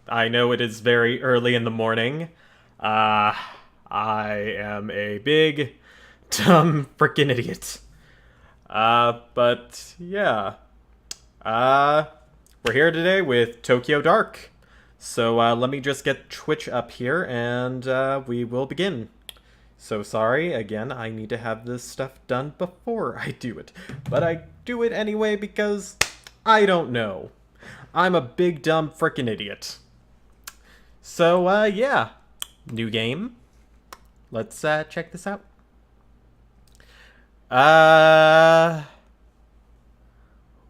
I know it is very early in the morning. Uh, I am a big, dumb, freaking idiot. But yeah. Uh, we're here today with Tokyo Dark. So let me just get Twitch up here and we will begin. So sorry, again, I need to have this stuff done before I do it. But I do it anyway because I don't know. I'm a big, dumb, frickin' idiot. So, yeah. New game. Let's check this out. Uh.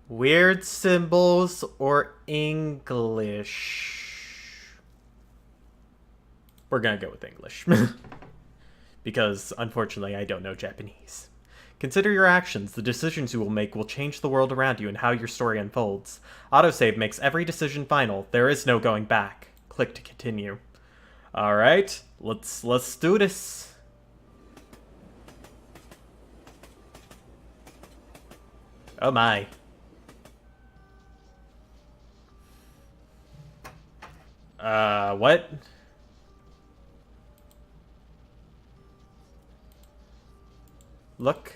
Weird symbols or English? We're gonna go with English. Because, unfortunately, I don't know Japanese. Consider your actions. The decisions you will make will change the world around you and how your story unfolds. Autosave makes every decision final. There is no going back. Click to continue. All right, let's do this. Oh my. What? Look.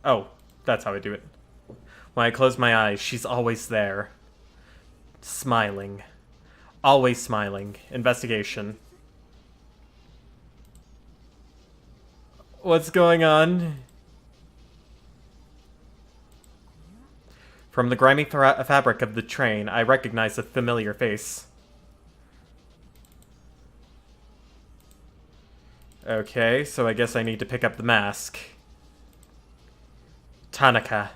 Oh, that's how I do it. When I close my eyes, she's always there. Smiling. Always smiling. Investigation. What's going on? From the grimy fabric of the train, I recognize a familiar face. Okay, so I guess I need to pick up the mask. Tanaka.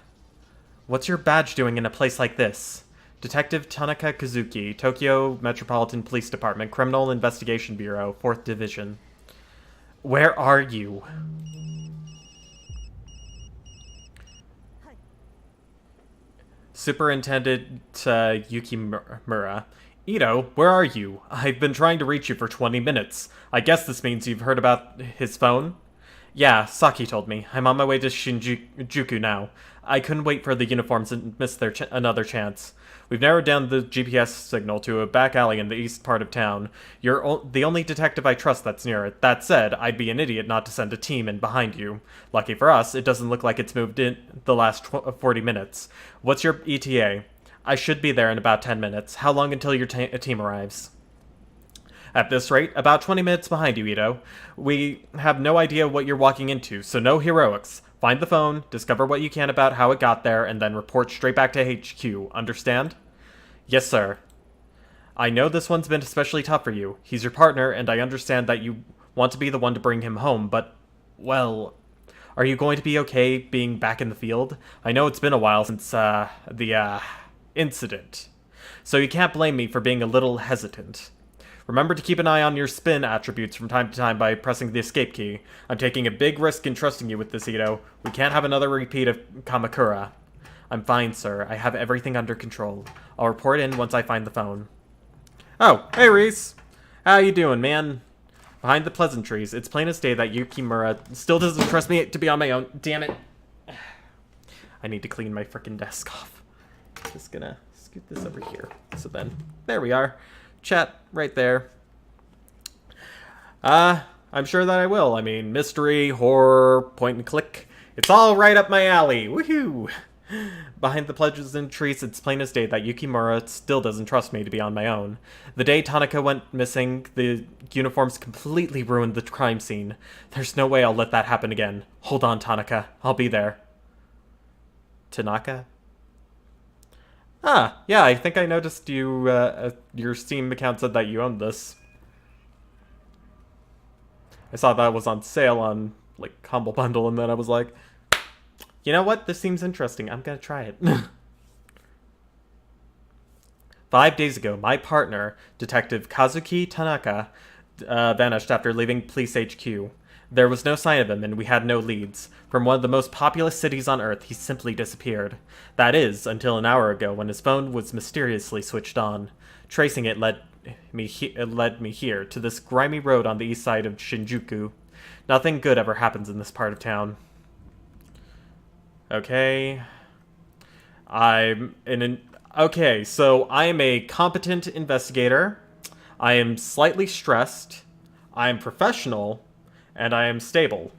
What's your badge doing in a place like this? Detective Tanaka Kazuki, Tokyo Metropolitan Police Department, Criminal Investigation Bureau, 4th Division. Where are you? Superintendent Yukimura. Ito, where are you? I've been trying to reach you for 20 minutes. I guess this means you've heard about his phone? Yeah, Saki told me. I'm on my way to Shinjuku now. I couldn't wait for the uniforms and miss another chance. We've narrowed down the GPS signal to a back alley in the east part of town. You're the only detective I trust that's near it. That said, I'd be an idiot not to send a team in behind you. Lucky for us, it doesn't look like it's moved in the last 40 minutes. What's your ETA? I should be there in about 10 minutes. How long until your team arrives? At this rate, about 20 minutes behind you, Ito. We have no idea what you're walking into, so no heroics. Find the phone, discover what you can about how it got there, and then report straight back to HQ. Understand? Yes, sir. I know this one's been especially tough for you. He's your partner, and I understand that you want to be the one to bring him home, but, well, are you going to be okay being back in the field? I know it's been a while since, the incident. So you can't blame me for being a little hesitant. Remember to keep an eye on your spin attributes from time to time by pressing the escape key. I'm taking a big risk in trusting you with this, Ito. We can't have another repeat of Kamakura. I'm fine, sir. I have everything under control. I'll report in once I find the phone. Oh, hey, Reese. How you doing, man? Behind the pleasantries, it's plain as day that Yukimura still doesn't trust me to be on my own. Damn it. I need to clean my frickin' desk off. Just gonna scoot this over here. So then, there we are. Chat right there. I'm sure that I will. I mean, mystery, horror, point and click. It's all right up my alley. Woohoo! Behind the pleasantries, it's plain as day that Yukimura still doesn't trust me to be on my own. The day Tanaka went missing, the uniforms completely ruined the crime scene. There's no way I'll let that happen again. Hold on, Tanaka. I'll be there. Tanaka? Ah, yeah, I think I noticed your Steam account said that you owned this. I saw that was on sale on, like, Humble Bundle, and then I was like, you know what? This seems interesting. I'm gonna try it. 5 days ago, my partner, Detective Kazuki Tanaka, vanished after leaving Police HQ. There was no sign of him, and we had no leads. From one of the most populous cities on Earth, he simply disappeared. That is, until an hour ago when his phone was mysteriously switched on. Tracing it led me here, to this grimy road on the east side of Shinjuku. Nothing good ever happens in this part of town. Okay. I'm in an... Okay, so I am a competent investigator. I am slightly stressed. I am professional. And I am stable.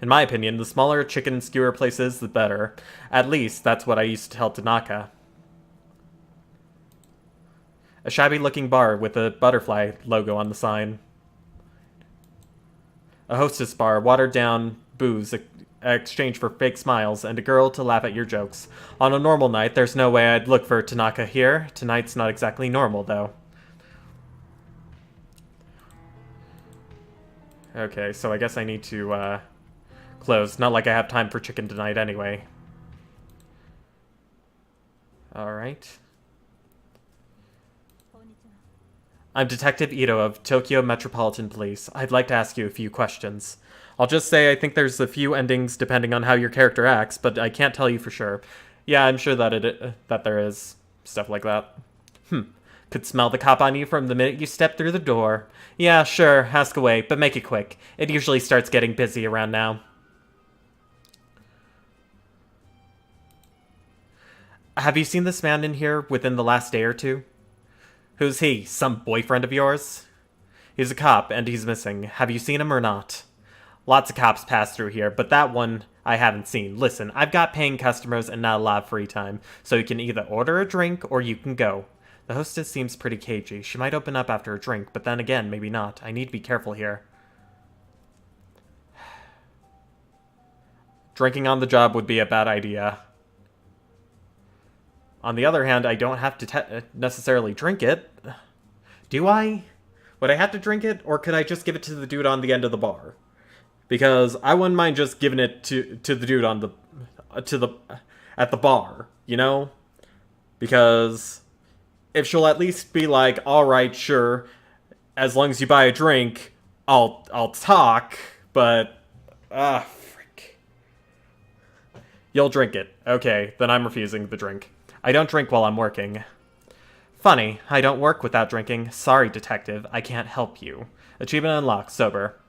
In my opinion, the smaller chicken skewer places, the better. At least, that's what I used to tell Tanaka. A shabby-looking bar with a butterfly logo on the sign. A hostess bar, watered-down booze exchange for fake smiles, and a girl to laugh at your jokes. On a normal night, there's no way I'd look for Tanaka here. Tonight's not exactly normal, though. Okay, so I guess I need to, close. Not like I have time for chicken tonight anyway. Alright. I'm Detective Ito of Tokyo Metropolitan Police. I'd like to ask you a few questions. I'll just say I think there's a few endings depending on how your character acts, but I can't tell you for sure. Yeah, I'm sure that there is stuff like that. Could smell the cop on you from the minute you step through the door. Yeah, sure, ask away, but make it quick. It usually starts getting busy around now. Have you seen this man in here within the last day or two? Who's he? Some boyfriend of yours? He's a cop, and he's missing. Have you seen him or not? Lots of cops pass through here, but that one I haven't seen. Listen, I've got paying customers and not a lot of free time, so you can either order a drink or you can go. The hostess seems pretty cagey. She might open up after a drink, but then again, maybe not. I need to be careful here. Drinking on the job would be a bad idea. On the other hand, I don't have to necessarily drink it. Do I? Would I have to drink it, or could I just give it to the dude on the end of the bar? Because I wouldn't mind just giving it to the dude on the at the bar, you know? Because if she'll at least be like, "All right, sure, as long as you buy a drink, I'll talk," but frick. You'll drink it. Okay, then I'm refusing the drink. I don't drink while I'm working. Funny, I don't work without drinking. Sorry, detective, I can't help you. Achievement unlocked, sober.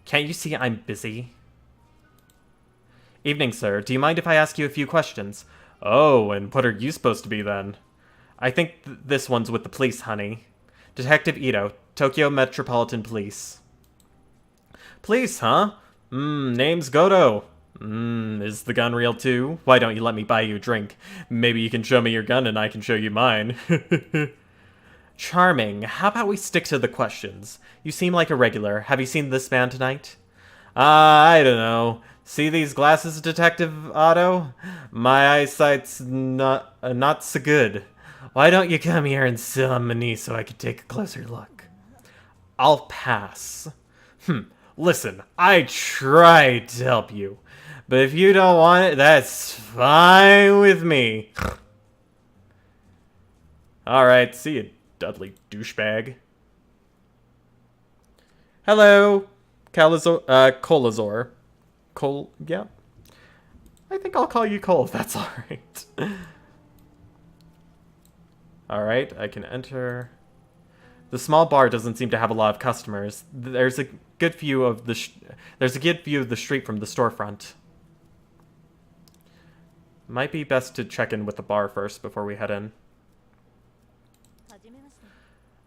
Can't you see I'm busy? Evening, sir. Do you mind if I ask you a few questions? Oh, and what are you supposed to be then? I think this one's with the police, honey. Detective Ito, Tokyo Metropolitan Police. Police, huh? Name's Goto. Is the gun real too? Why don't you let me buy you a drink? Maybe you can show me your gun and I can show you mine. Charming. How about we stick to the questions? You seem like a regular. Have you seen this man tonight? I don't know. See these glasses, Detective Otto? My eyesight's not so good. Why don't you come here and sit on my knee so I can take a closer look? I'll pass. Listen, I tried to help you. But if you don't want it, that's fine with me. Alright, see you, Dudley douchebag. Hello, Colazor. Cole, yeah. I think I'll call you Cole if that's alright. Alright, I can enter. The small bar doesn't seem to have a lot of customers. There's a good view of the street from the storefront. Might be best to check in with the bar first before we head in.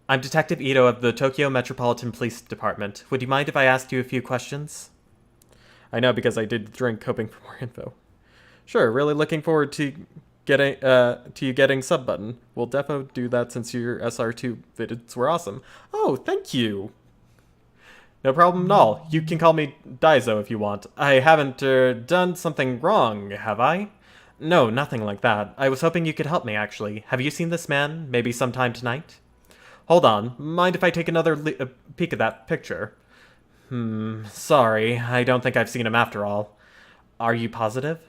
I'm Detective Ito of the Tokyo Metropolitan Police Department. Would you mind if I asked you a few questions? I know, because I did drink hoping for more info. Sure, really looking forward to you getting sub button. We'll defo do that since your SR2 vids were awesome. Oh, thank you. No problem at all. You can call me Daizo if you want. I haven't done something wrong, have I? No, nothing like that. I was hoping you could help me, actually. Have you seen this man? Maybe sometime tonight? Hold on. Mind if I take another peek at that picture? Sorry. I don't think I've seen him after all. Are you positive?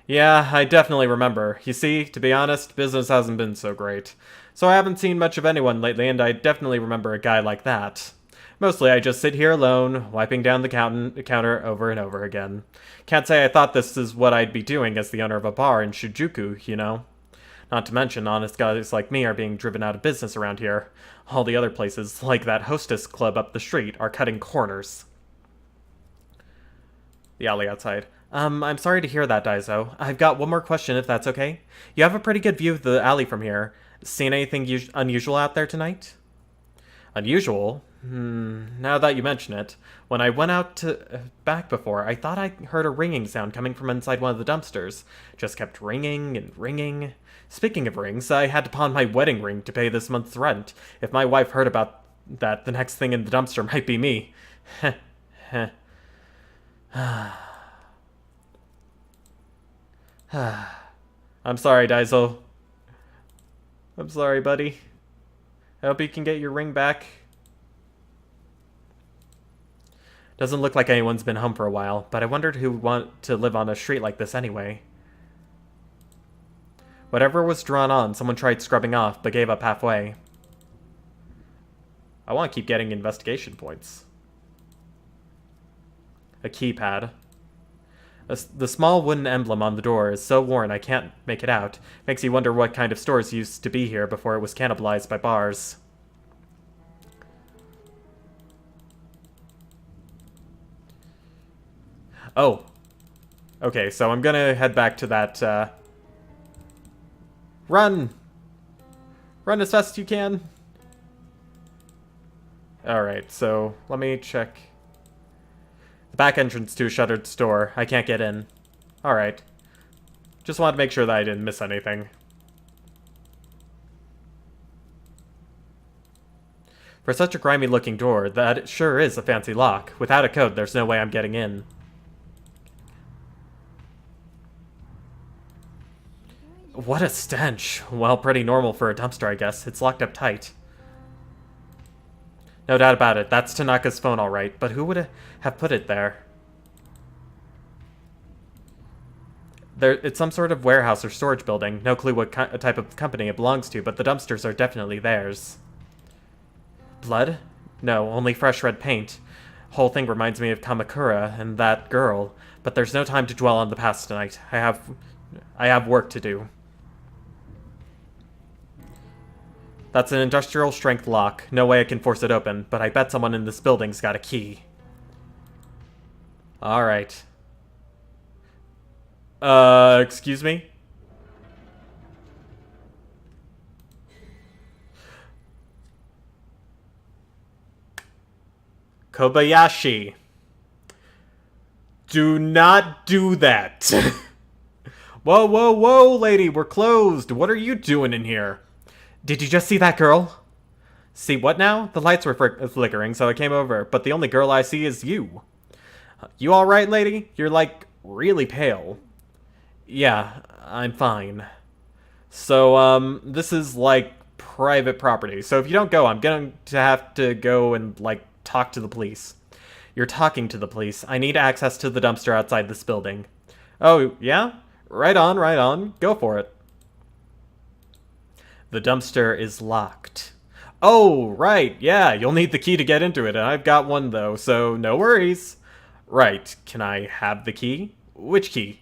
Yeah, I definitely remember. You see, to be honest, business hasn't been so great. So I haven't seen much of anyone lately, and I definitely remember a guy like that. Mostly I just sit here alone, wiping down the counter over and over again. Can't say I thought this is what I'd be doing as the owner of a bar in Shinjuku, you know? Not to mention, honest guys like me are being driven out of business around here. All the other places, like that hostess club up the street, are cutting corners. The alley outside. I'm sorry to hear that, Daiso. I've got one more question, if that's okay. You have a pretty good view of the alley from here. Seen anything unusual out there tonight? Unusual? Now that you mention it, when I went out to back before, I thought I heard a ringing sound coming from inside one of the dumpsters. Just kept ringing and ringing. Speaking of rings, I had to pawn my wedding ring to pay this month's rent. If my wife heard about that, the next thing in the dumpster might be me. Heh, heh. I'm sorry, Daiso. I'm sorry, buddy. I hope you can get your ring back. Doesn't look like anyone's been home for a while, but I wondered who would want to live on a street like this anyway. Whatever was drawn on, someone tried scrubbing off, but gave up halfway. I want to keep getting investigation points. A keypad. The small wooden emblem on the door is so worn I can't make it out. Makes you wonder what kind of stores used to be here before it was cannibalized by bars. Oh. Okay, so I'm gonna head back to that, Run! Run as fast as you can! Alright, so let me check. The back entrance to a shuttered store. I can't get in. Alright. Just wanted to make sure that I didn't miss anything. For such a grimy looking door, that sure is a fancy lock. Without a code, there's no way I'm getting in. What a stench. Well, pretty normal for a dumpster, I guess. It's locked up tight. No doubt about it. That's Tanaka's phone, all right. But who would have put it there? It's some sort of warehouse or storage building. No clue what type of company it belongs to, but the dumpsters are definitely theirs. Blood? No, only fresh red paint. Whole thing reminds me of Kamakura and that girl. But there's no time to dwell on the past tonight. I have work to do. That's an industrial strength lock. No way I can force it open, but I bet someone in this building's got a key. Alright. Excuse me? Kobayashi. Do not do that. Whoa, whoa, whoa, lady, we're closed. What are you doing in here? Did you just see that girl? See what now? The lights were flickering, so I came over, but the only girl I see is you. You alright, lady? You're, like, really pale. Yeah, I'm fine. So, this is, like, private property, so if you don't go, I'm going to have to go and, like, talk to the police. You're talking to the police. I need access to the dumpster outside this building. Oh, yeah? Right on. Go for it. The dumpster is locked. Oh, right, yeah, you'll need the key to get into it, and I've got one, though, so no worries. Right, can I have the key? Which key?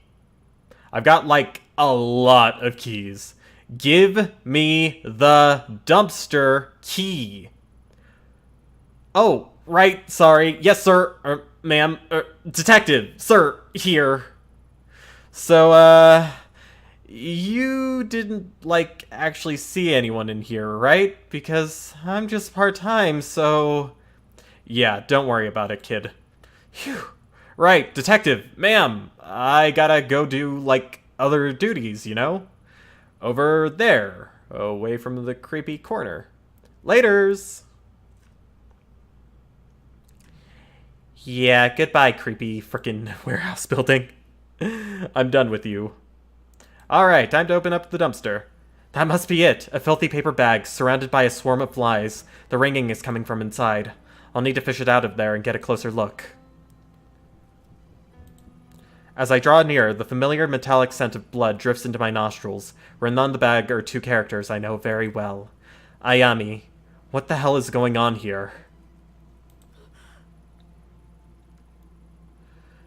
I've got, like, a lot of keys. Give me the dumpster key. Oh, right, sorry. Yes, sir, ma'am, detective, sir, here. So, you didn't, like, actually see anyone in here, right? Because I'm just part-time, so... Yeah, don't worry about it, kid. Phew. Right, detective, ma'am, I gotta go do, like, other duties, you know? Over there, away from the creepy corner. Laters! Yeah, goodbye, creepy frickin' warehouse building. I'm done with you. Alright, time to open up the dumpster. That must be it. A filthy paper bag, surrounded by a swarm of flies. The ringing is coming from inside. I'll need to fish it out of there and get a closer look. As I draw near, the familiar metallic scent of blood drifts into my nostrils. Written on the bag are two characters I know very well. Ayami. What the hell is going on here?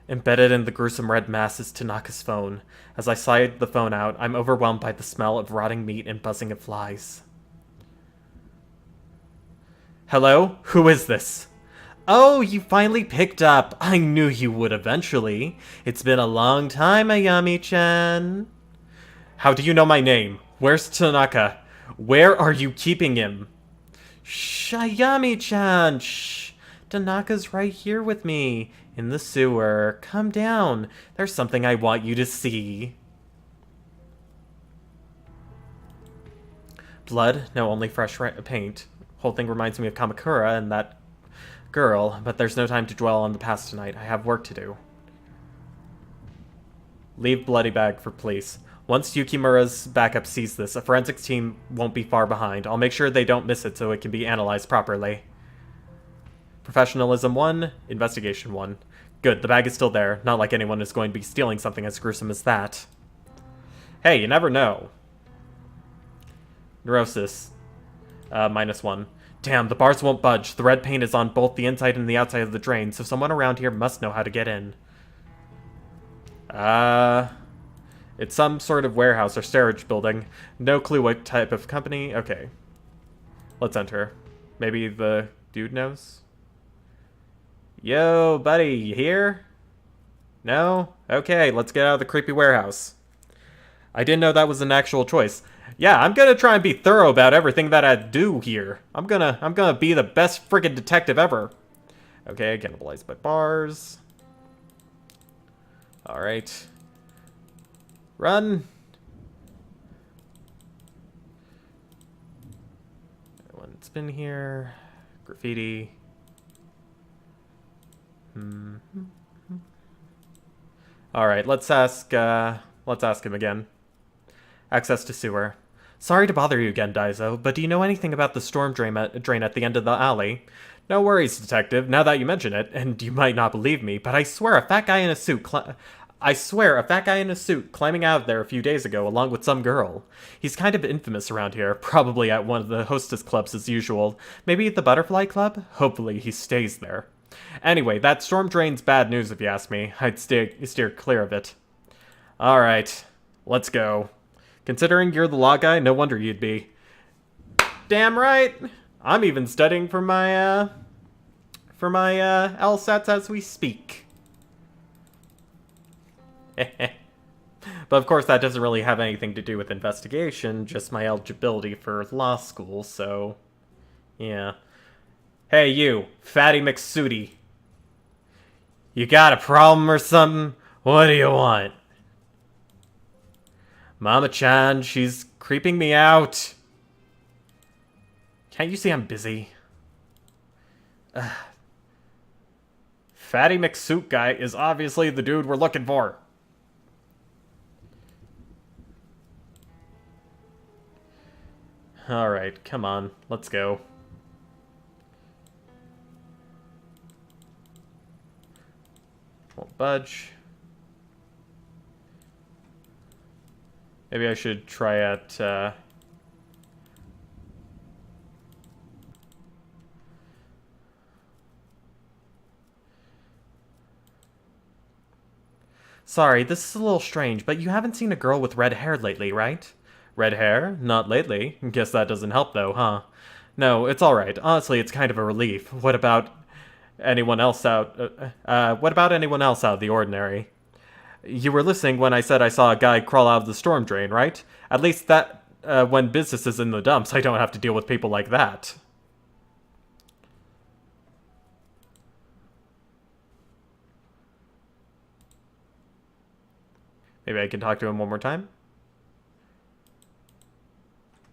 Embedded in the gruesome red mass is Tanaka's phone. As I slide the phone out, I'm overwhelmed by the smell of rotting meat and buzzing of flies. Hello? Who is this? Oh, you finally picked up. I knew you would eventually. It's been a long time, Ayami-chan. How do you know my name? Where's Tanaka? Where are you keeping him? Shh, Ayami-chan, shh. Tanaka's right here with me, in the sewer. Come down. There's something I want you to see. Blood? No, only fresh paint. Whole thing reminds me of Kamakura and that girl, but there's no time to dwell on the past tonight. I have work to do. Leave bloody bag for police. Once Yukimura's backup sees this, a forensics team won't be far behind. I'll make sure they don't miss it so it can be analyzed properly. Professionalism 1, investigation 1. Good, the bag is still there. Not like anyone is going to be stealing something as gruesome as that. Hey, you never know. Neurosis. -1. Damn, the bars won't budge. The red paint is on both the inside and the outside of the drain, so someone around here must know how to get in. It's some sort of warehouse or storage building. No clue what type of company. Okay. Let's enter. Maybe the dude knows? Yo, buddy, you here? No? Okay, let's get out of the creepy warehouse. I didn't know that was an actual choice. Yeah, I'm gonna try and be thorough about everything that I do here. I'm gonna be the best friggin' detective ever. Okay, cannibalized by bars. Alright. Run! One's been here. Graffiti. Alright, let's ask him again. Access to sewer. Sorry to bother you again, Daizo, but do you know anything about the storm drain at the end of the alley? No worries, detective, now that you mention it, and you might not believe me, but I swear a fat guy in a suit climbing out of there a few days ago along with some girl. He's kind of infamous around here, probably at one of the hostess clubs as usual. Maybe the Butterfly Club? Hopefully he stays there. Anyway, that storm drain's bad news if you ask me. I'd steer clear of it. Alright, let's go. Considering you're the law guy, no wonder you'd be. Damn right! I'm even studying for my LSATs as we speak. But of course that doesn't really have anything to do with investigation, just my eligibility for law school, so... yeah. Hey you, Fatty McSooty. You got a problem or something? What do you want? Mama-chan, she's creeping me out. Can't you see I'm busy? Fatty McSuit guy is obviously the dude we're looking for. Alright, come on, let's go. Won't budge. Maybe I should try at, Sorry, this is a little strange, but you haven't seen a girl with red hair lately, right? Red hair? Not lately. Guess that doesn't help though, huh? No, it's alright. Honestly, it's kind of a relief. What about anyone else out of the ordinary? You were listening when I said I saw a guy crawl out of the storm drain, right? At least that, when business is in the dumps, I don't have to deal with people like that. Maybe I can talk to him one more time?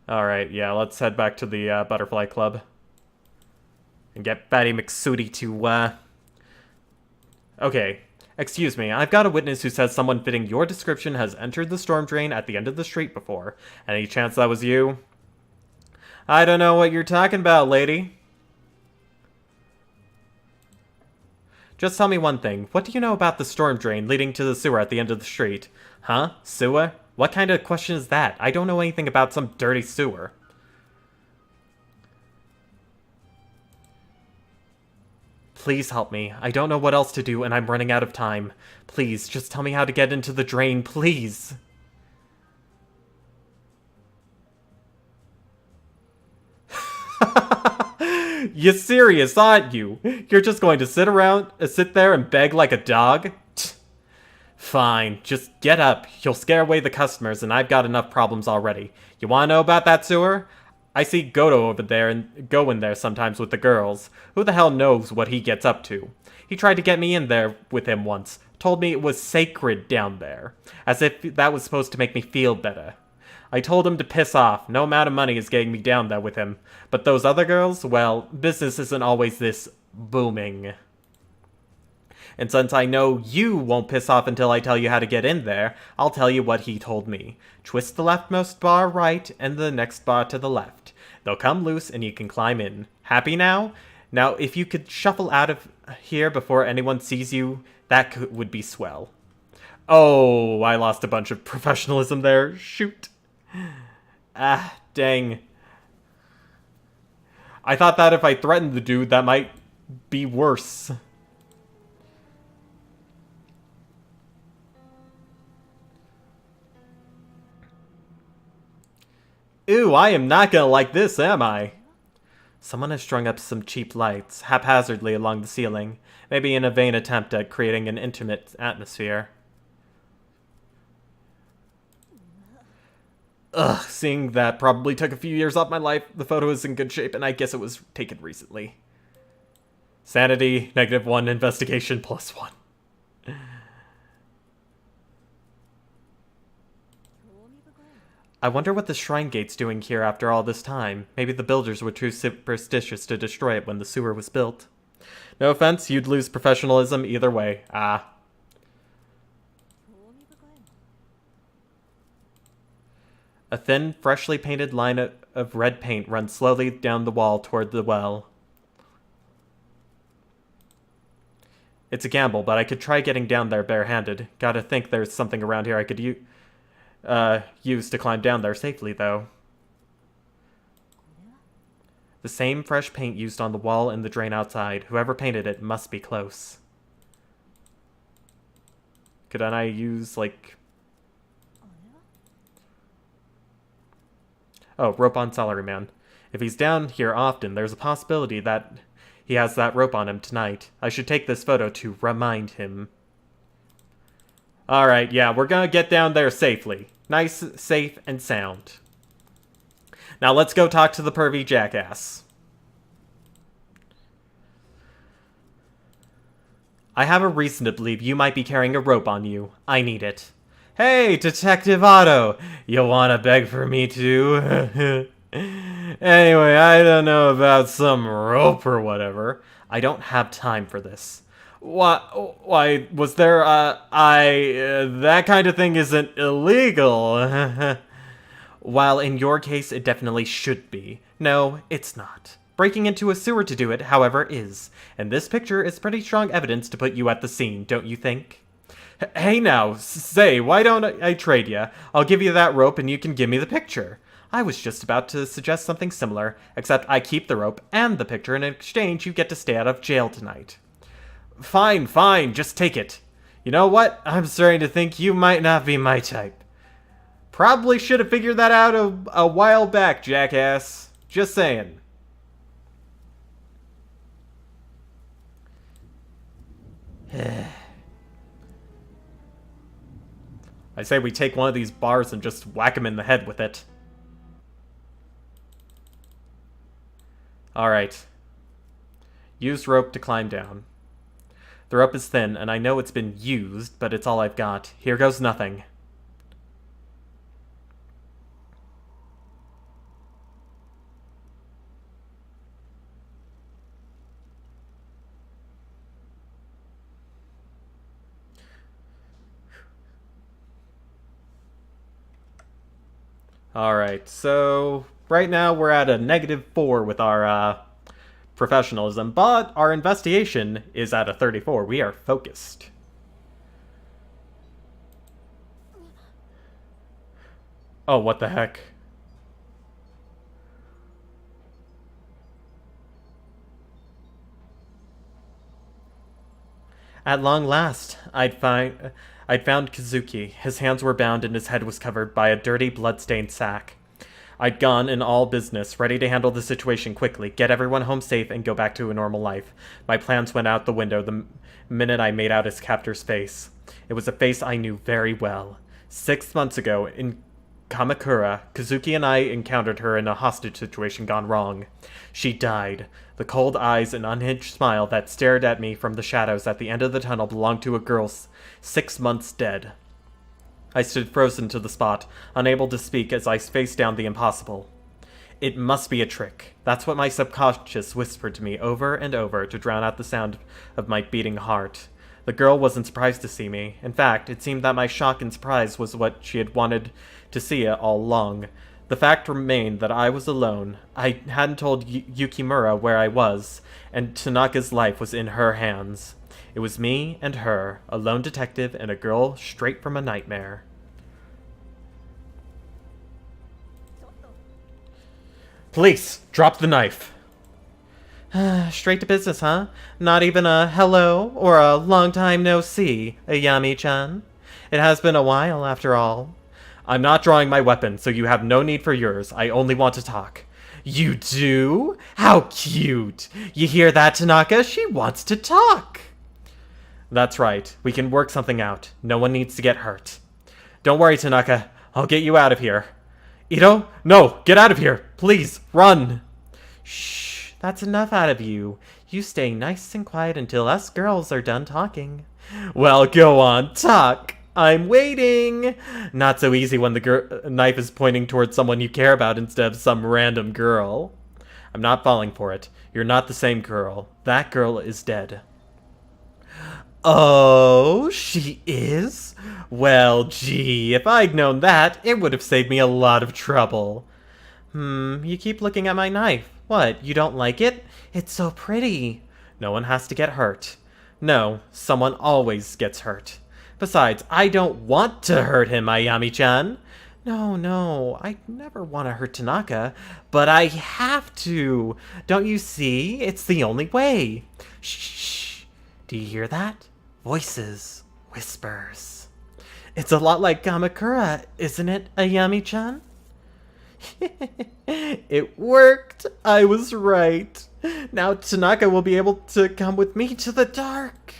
Alright, yeah, let's head back to the, Butterfly Club. And get Fatty McSooty to, Okay. Excuse me, I've got a witness who says someone fitting your description has entered the storm drain at the end of the street before. Any chance that was you? I don't know what you're talking about, lady. Just tell me one thing. What do you know about the storm drain leading to the sewer at the end of the street? Huh? Sewer? What kind of question is that? I don't know anything about some dirty sewer. Please help me. I don't know what else to do and I'm running out of time. Please, just tell me how to get into the drain, please. You serious, aren't you? You're just going to sit there and beg like a dog? Fine, just get up. You'll scare away the customers and I've got enough problems already. You wanna know about that sewer? I see Goto over there and go in there sometimes with the girls. Who the hell knows what he gets up to? He tried to get me in there with him once. Told me it was sacred down there. As if that was supposed to make me feel better. I told him to piss off. No amount of money is getting me down there with him. But those other girls, well, business isn't always this booming. And since I know you won't piss off until I tell you how to get in there, I'll tell you what he told me. Twist the leftmost bar right and the next bar to the left. They'll come loose and you can climb in. Happy now? Now, if you could shuffle out of here before anyone sees you, that would be swell. Oh, I lost a bunch of professionalism there. Shoot. Ah, dang. I thought that if I threatened the dude, that might be worse. Ooh, I am not gonna like this, am I? Someone has strung up some cheap lights, haphazardly along the ceiling, maybe in a vain attempt at creating an intimate atmosphere. Ugh, seeing that probably took a few years off my life, the photo is in good shape, and I guess it was taken recently. Sanity, -1, investigation, +1. I wonder what the Shrine Gate's doing here after all this time. Maybe the builders were too superstitious to destroy it when the sewer was built. No offense, you'd lose professionalism either way. Ah. A thin, freshly painted line of red paint runs slowly down the wall toward the well. It's a gamble, but I could try getting down there barehanded. Gotta think there's something around here I could use to climb down there safely, though. The same fresh paint used on the wall and the drain outside. Whoever painted it must be close. Could I use, like... Oh, rope on salaryman. If he's down here often, there's a possibility that he has that rope on him tonight. I should take this photo to remind him. Alright, yeah, we're gonna get down there safely. Nice, safe, and sound. Now let's go talk to the pervy jackass. I have a reason to believe you might be carrying a rope on you. I need it. Hey, Detective Otto! You wanna beg for me too? Anyway, I don't know about some rope or whatever. I don't have time for this. Why, was there, that kind of thing isn't illegal. While in your case, it definitely should be. No, it's not. Breaking into a sewer to do it, however, is. And this picture is pretty strong evidence to put you at the scene, don't you think? Hey now, say, why don't I trade ya? I'll give you that rope and you can give me the picture. I was just about to suggest something similar, except I keep the rope and the picture, and in exchange you get to stay out of jail tonight. Fine, fine, just take it. You know what? I'm starting to think you might not be my type. Probably should have figured that out a while back, jackass. Just saying. I say we take one of these bars and just whack him in the head with it. Alright. Use rope to climb down. The rope is thin, and I know it's been used, but it's all I've got. Here goes nothing. Alright, so right now we're at a -4 with our professionalism, but our investigation is at a 34. We are focused. Oh, what the heck? At long last, I'd found Kazuki. His hands were bound and his head was covered by a dirty, blood-stained sack. I'd gone in all business, ready to handle the situation quickly, get everyone home safe, and go back to a normal life. My plans went out the window the minute I made out his captor's face. It was a face I knew very well. 6 months ago, in Kamakura, Kazuki and I encountered her in a hostage situation gone wrong. She died. The cold eyes and unhinged smile that stared at me from the shadows at the end of the tunnel belonged to a girl 6 months dead. I stood frozen to the spot, unable to speak as I faced down the impossible. It must be a trick. That's what my subconscious whispered to me over and over to drown out the sound of my beating heart. The girl wasn't surprised to see me. In fact, it seemed that my shock and surprise was what she had wanted to see all along. The fact remained that I was alone. I hadn't told Yukimura where I was, and Tanaka's life was in her hands. It was me and her, a lone detective and a girl straight from a nightmare. Police, drop the knife. Straight to business, huh? Not even a hello or a long time no see, Ayami-chan. It has been a while, after all. I'm not drawing my weapon, so you have no need for yours. I only want to talk. You do? How cute! You hear that, Tanaka? She wants to talk! That's right. We can work something out. No one needs to get hurt. Don't worry, Tanaka. I'll get you out of here. Ito? No! Get out of here! Please, run! Shh. That's enough out of you. You stay nice and quiet until us girls are done talking. Well, go on, talk. I'm waiting. Not so easy when the knife is pointing towards someone you care about instead of some random girl. I'm not falling for it. You're not the same girl. That girl is dead. Oh, she is? Well, gee, if I'd known that, it would have saved me a lot of trouble. You keep looking at my knife. What, you don't like it? It's so pretty. No one has to get hurt. No, someone always gets hurt. Besides, I don't want to hurt him, Ayami-chan. No, I never want to hurt Tanaka, but I have to. Don't you see? It's the only way. Shh. Do you hear that? Voices. Whispers. It's a lot like Kamakura, isn't it, Ayami-chan? It worked. I was right. Now Tanaka will be able to come with me to the dark.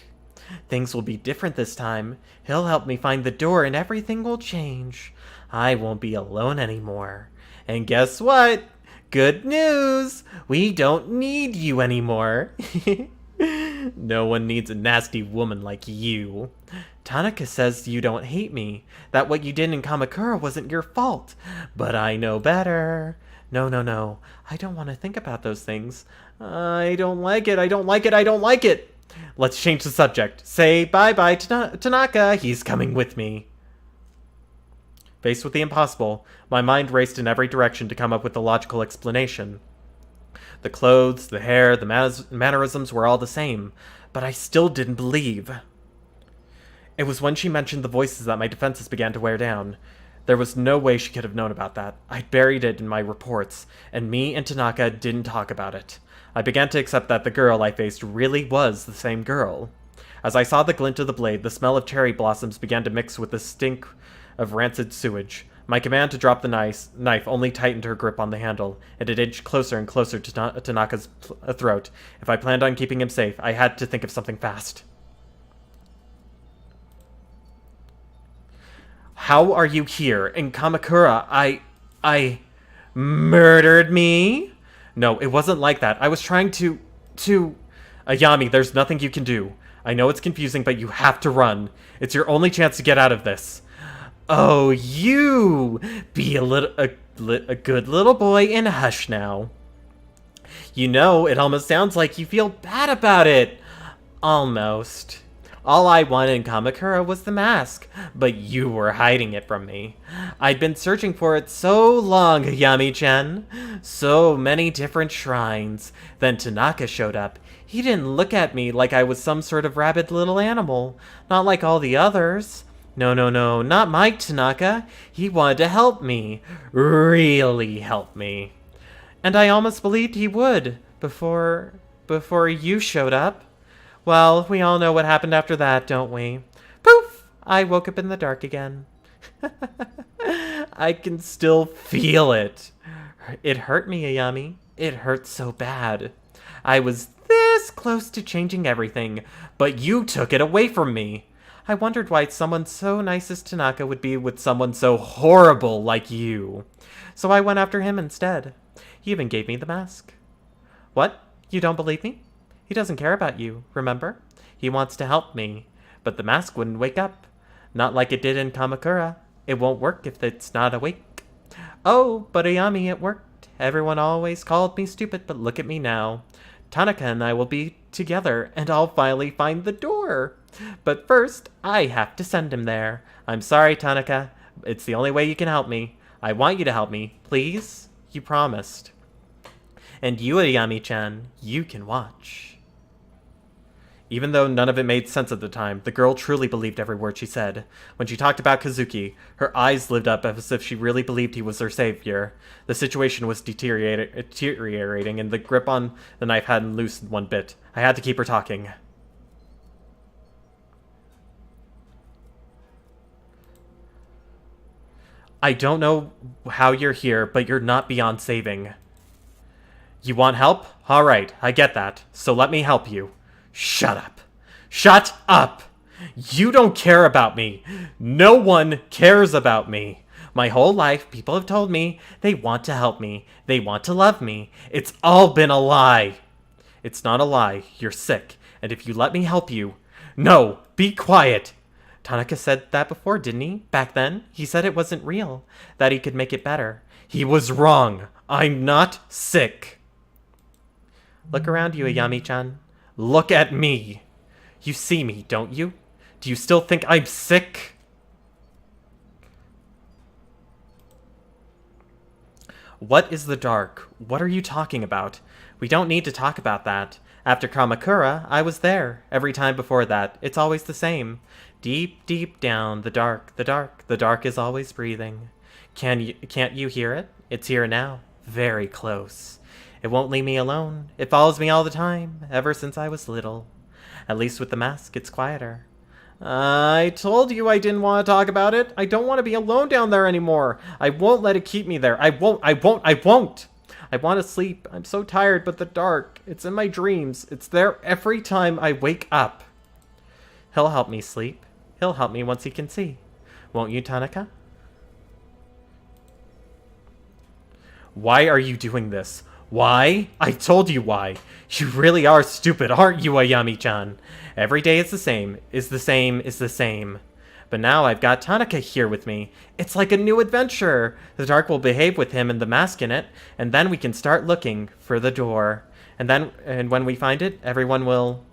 Things will be different this time. He'll help me find the door and everything will change. I won't be alone anymore. And guess what? Good news! We don't need you anymore. No one needs a nasty woman like you. Tanaka says you don't hate me, that what you did in Kamakura wasn't your fault. But I know better. No. I don't want to think about those things. I don't like it. Let's change the subject. Say bye-bye to Tanaka. He's coming with me. Faced with the impossible, my mind raced in every direction to come up with a logical explanation. The clothes, the hair, the mannerisms were all the same, but I still didn't believe. It was when she mentioned the voices that my defenses began to wear down. There was no way she could have known about that. I'd buried it in my reports, and me and Tanaka didn't talk about it. I began to accept that the girl I faced really was the same girl. As I saw the glint of the blade, the smell of cherry blossoms began to mix with the stink of rancid sewage. My command to drop the knife only tightened her grip on the handle, and it edged closer and closer to Tanaka's throat. If I planned on keeping him safe, I had to think of something fast. How are you here? In Kamakura, I murdered me? No, it wasn't like that. I was trying to... Ayami, there's nothing you can do. I know it's confusing, but you have to run. It's your only chance to get out of this. Oh, you! Be a good little boy and hush now. You know, it almost sounds like you feel bad about it. Almost. All I wanted in Kamakura was the mask, but you were hiding it from me. I'd been searching for it so long, Ayami-chan. So many different shrines. Then Tanaka showed up. He didn't look at me like I was some sort of rabid little animal. Not like all the others. No, not my Tanaka. He wanted to help me. Really help me. And I almost believed he would, before you showed up. Well, we all know what happened after that, don't we? Poof! I woke up in the dark again. I can still feel it. It hurt me, Ayami. It hurt so bad. I was this close to changing everything, but you took it away from me. I wondered why someone so nice as Tanaka would be with someone so horrible like you. So I went after him instead. He even gave me the mask. What? You don't believe me? He doesn't care about you, remember? He wants to help me. But the mask wouldn't wake up. Not like it did in Kamakura. It won't work if it's not awake. Oh, but Ayami, it worked. Everyone always called me stupid, but look at me now. Tanaka and I will be together, and I'll finally find the door. But first, I have to send him there. I'm sorry, Tanaka. It's the only way you can help me. I want you to help me. Please? You promised. And you, Ayami-chan, you can watch. Even though none of it made sense at the time, the girl truly believed every word she said. When she talked about Kazuki, her eyes lit up as if she really believed he was her savior. The situation was deteriorating, and the grip on the knife hadn't loosened one bit. I had to keep her talking. I don't know how you're here, but you're not beyond saving. You want help? All right, I get that. So let me help you. Shut up. Shut up! You don't care about me. No one cares about me. My whole life, people have told me they want to help me. They want to love me. It's all been a lie. It's not a lie. You're sick. And if you let me help you... No, be quiet. Tanaka said that before, didn't he? Back then, he said it wasn't real. That he could make it better. He was wrong. I'm not sick. Look around you, Ayami-chan. Look at me. You see me, don't you? Do you still think I'm sick? What is the dark? What are you talking about? We don't need to talk about that. After Kamakura, I was there. Every time before that, it's always the same. Deep, deep down, the dark, the dark, the dark is always breathing. Can't you hear it? It's here now. Very close. It won't leave me alone. It follows me all the time, ever since I was little. At least with the mask, it's quieter. I told you I didn't want to talk about it. I don't want to be alone down there anymore. I won't let it keep me there. I won't. I want to sleep. I'm so tired, but the dark, it's in my dreams. It's there every time I wake up. He'll help me sleep. He'll help me once he can see. Won't you, Tanaka? Why are you doing this? Why? I told you why. You really are stupid, aren't you, Ayami-chan? Every day is the same. But now I've got Tanaka here with me. It's like a new adventure. The dark will behave with him and the mask in it, and then we can start looking for the door. And when we find it, everyone will...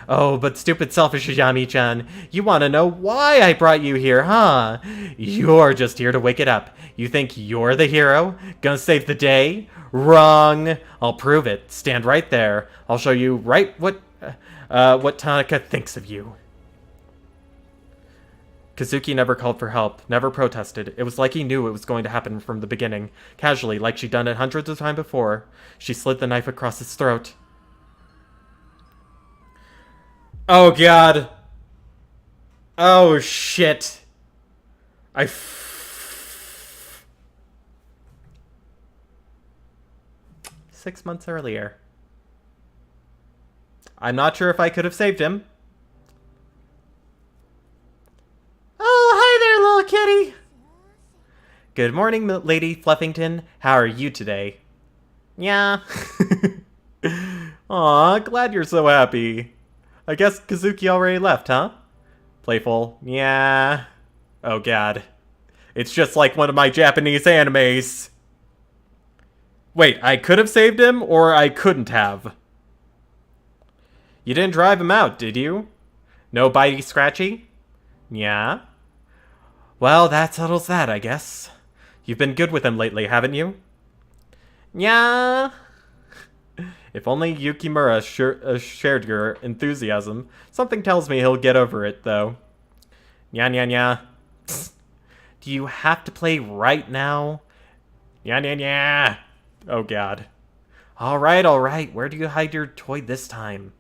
Oh, but stupid selfish Ayami-chan, you want to know why I brought you here, huh? You're just here to wake it up. You think you're the hero? Gonna save the day? Wrong. I'll prove it. Stand right there. I'll show you what Tanaka thinks of you. Kazuki never called for help, never protested. It was like he knew it was going to happen from the beginning. Casually, like she'd done it hundreds of times before, she slid the knife across his throat. Oh, God. Oh, shit. 6 months earlier. I'm not sure if I could have saved him. Oh, hi there, little kitty. Good morning, Lady Fluffington. How are you today? Yeah. Aw, glad you're so happy. I guess Kazuki already left, huh? Playful. Yeah. Oh, God. It's just like one of my Japanese animes. Wait, I could have saved him, or I couldn't have? You didn't drive him out, did you? No bitey scratchy? Yeah? Well, that settles that, I guess. You've been good with him lately, haven't you? Yeah. If only Yukimura shared your enthusiasm. Something tells me he'll get over it, though. Nya nya nya. Do you have to play right now? Nya nya nya. Oh, God. All right. Where do you hide your toy this time?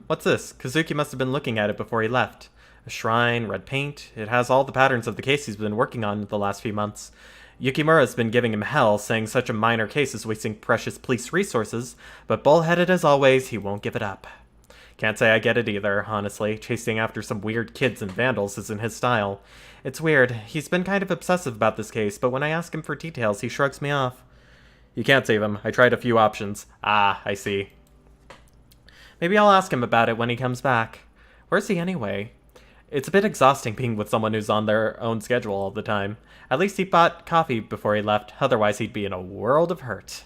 What's this? Kazuki must have been looking at it before he left. A shrine, red paint. It has all the patterns of the case he's been working on the last few months. Yukimura's been giving him hell, saying such a minor case is wasting precious police resources, but bullheaded as always, he won't give it up. Can't say I get it either, honestly. Chasing after some weird kids and vandals isn't his style. It's weird. He's been kind of obsessive about this case, but when I ask him for details, he shrugs me off. You can't save him. I tried a few options. Ah, I see. Maybe I'll ask him about it when he comes back. Where's he anyway? It's a bit exhausting being with someone who's on their own schedule all the time. At least he bought coffee before he left, otherwise he'd be in a world of hurt.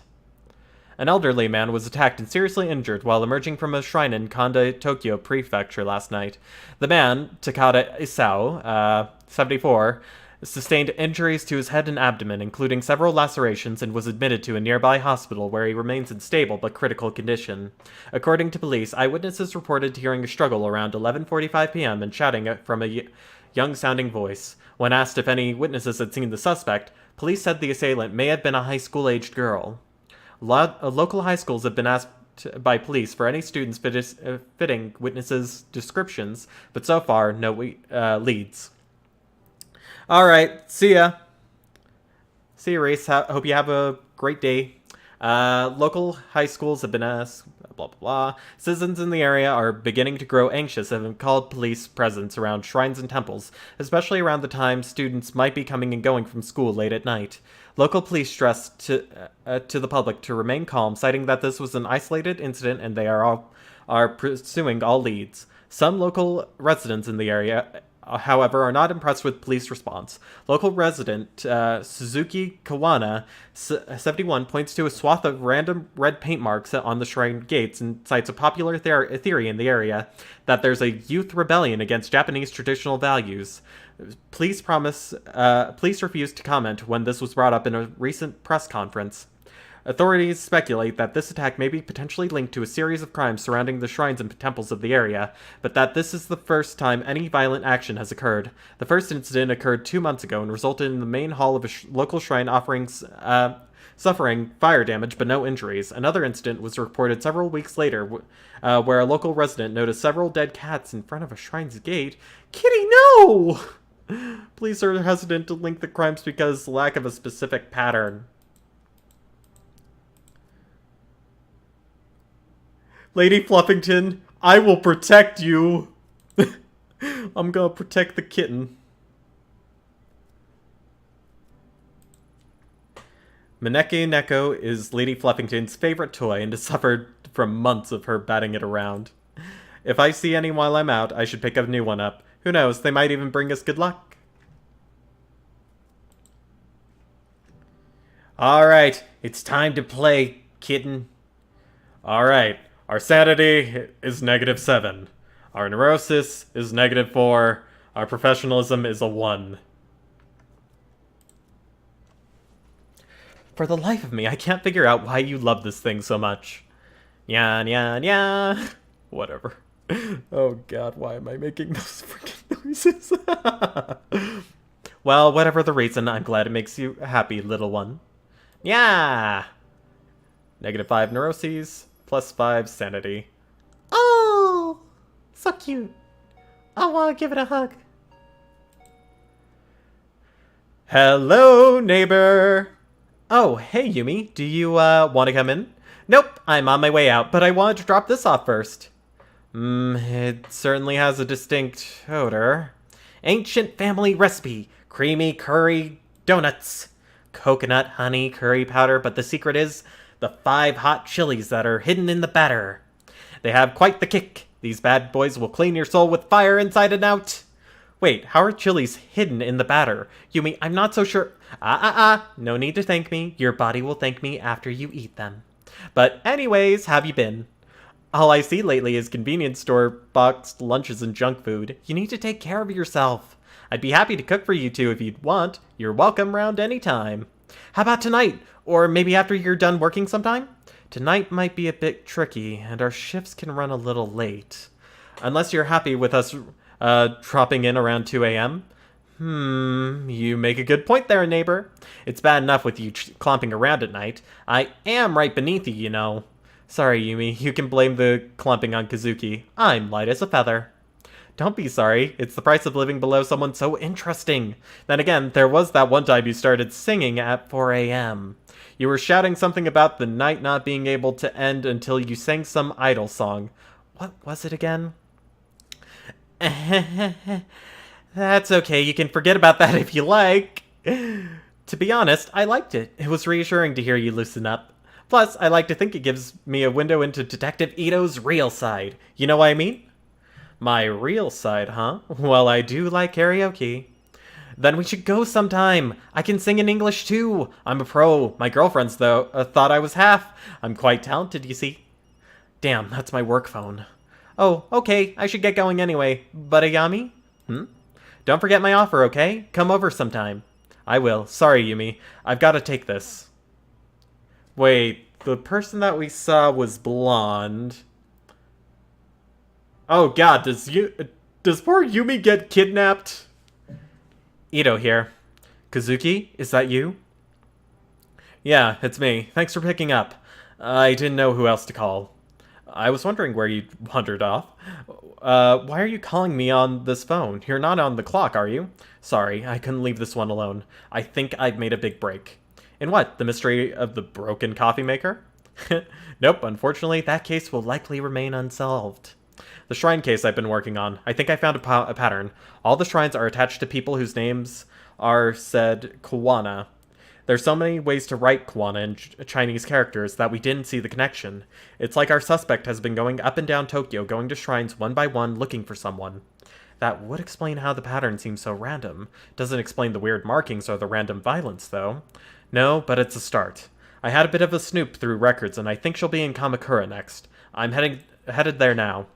An elderly man was attacked and seriously injured while emerging from a shrine in Kanda, Tokyo Prefecture last night. The man, Takada Isao, 74, sustained injuries to his head and abdomen, including several lacerations, and was admitted to a nearby hospital where he remains in stable but critical condition. According to police, eyewitnesses reported hearing a struggle around 11:45 p.m. and shouting from a young-sounding voice. When asked if any witnesses had seen the suspect, police said the assailant may have been a high school-aged girl. Local high schools have been asked by police for any students fitting witnesses' descriptions, but so far, no leads. Alright, see ya. See you, Reese. Hope you have a great day. Local high schools have been asked, blah, blah, blah. Citizens in the area are beginning to grow anxious and have called police presence around shrines and temples, especially around the time students might be coming and going from school late at night. Local police stressed to the public to remain calm, citing that this was an isolated incident and they are pursuing all leads. Some local residents in the area, however, are not impressed with police response. Local resident Suzuki Kawana, 71, points to a swath of random red paint marks on the shrine gates and cites a popular theory in the area that there's a youth rebellion against Japanese traditional values. Police refused to comment when this was brought up in a recent press conference. Authorities speculate that this attack may be potentially linked to a series of crimes surrounding the shrines and temples of the area, but that this is the first time any violent action has occurred. The first incident occurred 2 months ago and resulted in the main hall of a local shrine suffering fire damage but no injuries. Another incident was reported several weeks later where a local resident noticed several dead cats in front of a shrine's gate. Kitty, no! Police are hesitant to link the crimes because lack of a specific pattern. Lady Fluffington, I will protect you. I'm gonna protect the kitten. Maneki Neko is Lady Fluffington's favorite toy and has suffered from months of her batting it around. If I see any while I'm out, I should pick a new one up. Who knows, they might even bring us good luck. Alright, it's time to play, kitten. Alright. Our sanity is -7. Our neurosis is -4. Our professionalism is a 1. For the life of me, I can't figure out why you love this thing so much. Nya, nya, nya. Whatever. Oh god, why am I making those freaking noises? Well, whatever the reason, I'm glad it makes you happy, little one. Yeah! -5 neuroses. +5 sanity. Oh, so cute. I want to give it a hug. Hello, neighbor. Oh, hey, Yumi. Do you want to come in? Nope, I'm on my way out, but I wanted to drop this off first. It certainly has a distinct odor. Ancient family recipe. Creamy curry donuts. Coconut, honey, curry powder, but the secret is the 5 hot chilies that are hidden in the batter. They have quite the kick. These bad boys will clean your soul with fire inside and out. Wait, how are chilies hidden in the batter? Yumi, I'm not so sure. No need to thank me. Your body will thank me after you eat them. But anyways, have you been? All I see lately is convenience store boxed lunches and junk food. You need to take care of yourself. I'd be happy to cook for you two if you'd want. You're welcome round any time. How about tonight? Or maybe after you're done working sometime? Tonight might be a bit tricky, and our shifts can run a little late. Unless you're happy with us dropping in around 2 a.m.? You make a good point there, neighbor. It's bad enough with you clomping around at night. I am right beneath you, you know. Sorry, Yumi, you can blame the clumping on Kazuki. I'm light as a feather. Don't be sorry. It's the price of living below someone so interesting. Then again, there was that one time you started singing at 4 a.m. You were shouting something about the night not being able to end until you sang some idol song. What was it again? That's okay, you can forget about that if you like. To be honest, I liked it. It was reassuring to hear you loosen up. Plus, I like to think it gives me a window into Detective Ito's real side. You know what I mean? My real side, huh? Well, I do like karaoke. Then we should go sometime. I can sing in English too. I'm a pro. My girlfriends, though, thought I was half. I'm quite talented, you see. Damn, that's my work phone. Oh, okay, I should get going anyway. But Ayami? Don't forget my offer, okay? Come over sometime. I will. Sorry, Yumi. I've got to take this. Wait, the person that we saw was blonde. Oh god, does poor Yumi get kidnapped? Ito here. Kazuki, is that you? Yeah, it's me. Thanks for picking up. I didn't know who else to call. I was wondering where you wandered off. Why are you calling me on this phone? You're not on the clock, are you? Sorry, I couldn't leave this one alone. I think I've made a big break. In what? The mystery of the broken coffee maker? Nope, unfortunately, that case will likely remain unsolved. The shrine case I've been working on. I think I found a pattern. All the shrines are attached to people whose names are said Kawana. There's so many ways to write Kawana in Chinese characters that we didn't see the connection. It's like our suspect has been going up and down Tokyo, going to shrines one by one, looking for someone. That would explain how the pattern seems so random. Doesn't explain the weird markings or the random violence, though. No, but it's a start. I had a bit of a snoop through records, and I think she'll be in Kamakura next. I'm headed there now.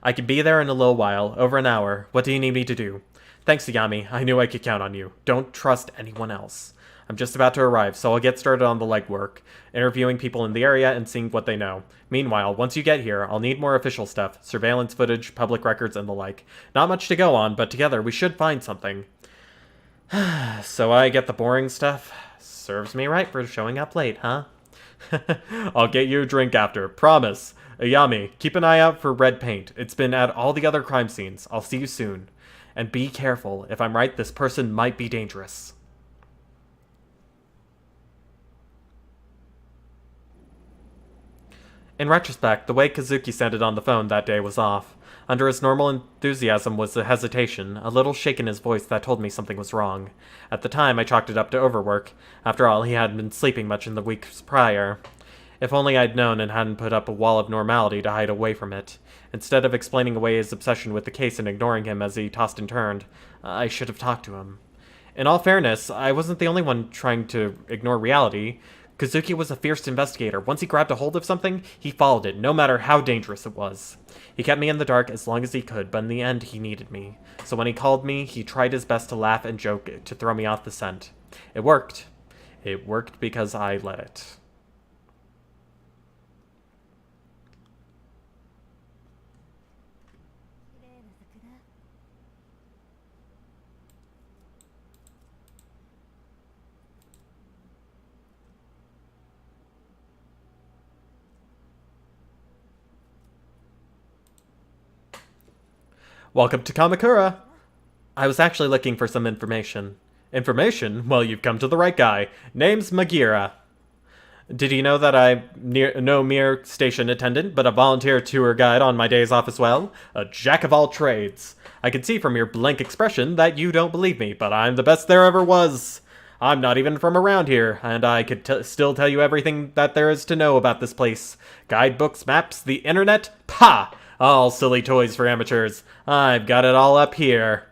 I can be there in a little while, over an hour. What do you need me to do? Thanks, Ayami. I knew I could count on you. Don't trust anyone else. I'm just about to arrive, so I'll get started on the legwork, interviewing people in the area and seeing what they know. Meanwhile, once you get here, I'll need more official stuff, surveillance footage, public records, and the like. Not much to go on, but together we should find something. So I get the boring stuff? Serves me right for showing up late, huh? I'll get you a drink after, promise. Ayami, keep an eye out for red paint. It's been at all the other crime scenes. I'll see you soon. And be careful. If I'm right, this person might be dangerous. In retrospect, the way Kazuki sounded on the phone that day was off. Under his normal enthusiasm was a hesitation, a little shake in his voice that told me something was wrong. At the time, I chalked it up to overwork. After all, he hadn't been sleeping much in the weeks prior. If only I'd known and hadn't put up a wall of normality to hide away from it. Instead of explaining away his obsession with the case and ignoring him as he tossed and turned, I should have talked to him. In all fairness, I wasn't the only one trying to ignore reality. Kazuki was a fierce investigator. Once he grabbed a hold of something, he followed it, no matter how dangerous it was. He kept me in the dark as long as he could, but in the end, he needed me. So when he called me, he tried his best to laugh and joke to throw me off the scent. It worked. It worked because I let it. Welcome to Kamakura! I was actually looking for some information. Information? Well, you've come to the right guy. Name's Magira. Did you know that I'm no mere station attendant, but a volunteer tour guide on my days off as well? A jack of all trades. I can see from your blank expression that you don't believe me, but I'm the best there ever was. I'm not even from around here, and I could still tell you everything that there is to know about this place. Guidebooks, maps, the internet? Pah! All silly toys for amateurs. I've got it all up here.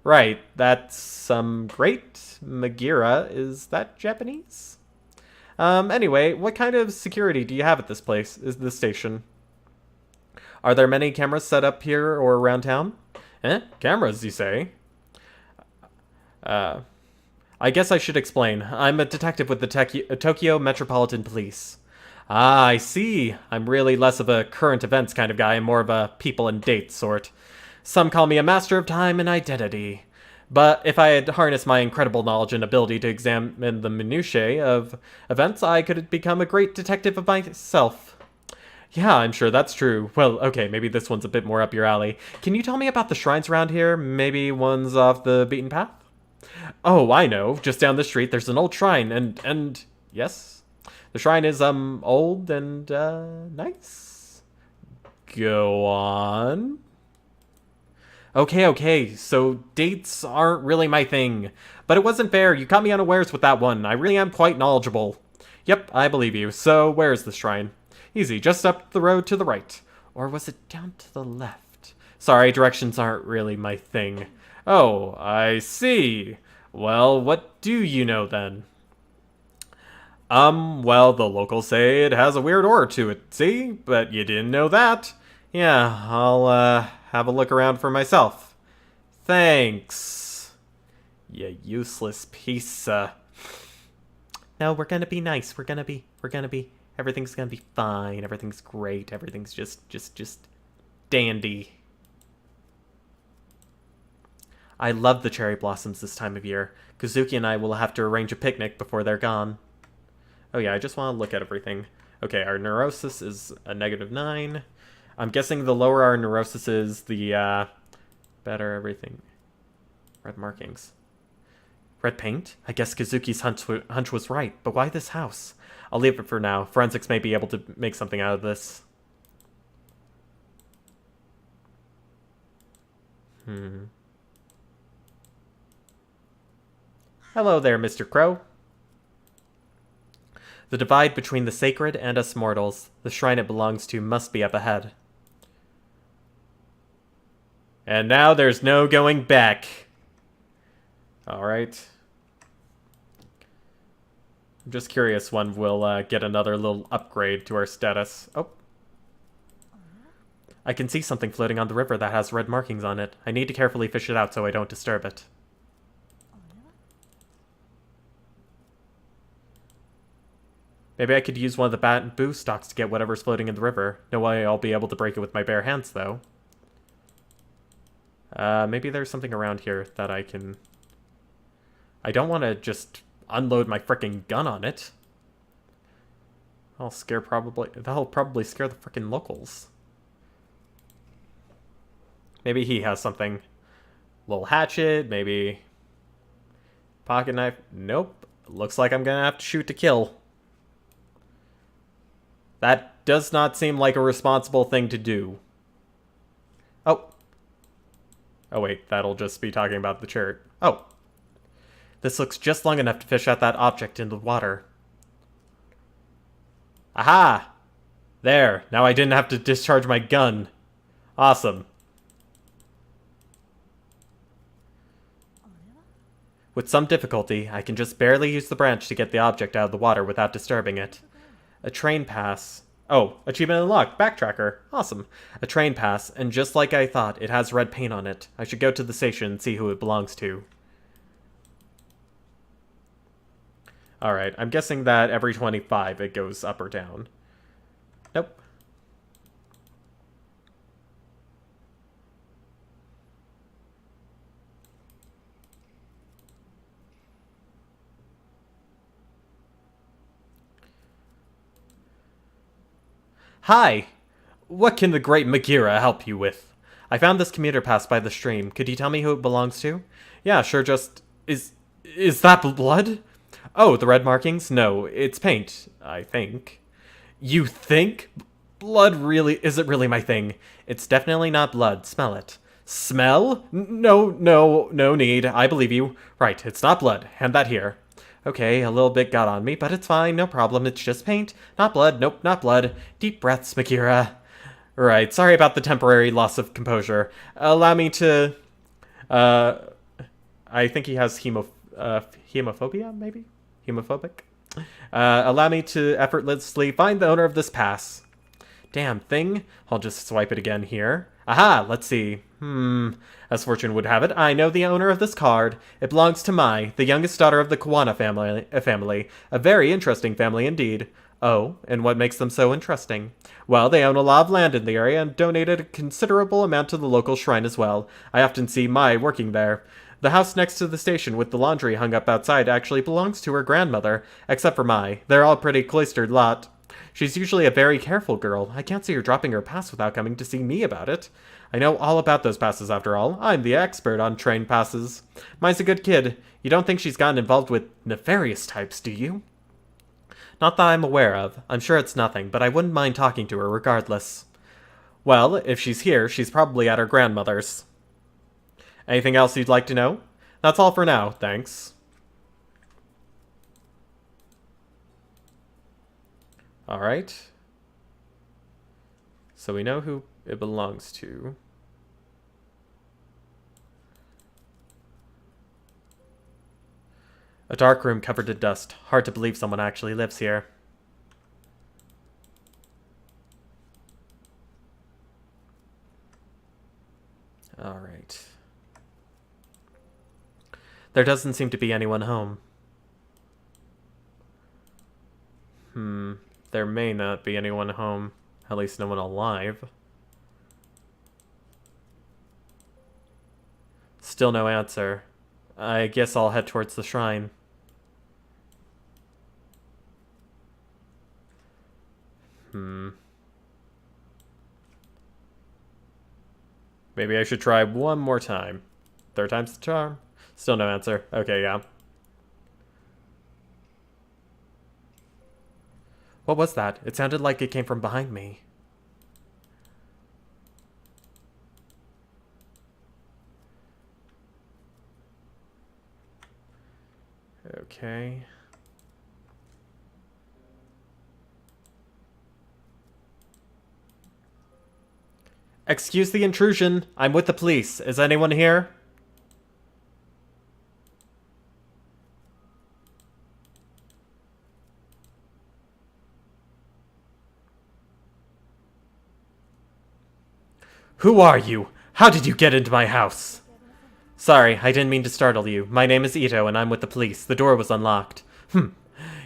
Right, that's, great. Magira, is that Japanese? Anyway, what kind of security do you have at this place, is this station? Are there many cameras set up here or around town? Cameras, you say? I guess I should explain. I'm a detective with the Tokyo Metropolitan Police. Ah, I see. I'm really less of a current events kind of guy and more of a people and dates sort. Some call me a master of time and identity. But if I had harnessed my incredible knowledge and ability to examine the minutiae of events, I could become a great detective of myself. Yeah, I'm sure that's true. Well, okay, maybe this one's a bit more up your alley. Can you tell me about the shrines around here? Maybe one's off the beaten path? Oh, I know. Just down the street, there's an old shrine, and yes, the shrine is old and nice. Go on. Okay, so dates aren't really my thing. But it wasn't fair, you caught me unawares with that one. I really am quite knowledgeable. Yep, I believe you. So, where is the shrine? Easy, just up the road to the right. Or was it down to the left? Sorry, directions aren't really my thing. Oh, I see. Well, what do you know then? Well, the locals say it has a weird aura to it, see? But you didn't know that. Yeah, I'll, have a look around for myself. Thanks. You useless piece, No, we're gonna be nice. Everything's gonna be fine. Everything's great. Everything's just dandy. I love the cherry blossoms this time of year. Kazuki and I will have to arrange a picnic before they're gone. Oh yeah, I just want to look at everything. Okay, our neurosis is a -9. I'm guessing the lower our neurosis is, the better everything. Red markings. Red paint? I guess Kazuki's hunch was right, but why this house? I'll leave it for now. Forensics may be able to make something out of this. Hello there, Mr. Crow. The divide between the sacred and us mortals, the shrine it belongs to, must be up ahead. And now there's no going back. Alright. I'm just curious when we'll get another little upgrade to our status. Oh. I can see something floating on the river that has red markings on it. I need to carefully fish it out so I don't disturb it. Maybe I could use one of the bamboo stalks to get whatever's floating in the river. No way I'll be able to break it with my bare hands, though. Maybe there's something around here that I can... I don't want to just unload my frickin' gun on it. That'll probably scare the frickin' locals. Maybe he has something. Little hatchet, maybe... pocket knife. Nope. Looks like I'm gonna have to shoot to kill. That does not seem like a responsible thing to do. Oh. Oh wait, that'll just be talking about the chart. Oh. This looks just long enough to fish out that object into the water. Aha! There, now I didn't have to discharge my gun. Awesome. With some difficulty, I can just barely use the branch to get the object out of the water without disturbing it. A train pass. Oh, achievement unlocked. Backtracker. Awesome. A train pass, and just like I thought, it has red paint on it. I should go to the station and see who it belongs to. Alright, I'm guessing that every 25 it goes up or down. Nope. Hi! What can the great Magira help you with? I found this commuter pass by the stream. Could you tell me who it belongs to? Yeah, sure, just... Is that blood? Oh, the red markings? No, it's paint, I think. You think? Blood really... Is it really my thing? It's definitely not blood. Smell it. Smell? No need. I believe you. Right, it's not blood. Hand that here. Okay, a little bit got on me, but it's fine, no problem, it's just paint. Not blood, nope, not blood. Deep breaths, Magira. Right, sorry about the temporary loss of composure. Allow me to... I think he has hemophobia, maybe? Hemophobic? Allow me to effortlessly find the owner of this pass. Damn thing. I'll just swipe it again here. Aha, let's see. As fortune would have it, I know the owner of this card. It belongs to Mai, the youngest daughter of the Kawana family. A very interesting family indeed. Oh, and what makes them so interesting? Well, they own a lot of land in the area and donated a considerable amount to the local shrine as well. I often see Mai working there. The house next to the station with the laundry hung up outside actually belongs to her grandmother, except for Mai. They're all pretty cloistered lot. She's usually a very careful girl. I can't see her dropping her pass without coming to see me about it. I know all about those passes after all. I'm the expert on train passes. Mai's a good kid. You don't think she's gotten involved with nefarious types, do you? Not that I'm aware of. I'm sure it's nothing, but I wouldn't mind talking to her regardless. Well, if she's here, she's probably at her grandmother's. Anything else you'd like to know? That's all for now, thanks. Alright. So we know who it belongs to. A dark room covered in dust. Hard to believe someone actually lives here. Alright. There doesn't seem to be anyone home. There may not be anyone home. At least no one alive. Still no answer. I guess I'll head towards the shrine. Maybe I should try one more time. Third time's the charm. Still no answer. Okay, yeah. What was that? It sounded like it came from behind me. Okay. Excuse the intrusion. I'm with the police. Is anyone here? Who are you? How did you get into my house? Sorry, I didn't mean to startle you. My name is Ito, and I'm with the police. The door was unlocked.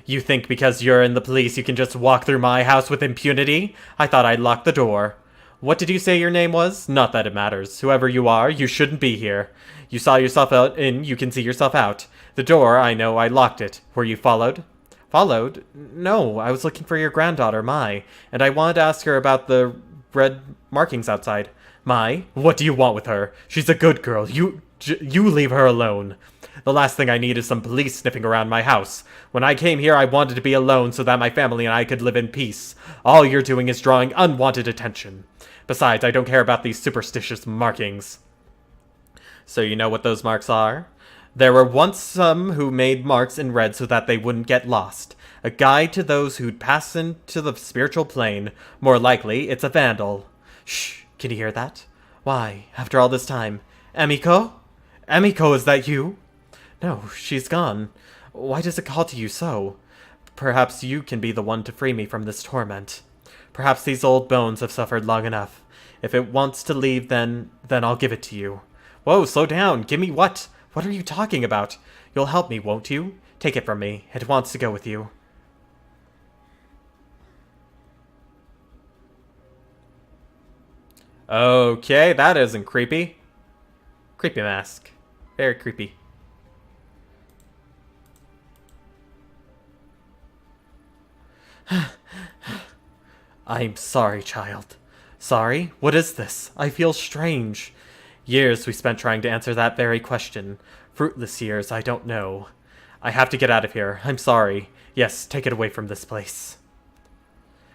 You think because you're in the police you can just walk through my house with impunity? I thought I'd lock the door. What did you say your name was? Not that it matters. Whoever you are, you shouldn't be here. You saw yourself out in, you can see yourself out. The door, I know, I locked it. Were you followed? Followed? No, I was looking for your granddaughter, Mai, and I wanted to ask her about the red markings outside. Mai, what do you want with her? She's a good girl. You leave her alone. The last thing I need is some police sniffing around my house. When I came here, I wanted to be alone so that my family and I could live in peace. All you're doing is drawing unwanted attention. Besides, I don't care about these superstitious markings. So you know what those marks are? There were once some who made marks in red so that they wouldn't get lost. A guide to those who'd pass into the spiritual plane. More likely, it's a vandal. Shh, can you hear that? Why, after all this time? Emiko? Emiko, is that you? No, she's gone. Why does it call to you so? Perhaps you can be the one to free me from this torment. Perhaps these old bones have suffered long enough. If it wants to leave, then I'll give it to you. Whoa, slow down. Give me what? What are you talking about? You'll help me, won't you? Take it from me. It wants to go with you. Okay, that isn't creepy. Creepy mask. Very creepy. I'm sorry, child. Sorry? What is this? I feel strange. Years we spent trying to answer that very question. Fruitless years, I don't know. I have to get out of here. I'm sorry. Yes, take it away from this place.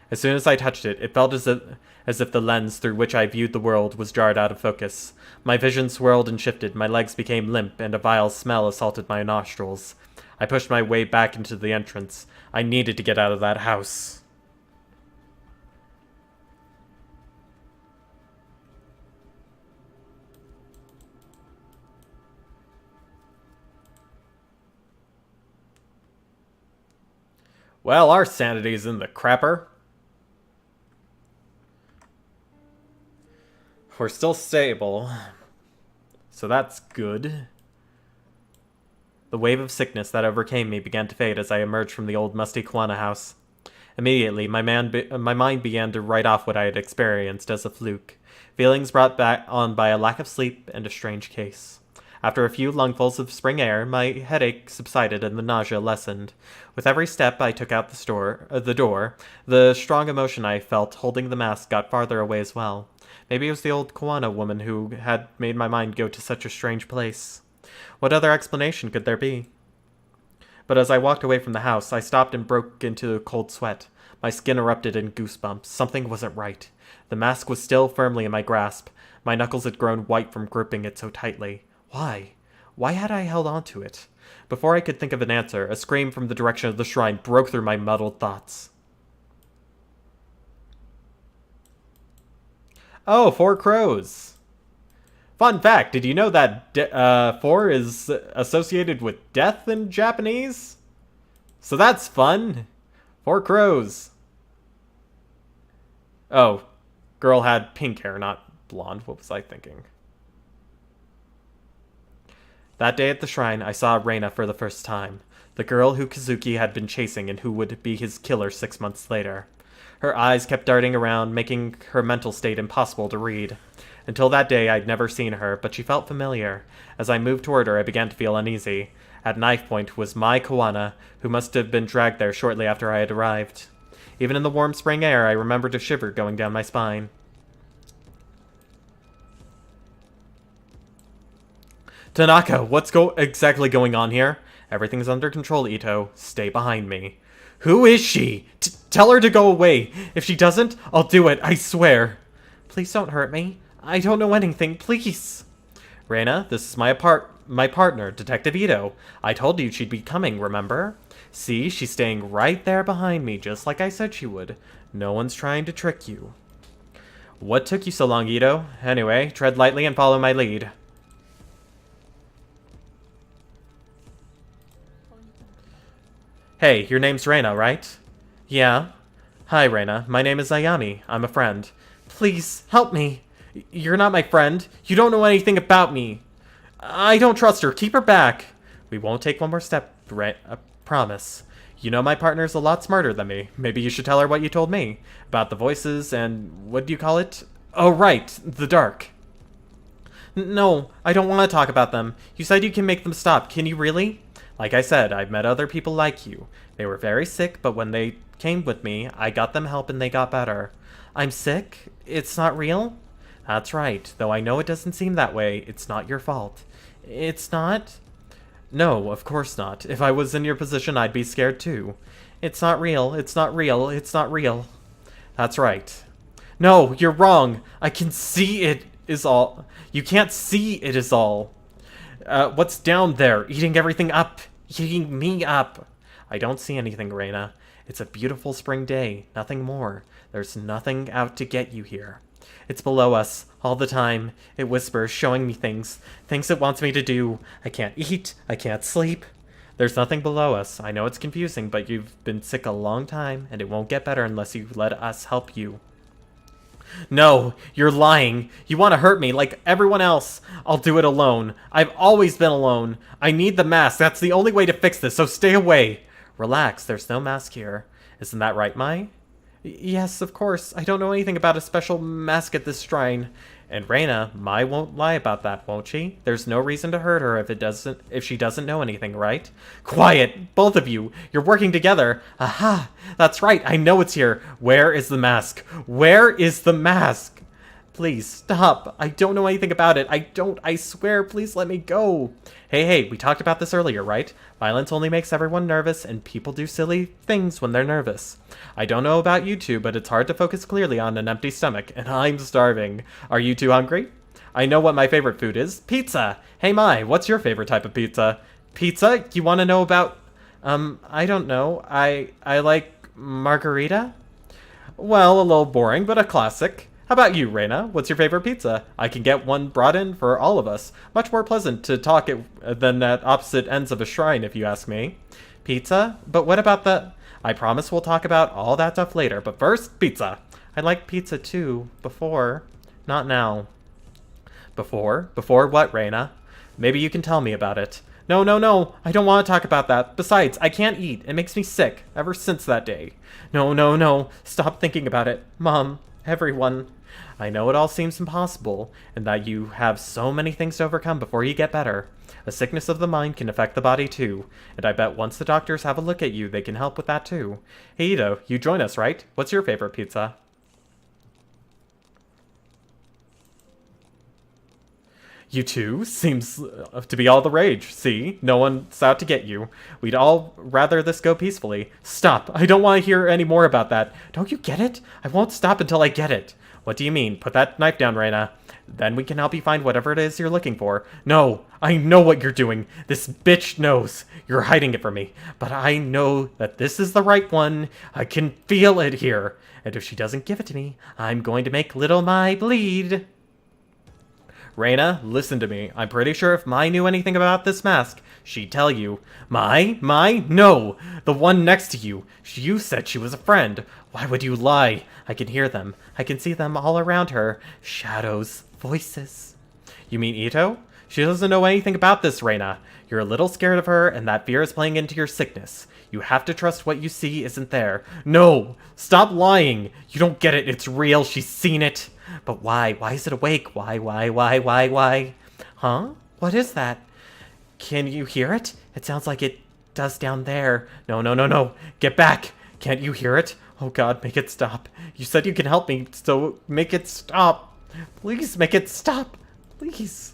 As soon as I touched it, it felt as if the lens through which I viewed the world was jarred out of focus. My vision swirled and shifted, my legs became limp, and a vile smell assaulted my nostrils. I pushed my way back into the entrance. I needed to get out of that house. Well, our sanity's in the crapper. We're still stable, so that's good. The wave of sickness that overcame me began to fade as I emerged from the old musty Kwana house. Immediately, my mind began to write off what I had experienced as a fluke, feelings brought back on by a lack of sleep and a strange case. After a few lungfuls of spring air, my headache subsided and the nausea lessened. With every step I took out the door, the strong emotion I felt holding the mask got farther away as well. Maybe it was the old Koana woman who had made my mind go to such a strange place. What other explanation could there be? But as I walked away from the house, I stopped and broke into a cold sweat. My skin erupted in goosebumps. Something wasn't right. The mask was still firmly in my grasp. My knuckles had grown white from gripping it so tightly. Why? Why had I held on to it? Before I could think of an answer, a scream from the direction of the shrine broke through my muddled thoughts. Oh, 4 crows. Fun fact, did you know that 4 is associated with death in Japanese? So that's fun. 4 crows. Oh, girl had pink hair, not blonde. What was I thinking? That day at the shrine, I saw Reina for the first time. The girl who Kazuki had been chasing and who would be his killer 6 months later. Her eyes kept darting around, making her mental state impossible to read. Until that day, I'd never seen her, but she felt familiar. As I moved toward her, I began to feel uneasy. At knife point was Mai Koana, who must have been dragged there shortly after I had arrived. Even in the warm spring air, I remembered a shiver going down my spine. Tanaka, what's exactly going on here? Everything's under control, Ito. Stay behind me. Who is she? Tell her to go away. If she doesn't, I'll do it, I swear. Please don't hurt me. I don't know anything, please. Reina, this is my partner, Detective Ito. I told you she'd be coming, remember? See, she's staying right there behind me, just like I said she would. No one's trying to trick you. What took you so long, Ito? Anyway, tread lightly and follow my lead. Hey, your name's Reina, right? Yeah. Hi, Reina. My name is Ayami. I'm a friend. Please, help me. You're not my friend. You don't know anything about me. I don't trust her. Keep her back. We won't take one more step, promise. You know my partner's a lot smarter than me. Maybe you should tell her what you told me. About the voices and... what do you call it? Oh, right. The dark. No, I don't want to talk about them. You said you can make them stop. Can you really? Like I said, I've met other people like you. They were very sick, but when they came with me, I got them help and they got better. I'm sick? It's not real? That's right, though I know it doesn't seem that way. It's not your fault. It's not? No, of course not. If I was in your position, I'd be scared too. It's not real. It's not real. It's not real. That's right. No, you're wrong. I can see it is all. You can't see it is all. What's down there? Eating everything up. Eating me up. I don't see anything, Reina. It's a beautiful spring day. Nothing more. There's nothing out to get you here. It's below us, all the time. It whispers, showing me things it wants me to do. I can't eat. I can't sleep. There's nothing below us. I know it's confusing, but you've been sick a long time, and it won't get better unless you let us help you. No, you're lying. You want to hurt me like everyone else. I'll do it alone. I've always been alone. I need the mask. That's the only way to fix this, so stay away. Relax, there's no mask here. Isn't that right, Mai? Yes, of course. I don't know anything about a special mask at this shrine. And Reina, Mai won't lie about that, won't she? There's no reason to hurt her if she doesn't know anything, right? Quiet! Both of you! You're working together! Aha! That's right, I know it's here! Where is the mask? Where is the mask? Please, stop! I don't know anything about it. I swear, please let me go! Hey, we talked about this earlier, right? Violence only makes everyone nervous, and people do silly things when they're nervous. I don't know about you two, but it's hard to focus clearly on an empty stomach, and I'm starving. Are you two hungry? I know what my favorite food is. Pizza! Hey, Mai, what's your favorite type of pizza? Pizza? You want to know about... I don't know. I like margarita? Well, a little boring, but a classic. How about you, Reina? What's your favorite pizza? I can get one brought in for all of us. Much more pleasant to talk than at opposite ends of a shrine, if you ask me. Pizza? But what about the... I promise we'll talk about all that stuff later, but first, pizza. I like pizza too. Before. Not now. Before? Before what, Reina? Maybe you can tell me about it. No. I don't want to talk about that. Besides, I can't eat. It makes me sick. Ever since that day. No. Stop thinking about it. Mom. Everyone. I know it all seems impossible, and that you have so many things to overcome before you get better. A sickness of the mind can affect the body too, and I bet once the doctors have a look at you, they can help with that too. Hey Ito, you join us, right? What's your favorite pizza? You two seems to be all the rage. See? No one's out to get you. We'd all rather this go peacefully. Stop. I don't want to hear any more about that. Don't you get it? I won't stop until I get it. What do you mean? Put that knife down, Reina. Then we can help you find whatever it is you're looking for. No, I know what you're doing. This bitch knows. You're hiding it from me. But I know that this is the right one. I can feel it here. And if she doesn't give it to me, I'm going to make little Mai bleed. Reina, listen to me. I'm pretty sure if Mai knew anything about this mask, she'd tell you. Mai? No! The one next to you. You said she was a friend. Why would you lie? I can hear them. I can see them all around her. Shadows. Voices. You mean Ito? She doesn't know anything about this, Reina. You're a little scared of her, and that fear is playing into your sickness. You have to trust what you see isn't there. No! Stop lying! You don't get it. It's real. She's seen it. But why? Why is it awake? Why? Huh? What is that? Can you hear it? It sounds like it does down there. No. Get back. Can't you hear it? Oh God, make it stop. You said you can help me, so make it stop. Please make it stop. Please.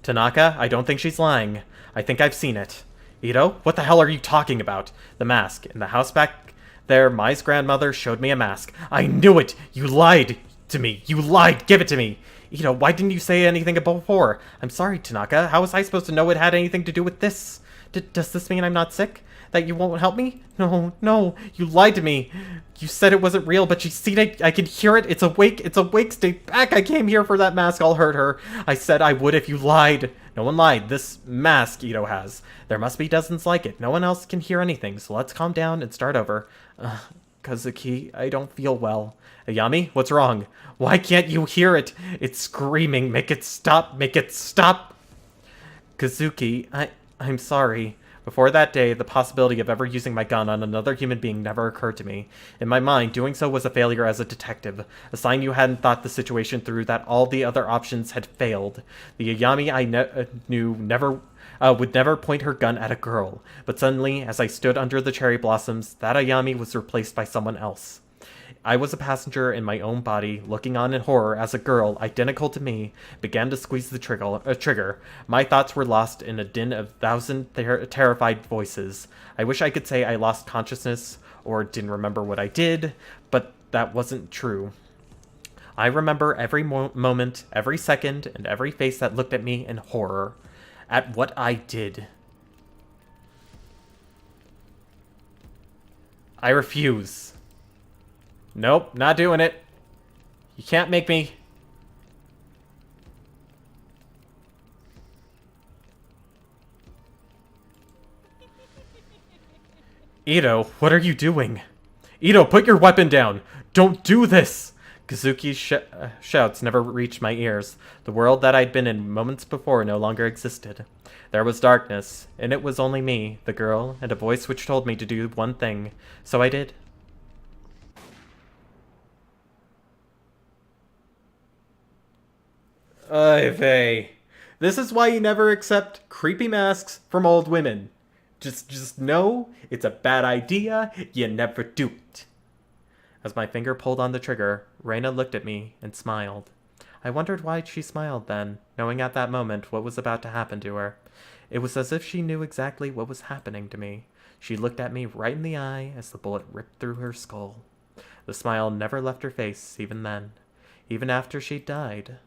Tanaka, I don't think she's lying. I think I've seen it. Ito, what the hell are you talking about? The mask. In the house back there, Mai's grandmother showed me a mask. I knew it! You lied to me! You lied! Give it to me! Ito, why didn't you say anything before? I'm sorry, Tanaka. How was I supposed to know it had anything to do with this? Does this mean I'm not sick? That you won't help me? No. You lied to me. You said it wasn't real, but she's seen it. I can hear it. It's awake. Stay back. I came here for that mask. I'll hurt her. I said I would if you lied. No one lied. This mask Ito has. There must be dozens like it. No one else can hear anything, so let's calm down and start over. Kazuki, I don't feel well. Ayami, what's wrong? Why can't you hear it? It's screaming. Make it stop. Kazuki, I'm sorry. Before that day, the possibility of ever using my gun on another human being never occurred to me. In my mind, doing so was a failure as a detective, a sign you hadn't thought the situation through, that all the other options had failed. The Ayami I knew would never point her gun at a girl, but suddenly, as I stood under the cherry blossoms, that Ayami was replaced by someone else. I was a passenger in my own body, looking on in horror as a girl, identical to me, began to squeeze the trigger. My thoughts were lost in a din of thousand terrified voices. I wish I could say I lost consciousness, or didn't remember what I did, but that wasn't true. I remember every moment, every second, and every face that looked at me in horror, at what I did. I refuse. Nope, not doing it. You can't make me. Ito, what are you doing? Ito, put your weapon down! Don't do this! Kazuki's shouts never reached my ears. The world that I'd been in moments before no longer existed. There was darkness, and it was only me, the girl, and a voice which told me to do one thing. So I did. Vey. This is why you never accept creepy masks from old women. Just know it's a bad idea. You never do it. As my finger pulled on the trigger, Reina looked at me and smiled. I wondered why she smiled then, knowing at that moment what was about to happen to her. It was as if she knew exactly what was happening to me. She looked at me right in the eye as the bullet ripped through her skull. The smile never left her face, even then. Even after she died.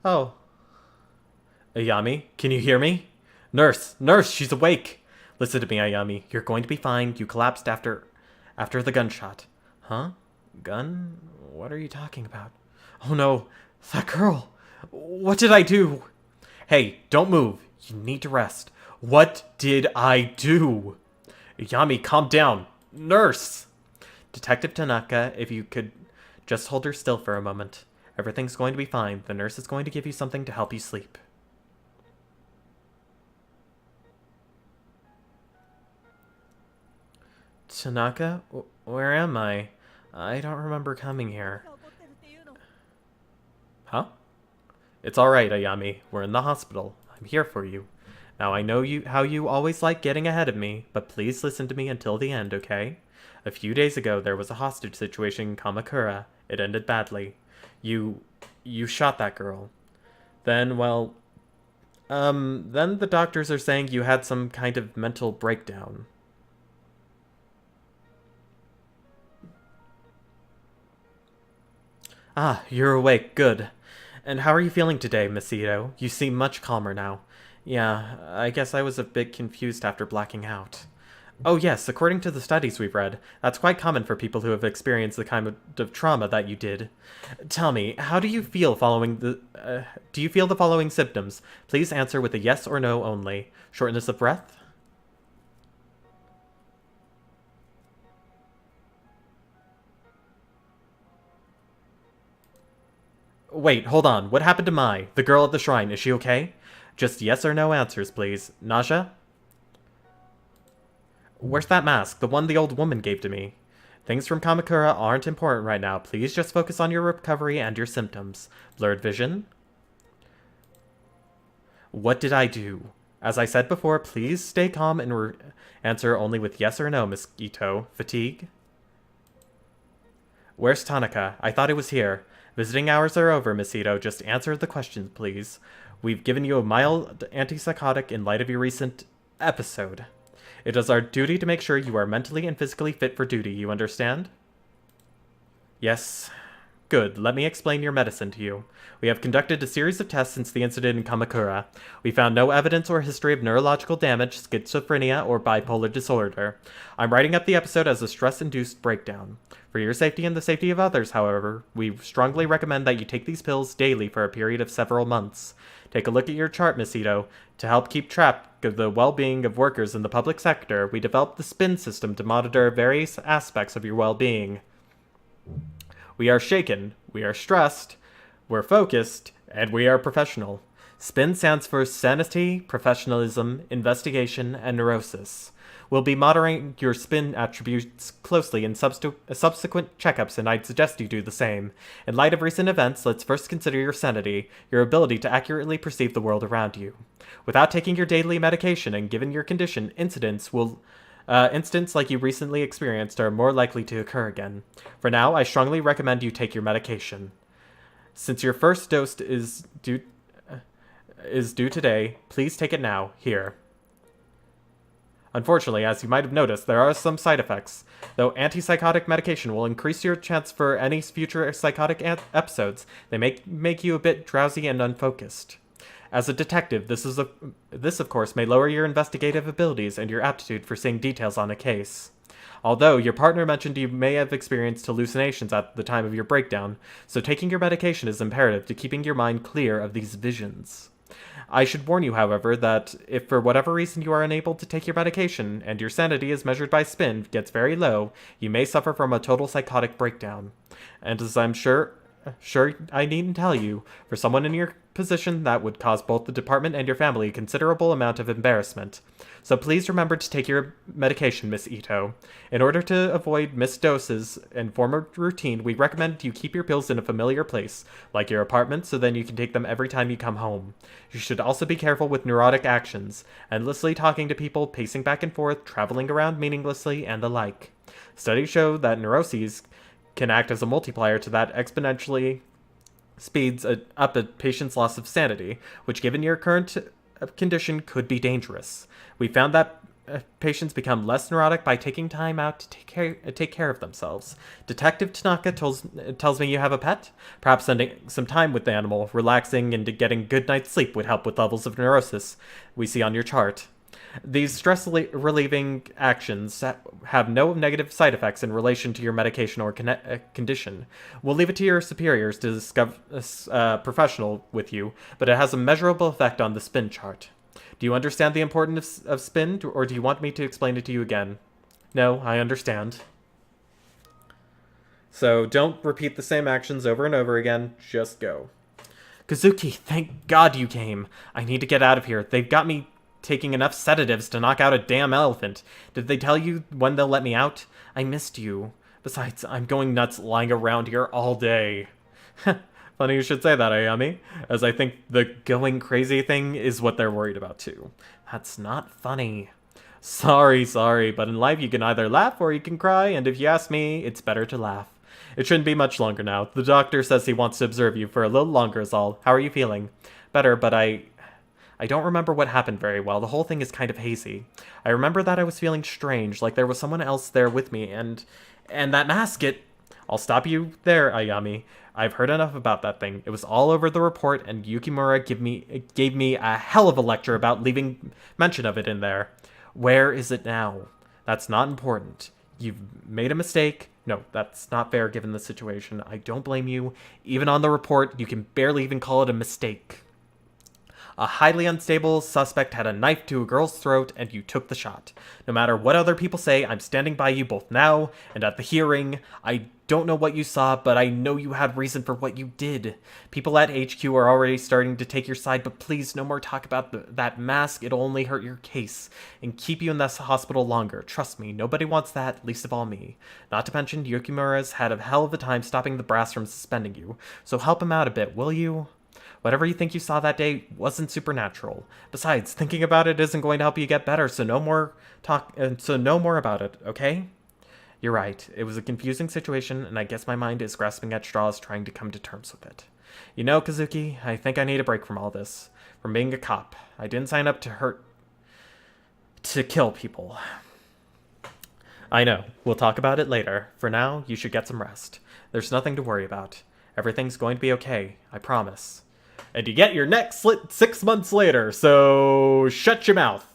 Oh. Ayami, can you hear me? Nurse, she's awake. Listen to me, Ayami. You're going to be fine. You collapsed after the gunshot. Huh? Gun? What are you talking about? Oh no, that girl. What did I do? Hey, don't move. You need to rest. What did I do? Ayami, calm down. Nurse! Detective Tanaka, if you could just hold her still for a moment. Everything's going to be fine. The nurse is going to give you something to help you sleep. Tanaka? Where am I? I don't remember coming here. Huh? It's alright, Ayami. We're in the hospital. I'm here for you. Now I know how you always like getting ahead of me, but please listen to me until the end, okay? A few days ago, there was a hostage situation in Kamakura. It ended badly. You shot that girl. Then, well... then the doctors are saying you had some kind of mental breakdown. Ah, you're awake. Good. And how are you feeling today, Miss Ito? You seem much calmer now. Yeah, I guess I was a bit confused after blacking out. Oh yes, according to the studies we've read, that's quite common for people who have experienced the kind of trauma that you did. Tell me, how do you feel following the... do you feel the following symptoms? Please answer with a yes or no only. Shortness of breath? Wait, hold on. What happened to Mai, the girl at the shrine? Is she okay? Just yes or no answers, please. Nausea? Where's that mask? The one the old woman gave to me. Things from Kamakura aren't important right now. Please just focus on your recovery and your symptoms. Blurred vision? What did I do? As I said before, please stay calm and answer only with yes or no, Miss Ito. Fatigue? Where's Tanaka? I thought he was here. Visiting hours are over, Miss Ito. Just answer the questions, please. We've given you a mild antipsychotic in light of your recent episode. It is our duty to make sure you are mentally and physically fit for duty, you understand? Yes. Good, let me explain your medicine to you. We have conducted a series of tests since the incident in Kamakura. We found no evidence or history of neurological damage, schizophrenia, or bipolar disorder. I'm writing up the episode as a stress-induced breakdown. For your safety and the safety of others, however, we strongly recommend that you take these pills daily for a period of several months. Take a look at your chart, Miss Ito. To help keep track of the well-being of workers in the public sector, we developed the SPIN system to monitor various aspects of your well-being. We are shaken, we are stressed, we're focused, and we are professional. SPIN stands for Sanity, Professionalism, Investigation, and Neurosis. We'll be monitoring your SPIN attributes closely in subsequent checkups, and I'd suggest you do the same. In light of recent events, let's first consider your sanity, your ability to accurately perceive the world around you. Without taking your daily medication and given your condition, incidents like you recently experienced are more likely to occur again. For now, I strongly recommend you take your medication. Since your first dose is due today, please take it now, here. Unfortunately, as you might have noticed, there are some side effects. Though antipsychotic medication will increase your chance for any future psychotic episodes, they make you a bit drowsy and unfocused. As a detective, this of course may lower your investigative abilities and your aptitude for seeing details on a case. Although, your partner mentioned you may have experienced hallucinations at the time of your breakdown, so taking your medication is imperative to keeping your mind clear of these visions. I should warn you, however, that if for whatever reason you are unable to take your medication, and your sanity as measured by SPIN gets very low, you may suffer from a total psychotic breakdown. And as I'm sure I needn't tell you, for someone in your position that would cause both the department and your family a considerable amount of embarrassment. So please remember to take your medication, Miss Ito. In order to avoid missed doses and form a routine, we recommend you keep your pills in a familiar place, like your apartment, so then you can take them every time you come home. You should also be careful with neurotic actions, endlessly talking to people, pacing back and forth, traveling around meaninglessly, and the like. Studies show that neuroses can act as a multiplier to that exponentially speeds up a patient's loss of sanity, which given your current condition could be dangerous. We found that patients become less neurotic by taking time out to take care of themselves. Detective Tanaka tells me you have a pet? Perhaps spending some time with the animal, relaxing and getting good night's sleep would help with levels of neurosis we see on your chart. These stress-relieving actions have no negative side effects in relation to your medication or condition. We'll leave it to your superiors to discuss professional with you, but it has a measurable effect on the SPIN chart. Do you understand the importance of SPIN, or do you want me to explain it to you again? No, I understand. So don't repeat the same actions over and over again. Just go. Kazuki, thank God you came. I need to get out of here. They've got me taking enough sedatives to knock out a damn elephant. Did they tell you when they'll let me out? I missed you. Besides, I'm going nuts lying around here all day. Funny you should say that, Ayami, as I think the going crazy thing is what they're worried about too. That's not funny. Sorry, but in life you can either laugh or you can cry, and if you ask me, it's better to laugh. It shouldn't be much longer now. The doctor says he wants to observe you for a little longer is all. How are you feeling? Better, but I don't remember what happened very well. The whole thing is kind of hazy. I remember that I was feeling strange, like there was someone else there with me, and that mask, I'll stop you there, Ayami. I've heard enough about that thing. It was all over the report, and Yukimura gave me a hell of a lecture about leaving mention of it in there. Where is it now? That's not important. You've made a mistake. No, that's not fair given the situation. I don't blame you. Even on the report, you can barely even call it a mistake. A highly unstable suspect had a knife to a girl's throat, and you took the shot. No matter what other people say, I'm standing by you both now and at the hearing. I don't know what you saw, but I know you had reason for what you did. People at HQ are already starting to take your side, but please, no more talk about that mask. It'll only hurt your case and keep you in this hospital longer. Trust me, nobody wants that, least of all me. Not to mention, Yukimura's had a hell of a time stopping the brass from suspending you, so help him out a bit, will you? Whatever you think you saw that day wasn't supernatural. Besides, thinking about it isn't going to help you get better, so no more about it, okay? You're right. It was a confusing situation, and I guess my mind is grasping at straws trying to come to terms with it. You know, Kazuki, I think I need a break from all this. From being a cop. I didn't sign up to kill people. I know. We'll talk about it later. For now, you should get some rest. There's nothing to worry about. Everything's going to be okay. I promise. And you get your neck slit 6 months later, so shut your mouth.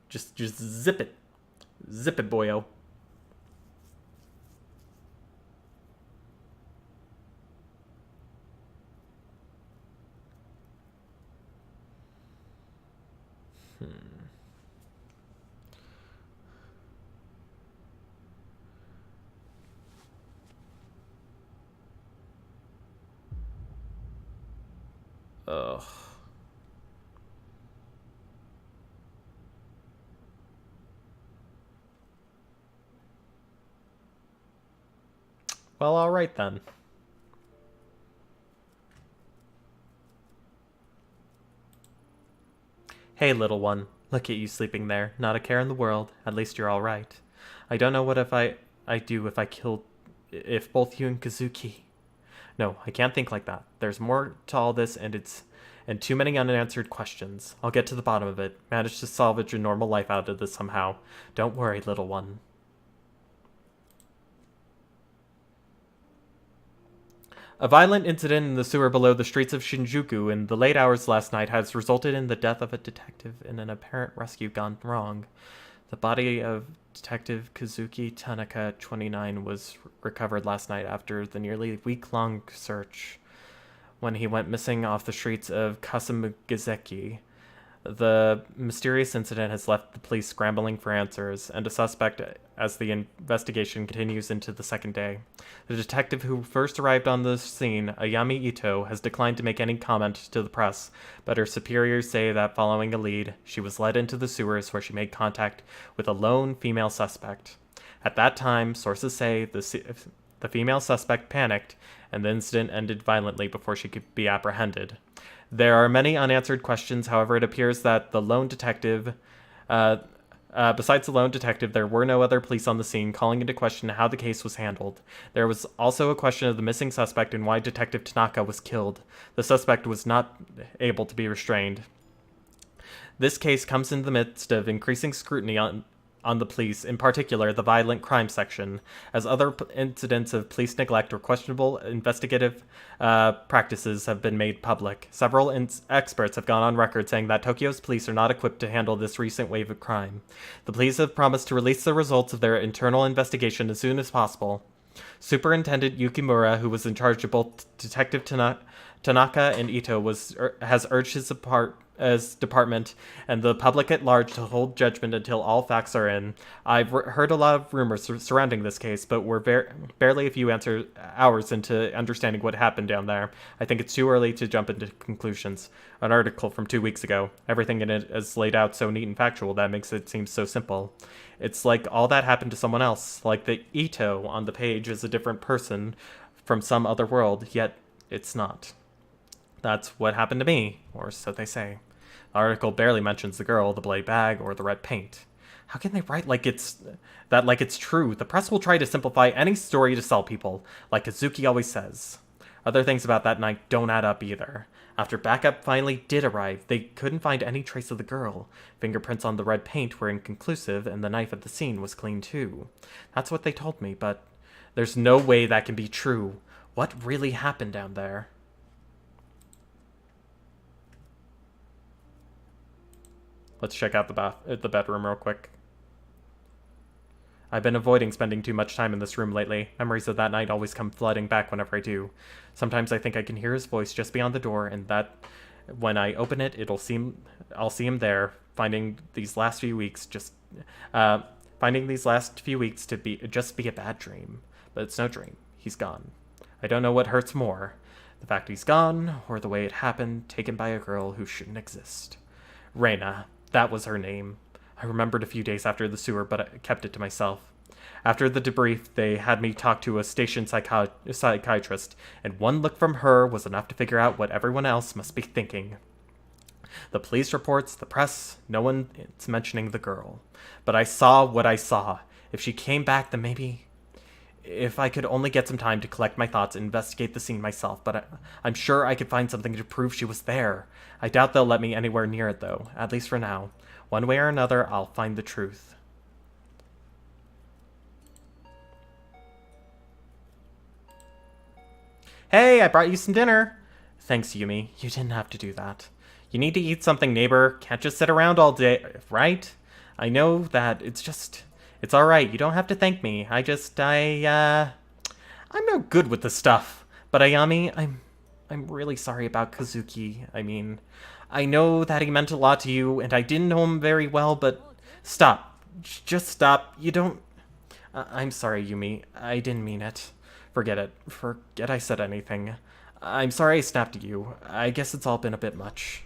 Just zip it. Zip it, boyo. Ugh. Well, alright then. Hey, little one. Look at you sleeping there. Not a care in the world. At least you're alright. I don't know what I do if both you and Kazuki... No, I can't think like that. There's more to all this, and too many unanswered questions. I'll get to the bottom of it. Manage to salvage a normal life out of this somehow. Don't worry, little one. A violent incident in the sewer below the streets of Shinjuku in the late hours last night has resulted in the death of a detective and an apparent rescue gone wrong. The body of Detective Kazuki Tanaka, 29, was recovered last night after the nearly week-long search when he went missing off the streets of Kasumigazeki. The mysterious incident has left the police scrambling for answers and a suspect as the investigation continues into the second day. The detective who first arrived on the scene, Ayami Ito, has declined to make any comment to the press, but her superiors say that following a lead, she was led into the sewers where she made contact with a lone female suspect. At that time, sources say the female suspect panicked and the incident ended violently before she could be apprehended. There are many unanswered questions, however, it appears that the lone detective... besides the lone detective, there were no other police on the scene, calling into question how the case was handled. There was also a question of the missing suspect and why Detective Tanaka was killed. The suspect was not able to be restrained. This case comes in the midst of increasing scrutiny on the police, in particular the violent crime section, as other incidents of police neglect or questionable investigative practices have been made public. Several experts have gone on record saying that Tokyo's police are not equipped to handle this recent wave of crime. The police have promised to release the results of their internal investigation as soon as possible. Superintendent Yukimura, who was in charge of both Detective Tanaka and Ito, has urged his department and the public at large to hold judgment until all facts are in. I've heard a lot of rumors surrounding this case, but we're barely a few hours into understanding what happened down there. I think it's too early to jump into conclusions. An article from 2 weeks ago. Everything in it is laid out so neat and factual that makes it seem so simple. It's like all that happened to someone else, like the Ito on the page is a different person from some other world, yet it's not. That's what happened to me, or so they say. The article barely mentions the girl, the blade bag, or the red paint. How can they write like it's true? The press will try to simplify any story to sell people, like Kazuki always says. Other things about that night don't add up either. After backup finally did arrive, they couldn't find any trace of the girl. Fingerprints on the red paint were inconclusive, and the knife at the scene was clean too. That's what they told me, but there's no way that can be true. What really happened down there? Let's check out the bedroom real quick. I've been avoiding spending too much time in this room lately. Memories of that night always come flooding back whenever I do. Sometimes I think I can hear his voice just beyond the door, and that when I open it, I'll see him there, finding these last few weeks to be a bad dream. But it's no dream. He's gone. I don't know what hurts more, the fact he's gone, or the way it happened, taken by a girl who shouldn't exist. Reina, that was her name. I remembered a few days after the sewer, but I kept it to myself. After the debrief, they had me talk to a station psychiatrist, and one look from her was enough to figure out what everyone else must be thinking. The police reports, the press, no one is mentioning the girl. But I saw what I saw. If she came back, then maybe... If I could only get some time to collect my thoughts and investigate the scene myself, but I'm sure I could find something to prove she was there. I doubt they'll let me anywhere near it, though, at least for now. One way or another, I'll find the truth. Hey, I brought you some dinner. Thanks, Yumi. You didn't have to do that. You need to eat something, neighbor. Can't just sit around all day, right? I know that it's alright. You don't have to thank me. I'm no good with this stuff. But Ayami, I'm really sorry about Kazuki. I mean, I know that he meant a lot to you, and I didn't know him very well, but stop. Just stop. You don't... I'm sorry, Yumi. I didn't mean it. Forget it. Forget I said anything. I'm sorry I snapped at you. I guess it's all been a bit much.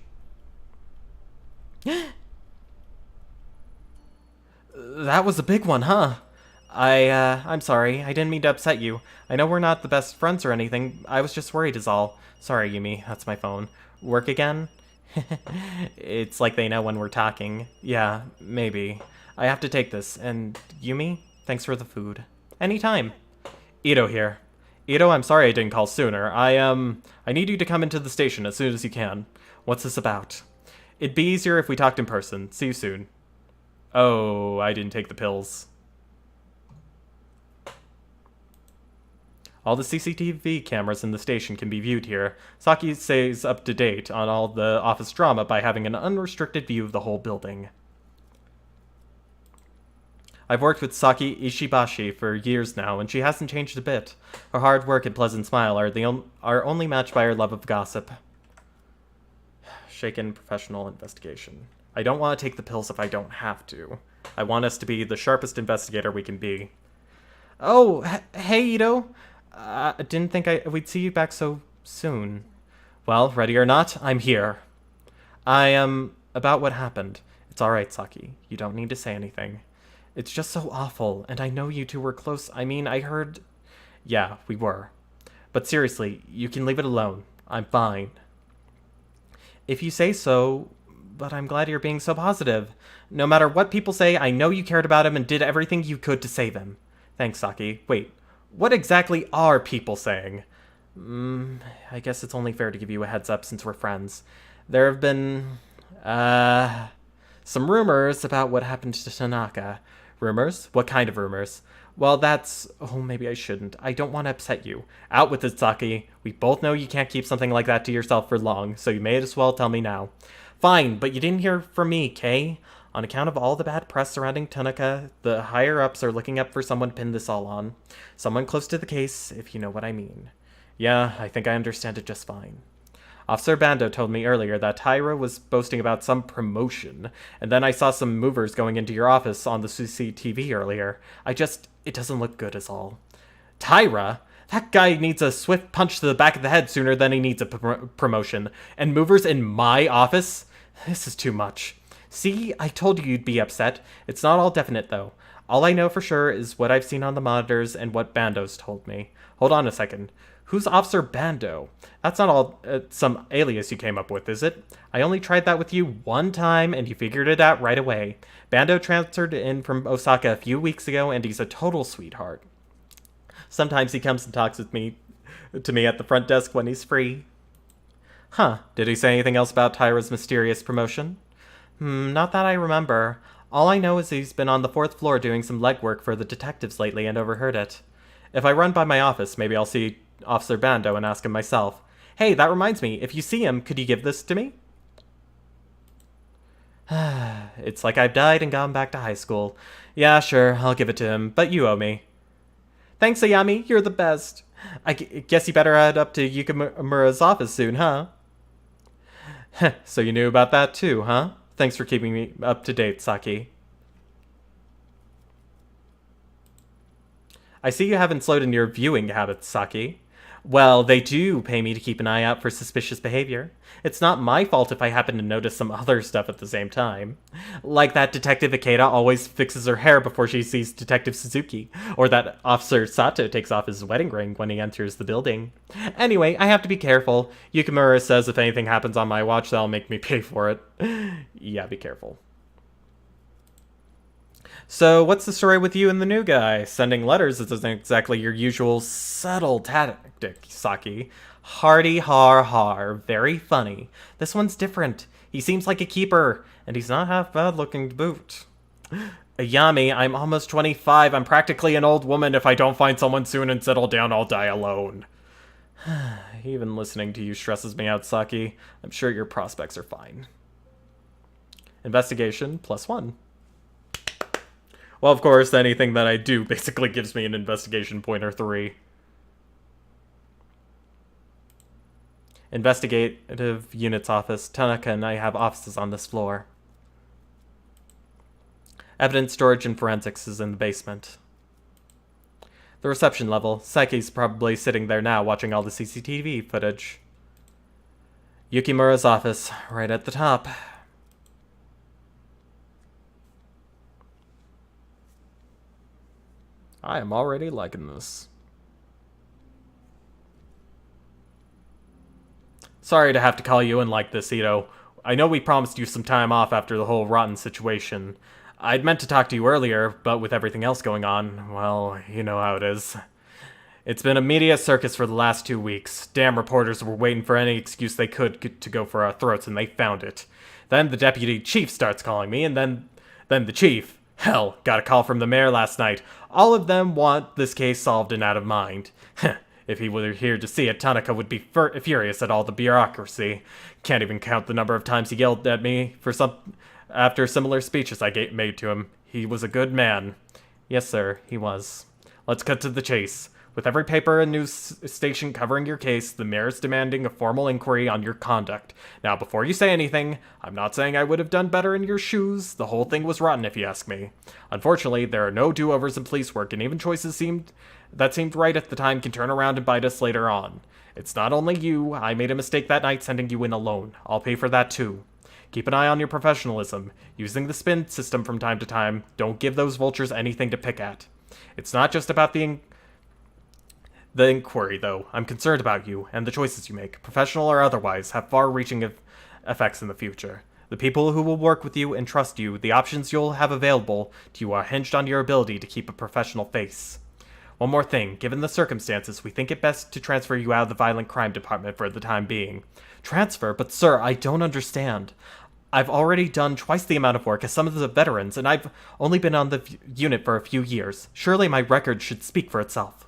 That was a big one, huh? I'm sorry. I didn't mean to upset you. I know we're not the best friends or anything. I was just worried is all. Sorry, Yumi. That's my phone. Work again? It's like they know when we're talking. Yeah, maybe. I have to take this. And Yumi, thanks for the food. Anytime. Ito here. Ito, I'm sorry I didn't call sooner. I need you to come into the station as soon as you can. What's this about? It'd be easier if we talked in person. See you soon. Oh, I didn't take the pills. All the CCTV cameras in the station can be viewed here. Saki stays up to date on all the office drama by having an unrestricted view of the whole building. I've worked with Saki Ishibashi for years now, and she hasn't changed a bit. Her hard work and pleasant smile are only matched by her love of gossip. Shaken professional investigation. I don't want to take the pills if I don't have to. I want us to be the sharpest investigator we can be. Oh, hey, Ito. Didn't think we'd see you back so soon. Well, ready or not, I'm here. About what happened. It's alright, Saki. You don't need to say anything. It's just so awful, and I know you two were close. I mean, I heard... Yeah, we were. But seriously, you can leave it alone. I'm fine. If you say so, but I'm glad you're being so positive. No matter what people say, I know you cared about him and did everything you could to save him. Thanks, Saki. Wait, what exactly are people saying? I guess it's only fair to give you a heads up since we're friends. There have been, some rumors about what happened to Tanaka. Rumors? What kind of rumors? Well, maybe I shouldn't. I don't want to upset you. Out with it, Saki. We both know you can't keep something like that to yourself for long, so you may as well tell me now. Fine, but you didn't hear from me, Kay? On account of all the bad press surrounding Tanaka, the higher-ups are looking up for someone to pin this all on. Someone close to the case, if you know what I mean. Yeah, I think I understand it just fine. Officer Bando told me earlier that Tyra was boasting about some promotion, and then I saw some movers going into your office on the CCTV earlier. It doesn't look good at all. Tyra? That guy needs a swift punch to the back of the head sooner than he needs a promotion. And movers in my office? This is too much. See, I told you you'd be upset. It's not all definite, though. All I know for sure is what I've seen on the monitors and what Bando's told me. Hold on a second. Who's Officer Bando? That's not all some alias you came up with, is it? I only tried that with you one time, and you figured it out right away. Bando transferred in from Osaka a few weeks ago, and he's a total sweetheart. Sometimes he comes and talks to me at the front desk when he's free. Huh, did he say anything else about Tyra's mysterious promotion? Not that I remember. All I know is he's been on the 4th floor doing some legwork for the detectives lately and overheard it. If I run by my office, maybe I'll see Officer Bando and ask him myself. Hey, that reminds me, if you see him, could you give this to me? It's like I've died and gone back to high school. Yeah, sure, I'll give it to him, but you owe me. Thanks, Ayami, you're the best. I guess you better head up to Yukimura's office soon, huh? So you knew about that too, huh? Thanks for keeping me up to date, Saki. I see you haven't slowed in your viewing habits, Saki. Well, they do pay me to keep an eye out for suspicious behavior. It's not my fault if I happen to notice some other stuff at the same time. Like that Detective Ikeda always fixes her hair before she sees Detective Suzuki, or that Officer Sato takes off his wedding ring when he enters the building. Anyway, I have to be careful. Yukimura says if anything happens on my watch, that'll make me pay for it. Yeah, be careful. So, what's the story with you and the new guy? Sending letters isn't exactly your usual subtle tactic, Saki. Hardy har har, very funny. This one's different. He seems like a keeper, and he's not half bad looking to boot. Ayami, I'm almost 25. I'm practically an old woman. If I don't find someone soon and settle down, I'll die alone. Even listening to you stresses me out, Saki. I'm sure your prospects are fine. Investigation +1. Well, of course, anything that I do basically gives me an investigation point or 3. Investigative Unit's office. Tanaka and I have offices on this floor. Evidence storage and forensics is in the basement. The reception level. Saki's probably sitting there now watching all the CCTV footage. Yukimura's office, right at the top. I am already liking this. Sorry to have to call you in like this, Ito. I know we promised you some time off after the whole rotten situation. I'd meant to talk to you earlier, but with everything else going on, well, you know how it is. It's been a media circus for the last 2 weeks. Damn reporters were waiting for any excuse they could to go for our throats, and they found it. Then the deputy chief starts calling me, and then the chief. Hell, got a call from the mayor last night. All of them want this case solved and out of mind. If he were here to see it, Tanaka would be furious at all the bureaucracy. Can't even count the number of times he yelled at me after similar speeches I made to him. He was a good man. Yes, sir, he was. Let's cut to the chase. With every paper and news station covering your case, the mayor's demanding a formal inquiry on your conduct. Now, before you say anything, I'm not saying I would have done better in your shoes. The whole thing was rotten, if you ask me. Unfortunately, there are no do-overs in police work, and even choices that seemed right at the time can turn around and bite us later on. It's not only you. I made a mistake that night sending you in alone. I'll pay for that, too. Keep an eye on your professionalism. Using the spin system from time to time, don't give those vultures anything to pick at. It's not just about the inquiry, though. I'm concerned about you, and the choices you make, professional or otherwise, have far-reaching effects in the future. The people who will work with you and trust you, the options you'll have available to you are hinged on your ability to keep a professional face. One more thing, given the circumstances, we think it best to transfer you out of the violent crime department for the time being. Transfer? But sir, I don't understand. I've already done twice the amount of work as some of the veterans, and I've only been on the unit for a few years. Surely my record should speak for itself.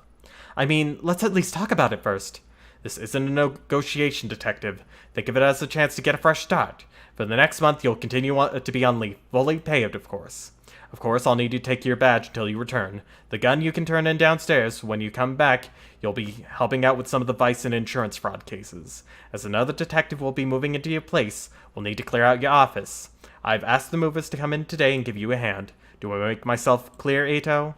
I mean, let's at least talk about it first. This isn't a negotiation, detective. Think of it as a chance to get a fresh start. For the next month, you'll continue to be on leave, fully paid, of course. Of course, I'll need you to take your badge until you return. The gun you can turn in downstairs. When you come back, you'll be helping out with some of the vice and insurance fraud cases. As another detective will be moving into your place, we'll need to clear out your office. I've asked the movers to come in today and give you a hand. Do I make myself clear, Ito?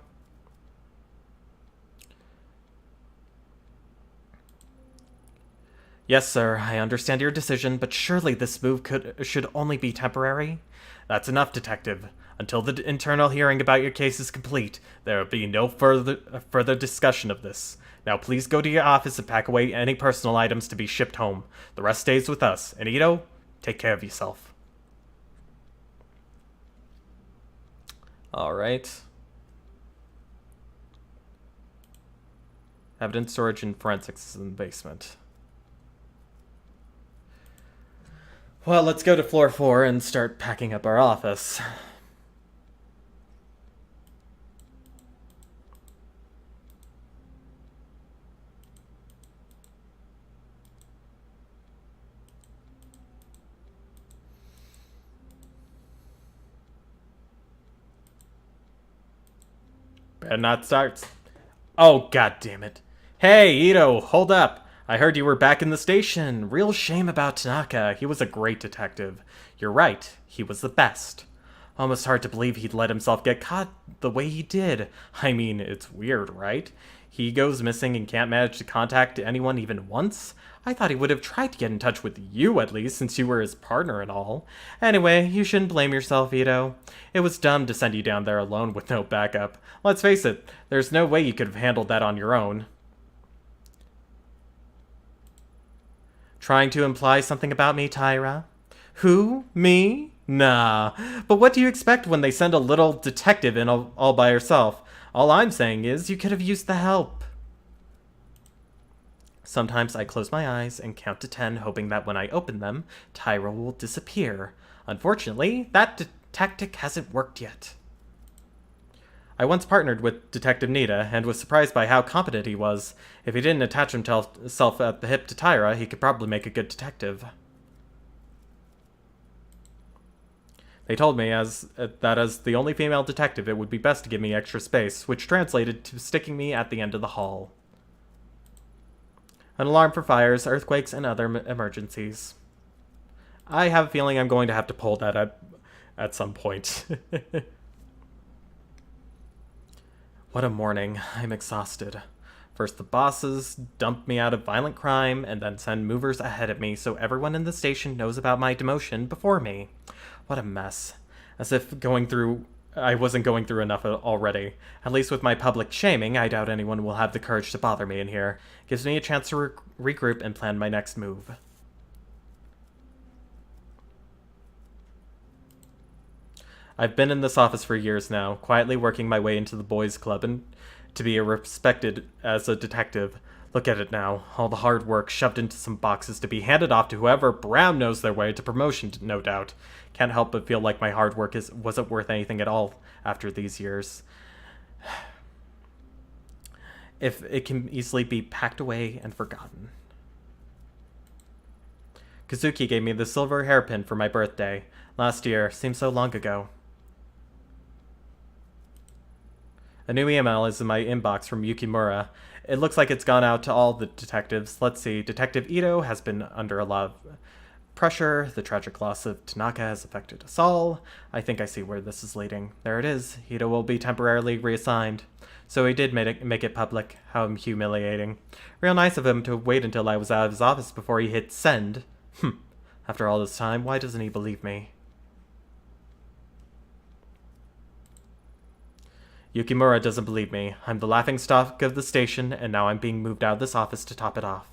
Yes, sir, I understand your decision, but surely this move should only be temporary? That's enough, Detective. Until the internal hearing about your case is complete, there will be no further discussion of this. Now please go to your office and pack away any personal items to be shipped home. The rest stays with us. And Ito, take care of yourself. Alright. Evidence storage and forensics is in the basement. Well, let's go to floor 4 and start packing up our office. Better not start. Oh, god damn it. Hey, Ito, hold up. I heard you were back in the station. Real shame about Tanaka. He was a great detective. You're right. He was the best. Almost hard to believe he'd let himself get caught the way he did. I mean, it's weird, right? He goes missing and can't manage to contact anyone even once? I thought he would have tried to get in touch with you at least, since you were his partner and all. Anyway, you shouldn't blame yourself, Ito. It was dumb to send you down there alone with no backup. Let's face it, there's no way you could have handled that on your own. Trying to imply something about me, Taira? Who? Me? Nah. But what do you expect when they send a little detective in all by herself? All I'm saying is you could have used the help. Sometimes I close my eyes and count to 10, hoping that when I open them, Taira will disappear. Unfortunately, that tactic hasn't worked yet. I once partnered with Detective Nita and was surprised by how competent he was. If he didn't attach himself at the hip to Taira, he could probably make a good detective. They told me that as the only female detective, it would be best to give me extra space, which translated to sticking me at the end of the hall. An alarm for fires, earthquakes, and other emergencies. I have a feeling I'm going to have to pull that at some point. What a morning. I'm exhausted. First the bosses dump me out of violent crime, and then send movers ahead of me so everyone in the station knows about my demotion before me. What a mess. As if I wasn't going through enough already. At least with my public shaming, I doubt anyone will have the courage to bother me in here. Gives me a chance to regroup and plan my next move. I've been in this office for years now, quietly working my way into the boys' club and to be respected as a detective. Look at it now, all the hard work shoved into some boxes to be handed off to whoever Brown knows their way to promotion, no doubt. Can't help but feel like my hard work wasn't worth anything at all after these years. If it can easily be packed away and forgotten. Kazuki gave me the silver hairpin for my birthday. Last year, seems so long ago. A new email is in my inbox from Yukimura. It looks like it's gone out to all the detectives. Let's see. Detective Ito has been under a lot of pressure. The tragic loss of Tanaka has affected us all. I think I see where this is leading. There it is. Ito will be temporarily reassigned. So he did make it public. How humiliating. Real nice of him to wait until I was out of his office before he hit send. After all this time, why doesn't he believe me? Yukimura doesn't believe me. I'm the laughingstock of the station, and now I'm being moved out of this office to top it off.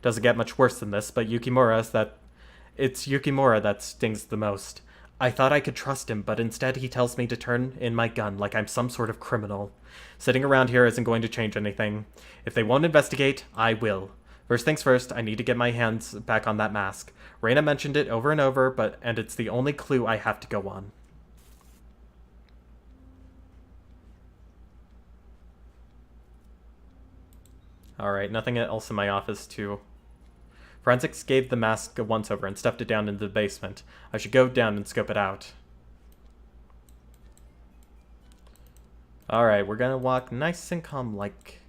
Doesn't get much worse than this, but it's Yukimura that stings the most. I thought I could trust him, but instead he tells me to turn in my gun like I'm some sort of criminal. Sitting around here isn't going to change anything. If they won't investigate, I will. First things first, I need to get my hands back on that mask. Reina mentioned it over and over, and it's the only clue I have to go on. Alright, nothing else in my office, too. Forensics gave the mask a once-over and stuffed it down into the basement. I should go down and scope it out. Alright, we're gonna walk nice and calm like...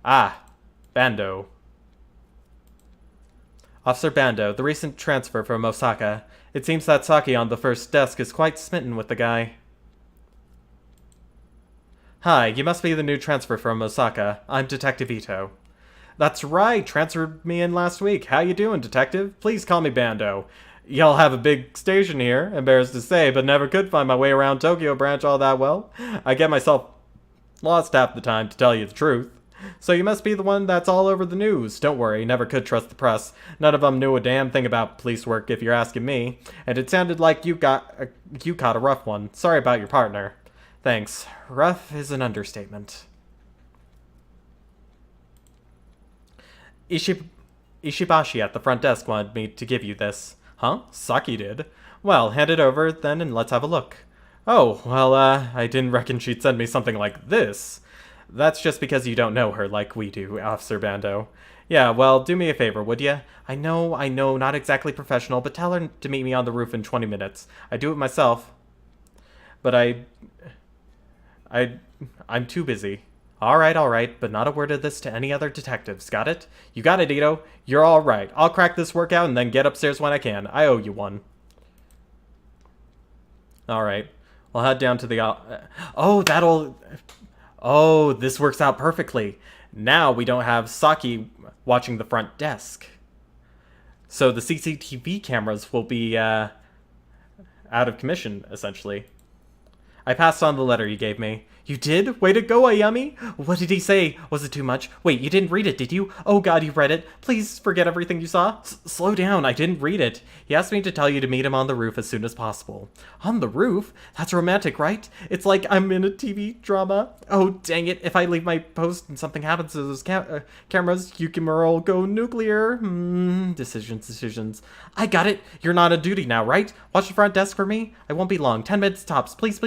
Ah, Bando. Officer Bando, the recent transfer from Osaka. It seems that Saki on the first desk is quite smitten with the guy. Hi, you must be the new transfer from Osaka. I'm Detective Ito. That's right, transferred me in last week. How you doing, Detective? Please call me Bando. Y'all have a big station here, embarrassed to say, but never could find my way around Tokyo Branch all that well. I get myself lost half the time, to tell you the truth. So you must be the one that's all over the news. Don't worry, never could trust the press. None of them knew a damn thing about police work if you're asking me. And it sounded like you caught a rough one. Sorry about your partner. Thanks. Rough is an understatement. Ishibashi at the front desk wanted me to give you this. Huh? Saki did. Well, hand it over then and let's have a look. Oh, well, I didn't reckon she'd send me something like this. That's just because you don't know her like we do, Officer Bando. Yeah, well, do me a favor, would ya? I know, not exactly professional, but tell her to meet me on the roof in 20 minutes. I do it myself. But I'm too busy. Alright, but not a word of this to any other detectives, got it? You got it, Ito. You're alright. I'll crack this workout and then get upstairs when I can. I owe you one. Alright. We'll head down to the... Oh, this works out perfectly. Now we don't have Saki watching the front desk. So the CCTV cameras will be out of commission, essentially. I passed on the letter you gave me. You did? Way to go, Ayami! What did he say? Was it too much? Wait, you didn't read it, did you? Oh god, you read it. Please forget everything you saw. Slow down, I didn't read it. He asked me to tell you to meet him on the roof as soon as possible. On the roof? That's romantic, right? It's like I'm in a TV drama. Oh, dang it. If I leave my post and something happens to those cameras, Yukimura will go nuclear. Decisions. I got it. You're not on duty now, right? Watch the front desk for me. I won't be long. 10 minutes tops. Please.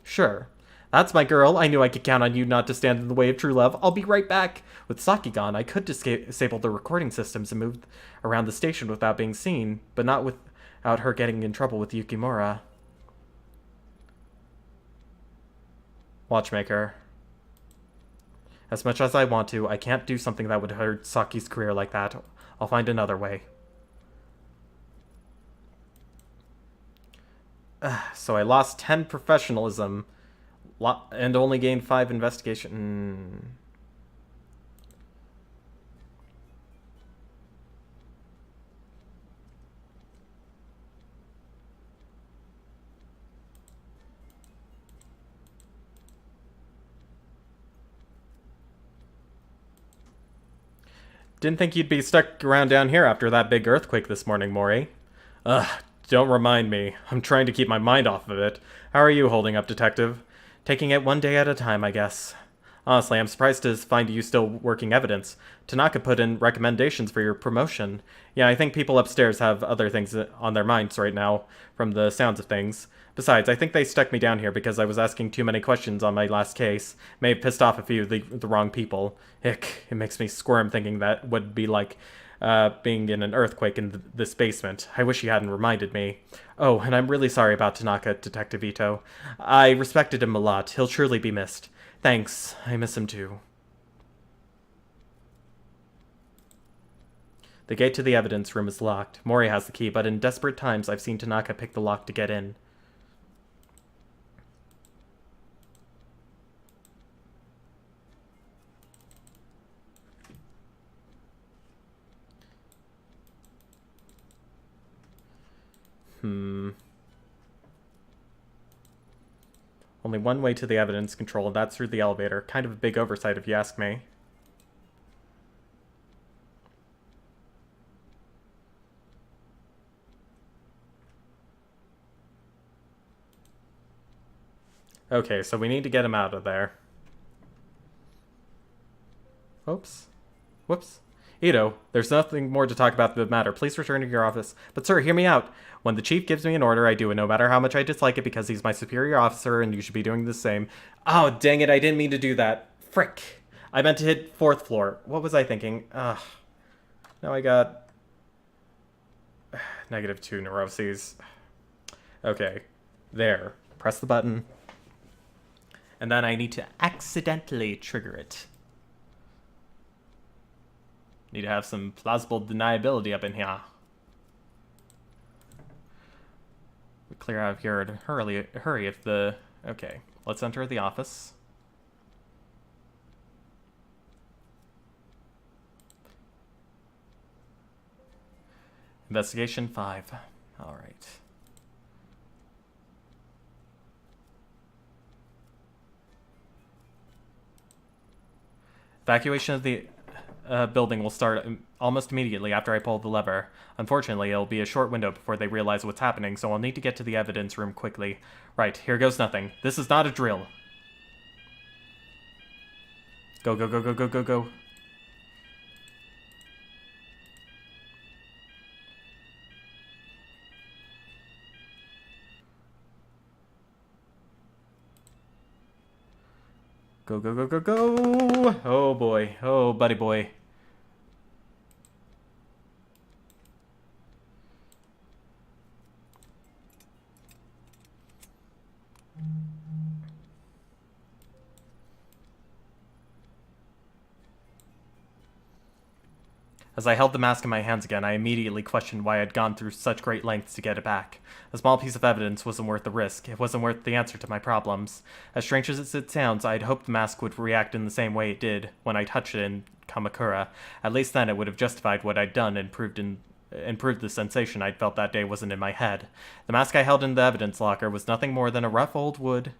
Sure. That's my girl. I knew I could count on you not to stand in the way of true love. I'll be right back. With Saki gone, I could disable the recording systems and move around the station without being seen, but not without her getting in trouble with Yukimura. Watchmaker. As much as I want to, I can't do something that would hurt Saki's career like that. I'll find another way. So I lost 10 professionalism and only gained 5 investigation. Didn't think you'd be stuck around down here after that big earthquake this morning, Mori. Ugh, don't remind me. I'm trying to keep my mind off of it. How are you holding up, Detective? Taking it one day at a time, I guess. Honestly, I'm surprised to find you still working evidence. Tanaka put in recommendations for your promotion. Yeah, I think people upstairs have other things on their minds right now, from the sounds of things. Besides, I think they stuck me down here because I was asking too many questions on my last case. May have pissed off a few of the wrong people. Ick, it makes me squirm thinking that would be like being in an earthquake in this basement. I wish you hadn't reminded me. Oh, and I'm really sorry about Tanaka, Detective Ito. I respected him a lot. He'll surely be missed. Thanks. I miss him too. The gate to the evidence room is locked. Mori has the key, but in desperate times I've seen Tanaka pick the lock to get in. Only one way to the evidence control, and that's through the elevator. Kind of a big oversight if you ask me. Okay, so we need to get him out of there. Oops. Whoops. Ito, there's nothing more to talk about the matter. Please return to your office. But sir, hear me out. When the chief gives me an order, I do it no matter how much I dislike it because he's my superior officer and you should be doing the same. Oh, dang it, I didn't mean to do that. Frick. I meant to hit 4th floor. What was I thinking? Ugh. Now I got... -2 neuroses. Okay. There. Press the button. And then I need to accidentally trigger it. Need to have some plausible deniability up in here. We clear out of here in a hurry if the... Okay, let's enter the office. Investigation 5. Alright. Evacuation of the building will start almost immediately after I pull the lever. Unfortunately, it'll be a short window before they realize what's happening, so I'll need to get to the evidence room quickly. Right, here goes nothing. This is not a drill. Go, go, go, go, go, go, go. Go, go, go, go, go! Oh boy. Oh, buddy boy. As I held the mask in my hands again, I immediately questioned why I'd gone through such great lengths to get it back. A small piece of evidence wasn't worth the risk. It wasn't worth the answer to my problems. As strange as it sounds, I'd hoped the mask would react in the same way it did when I touched it in Kamakura. At least then it would have justified what I'd done and proved the sensation I'd felt that day wasn't in my head. The mask I held in the evidence locker was nothing more than rough old wood.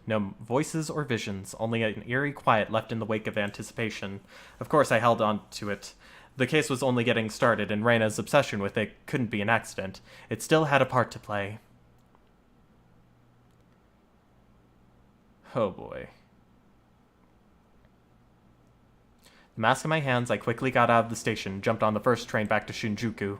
No voices or visions, only an eerie quiet left in the wake of anticipation. Of course, I held on to it. The case was only getting started, and Reina's obsession with it couldn't be an accident. It still had a part to play. Oh boy. The mask in my hands, I quickly got out of the station, jumped on the first train back to Shinjuku.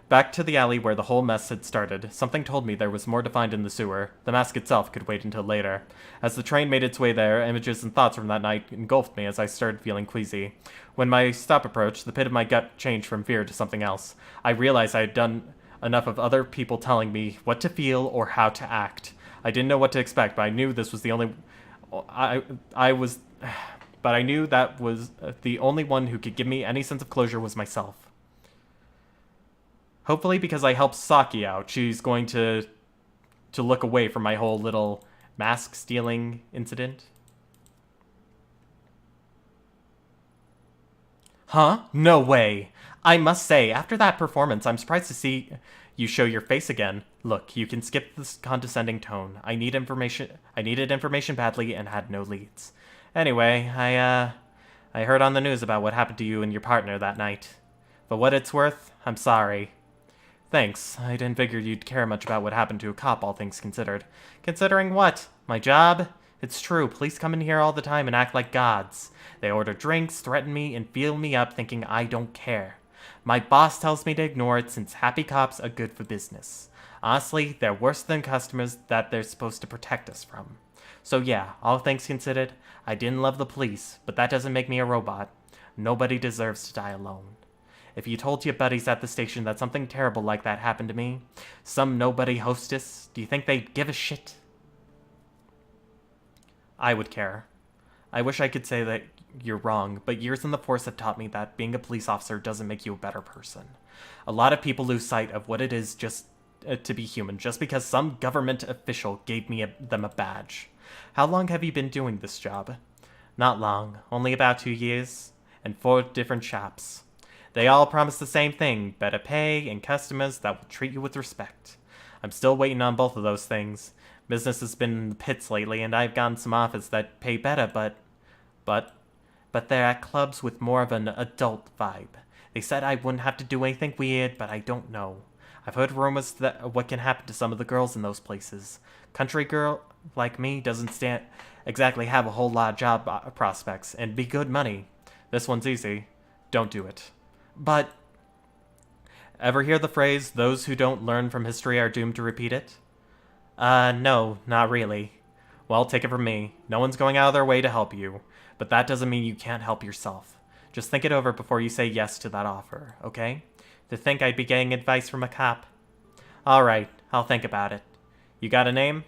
Back to the alley where the whole mess had started. Something told me there was more to find in the sewer. The mask itself could wait until later. As the train made its way there, images and thoughts from that night engulfed me as I started feeling queasy. When my stop approached, the pit of my gut changed from fear to something else. I realized I had done enough of other people telling me what to feel or how to act. I didn't know what to expect, but I knew this was the only... But I knew that was the only one who could give me any sense of closure was myself. Hopefully, because I helped Saki out, she's going to look away from my whole little mask stealing incident. Huh? No way. I must say, after that performance, I'm surprised to see you show your face again. Look, you can skip this condescending tone. I needed information badly and had no leads. Anyway, I heard on the news about what happened to you and your partner that night. For what it's worth, I'm sorry. Thanks. I didn't figure you'd care much about what happened to a cop, all things considered. Considering what? My job? It's true, police come in here all the time and act like gods. They order drinks, threaten me, and feel me up thinking I don't care. My boss tells me to ignore it since happy cops are good for business. Honestly, they're worse than customers that they're supposed to protect us from. So yeah, all things considered, I didn't love the police, but that doesn't make me a robot. Nobody deserves to die alone. If you told your buddies at the station that something terrible like that happened to me, some nobody hostess, do you think they'd give a shit? I would care. I wish I could say that you're wrong, but years in the force have taught me that being a police officer doesn't make you a better person. A lot of people lose sight of what it is just to be human, just because some government official gave them a badge. How long have you been doing this job? Not long, only about 2 years, and 4 different shops. They all promise the same thing, better pay and customers that will treat you with respect. I'm still waiting on both of those things. Business has been in the pits lately, and I've gotten some offers that pay better, but they're at clubs with more of an adult vibe. They said I wouldn't have to do anything weird, but I don't know. I've heard rumors that what can happen to some of the girls in those places. Country girl like me doesn't exactly have a whole lot of job prospects, and be good money. This one's easy. Don't do it. But, ever hear the phrase, those who don't learn from history are doomed to repeat it? No, not really. Well, take it from me. No one's going out of their way to help you, but that doesn't mean you can't help yourself. Just think it over before you say yes to that offer, okay? To think I'd be getting advice from a cop. Alright, I'll think about it. You got a name?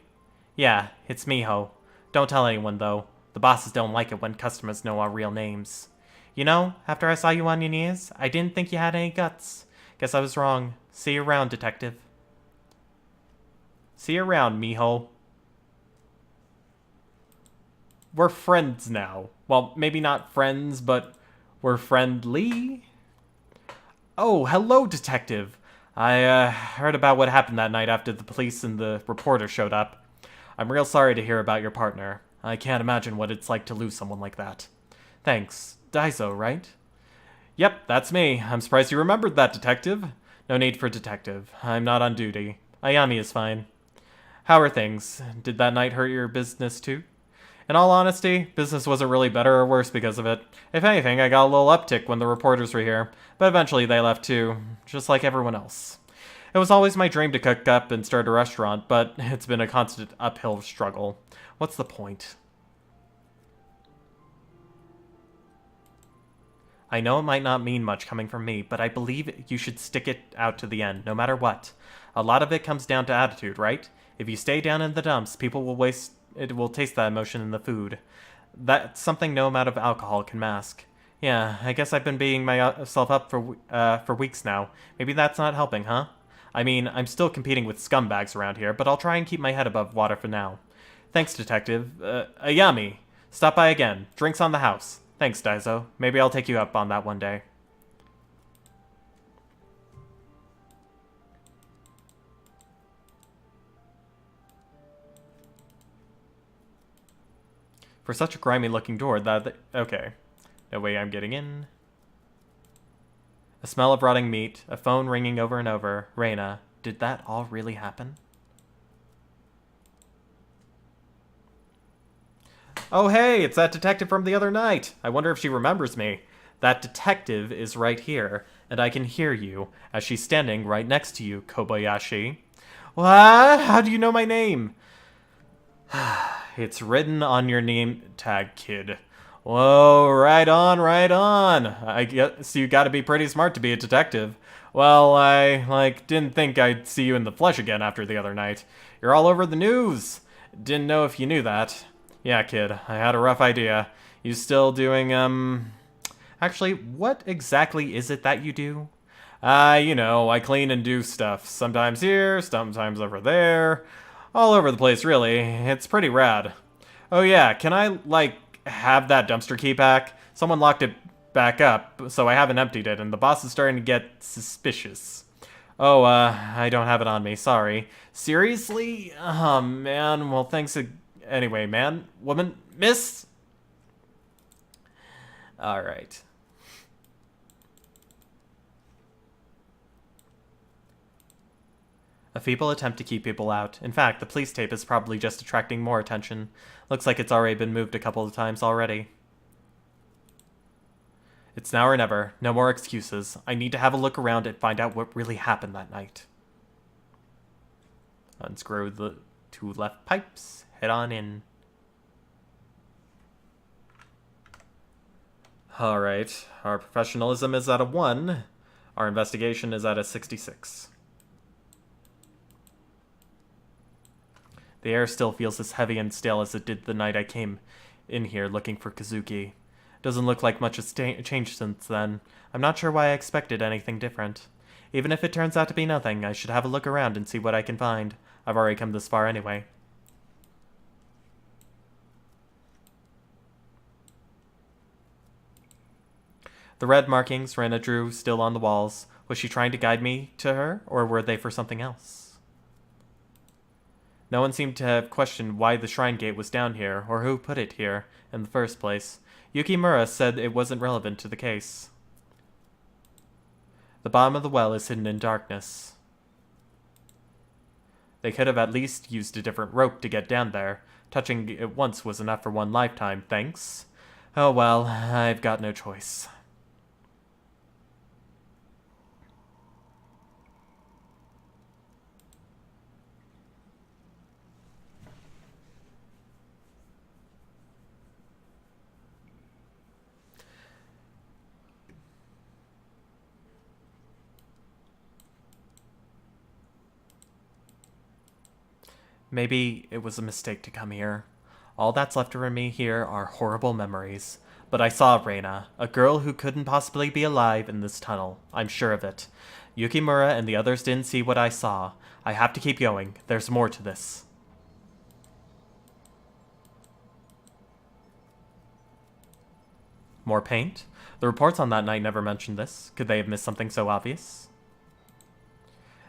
Yeah, it's Miho. Don't tell anyone, though. The bosses don't like it when customers know our real names. You know, after I saw you on your knees, I didn't think you had any guts. Guess I was wrong. See you around, detective. See you around, Miho. We're friends now. Well, maybe not friends, but we're friendly? Oh, hello, detective. I heard about what happened that night after the police and the reporter showed up. I'm real sorry to hear about your partner. I can't imagine what it's like to lose someone like that. Thanks. Daiso, right? Yep, that's me. I'm surprised you remembered that, detective. No need for detective. I'm not on duty. Ayami is fine. How are things? Did that night hurt your business too? In all honesty, business wasn't really better or worse because of it. If anything, I got a little uptick when the reporters were here, but eventually they left too, just like everyone else. It was always my dream to cook up and start a restaurant, but it's been a constant uphill struggle. What's the point? I know it might not mean much coming from me, but I believe you should stick it out to the end, no matter what. A lot of it comes down to attitude, right? If you stay down in the dumps, it will taste that emotion in the food. That's something no amount of alcohol can mask. Yeah, I guess I've been beating myself up for weeks now. Maybe that's not helping, huh? I mean, I'm still competing with scumbags around here, but I'll try and keep my head above water for now. Thanks, detective. Ayami, stop by again. Drinks on the house. Thanks, Daiso. Maybe I'll take you up on that one day. For such a grimy-looking door, okay. No way I'm getting in. A smell of rotting meat, a phone ringing over and over. Reina, did that all really happen? Oh hey, it's that detective from the other night. I wonder if she remembers me. That detective is right here, and I can hear you, as she's standing right next to you, Kobayashi. What? How do you know my name? It's written on your name tag, kid. Whoa, right on, right on. I guess you gotta be pretty smart to be a detective. Well, I, didn't think I'd see you in the flesh again after the other night. You're all over the news. Didn't know if you knew that. Yeah, kid, I had a rough idea. You still doing, Actually, what exactly is it that you do? You know, I clean and do stuff. Sometimes here, sometimes over there. All over the place, really. It's pretty rad. Oh yeah, can I, have that dumpster key back? Someone locked it back up, so I haven't emptied it, and the boss is starting to get suspicious. Oh, I don't have it on me, sorry. Seriously? Oh, man, well, thanks anyway, man. Woman? Miss? Alright. A feeble attempt to keep people out. In fact, the police tape is probably just attracting more attention. Looks like it's already been moved a couple of times already. It's now or never. No more excuses. I need to have a look around and find out what really happened that night. Unscrew the two left pipes. Head on in. Alright. Our professionalism is at a 1. Our investigation is at a 66. The air still feels as heavy and stale as it did the night I came in here looking for Kazuki. Doesn't look like much has changed since then. I'm not sure why I expected anything different. Even if it turns out to be nothing, I should have a look around and see what I can find. I've already come this far anyway. The red markings Rena drew still on the walls. Was she trying to guide me to her, or were they for something else? No one seemed to have questioned why the shrine gate was down here, or who put it here in the first place. Yukimura said it wasn't relevant to the case. The bottom of the well is hidden in darkness. They could have at least used a different rope to get down there. Touching it once was enough for one lifetime, thanks. Oh well, I've got no choice. Maybe it was a mistake to come here. All that's left of me here are horrible memories. But I saw Reina, a girl who couldn't possibly be alive in this tunnel. I'm sure of it. Yukimura and the others didn't see what I saw. I have to keep going. There's more to this. More paint? The reports on that night never mentioned this. Could they have missed something so obvious?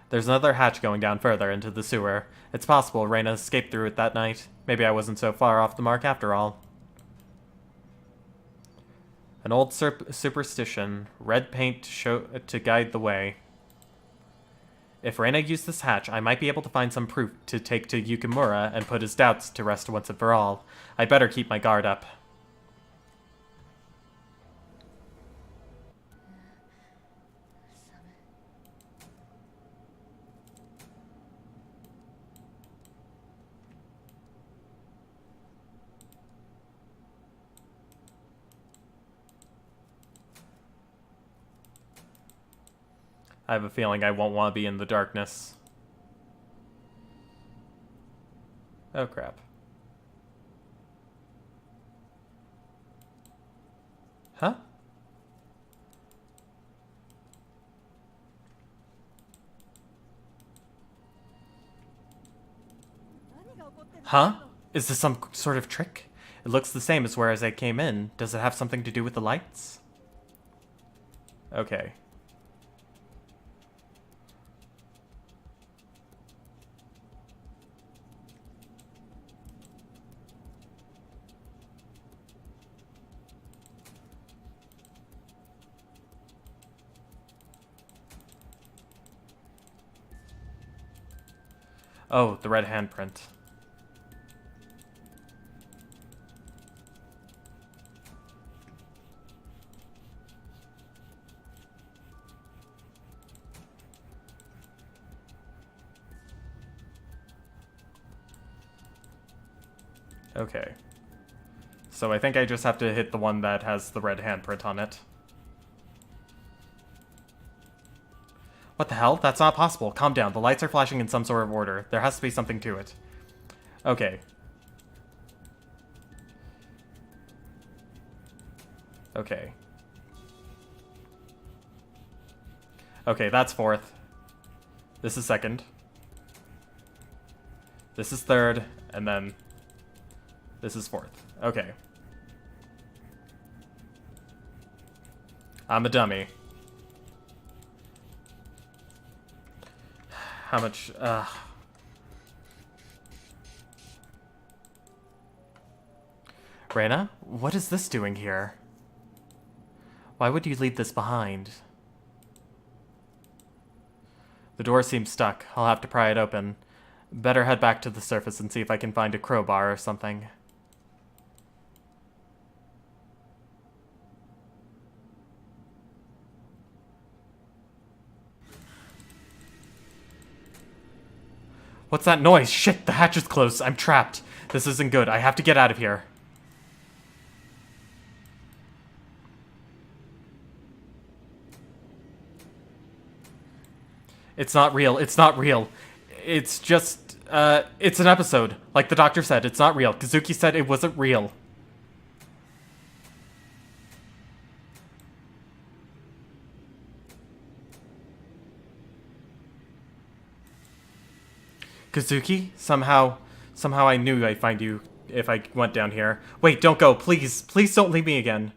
There's another hatch going down further into the sewer. It's possible Reina escaped through it that night. Maybe I wasn't so far off the mark after all. An old superstition. Red paint to guide the way. If Reina used this hatch, I might be able to find some proof to take to Yukimura and put his doubts to rest once and for all. I'd better keep my guard up. I have a feeling I won't want to be in the darkness. Oh, crap. Huh? Huh? Is this some sort of trick? It looks the same as where I came in. Does it have something to do with the lights? Okay. Oh, the red handprint. Okay. So I think I just have to hit the one that has the red handprint on it. What the hell? That's not possible. Calm down. The lights are flashing in some sort of order. There has to be something to it. Okay. Okay. Okay, that's fourth. This is second. This is third, and then this is fourth. Okay. I'm a dummy. How much, Reina, what is this doing here? Why would you leave this behind? The door seems stuck. I'll have to pry it open. Better head back to the surface and see if I can find a crowbar or something. What's that noise? Shit, the hatch is closed. I'm trapped. This isn't good. I have to get out of here. It's not real. It's not real. It's just, it's an episode. Like the doctor said, it's not real. Kazuki said it wasn't real. Kazuki? Somehow I knew I'd find you if I went down here. Wait, don't go. Please. Please don't leave me again.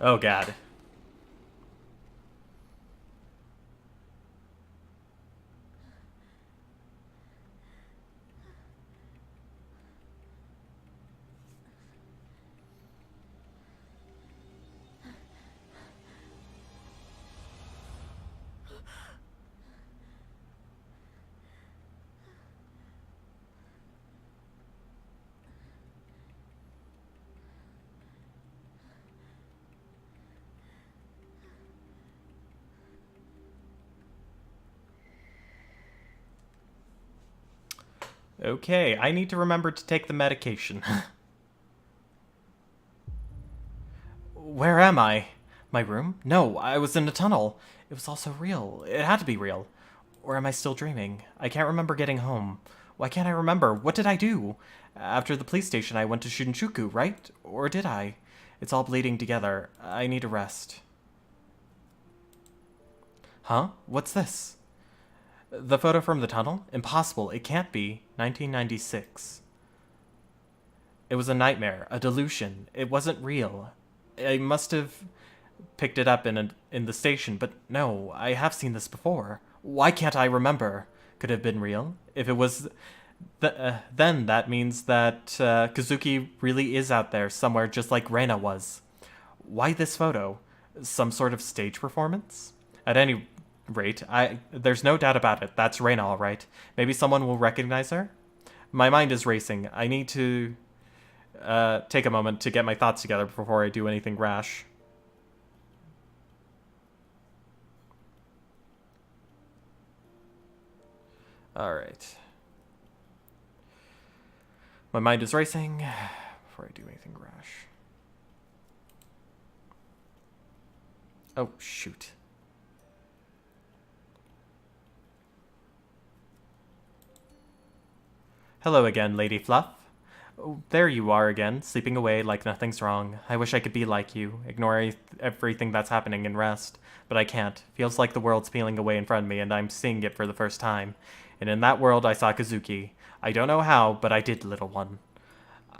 Oh, God. Okay, I need to remember to take the medication. Where am I? My room? No, I was in a tunnel. It was all so real. It had to be real. Or am I still dreaming? I can't remember getting home. Why can't I remember? What did I do? After the police station, I went to Shinjuku, right? Or did I? It's all bleeding together. I need a rest. Huh? What's this? The photo from the tunnel? Impossible. It can't be. 1996. It was a nightmare, a delusion. It wasn't real. I must have picked it up in the station, but no, I have seen this before. Why can't I remember? Could it have been real? If it was, then that means that Kazuki really is out there somewhere, just like Reina was. Why this photo? Some sort of stage performance? At any rate, there's no doubt about it. That's Reina, all right. Maybe someone will recognize her? My mind is racing. I need to take a moment to get my thoughts together before I do anything rash. Alright. My mind is racing before I do anything rash. Oh, shoot. Hello again, Lady Fluff. Oh, there you are again, sleeping away like nothing's wrong. I wish I could be like you, ignore everything that's happening and rest. But I can't. Feels like the world's peeling away in front of me and I'm seeing it for the first time. And in that world I saw Kazuki. I don't know how, but I did, little one.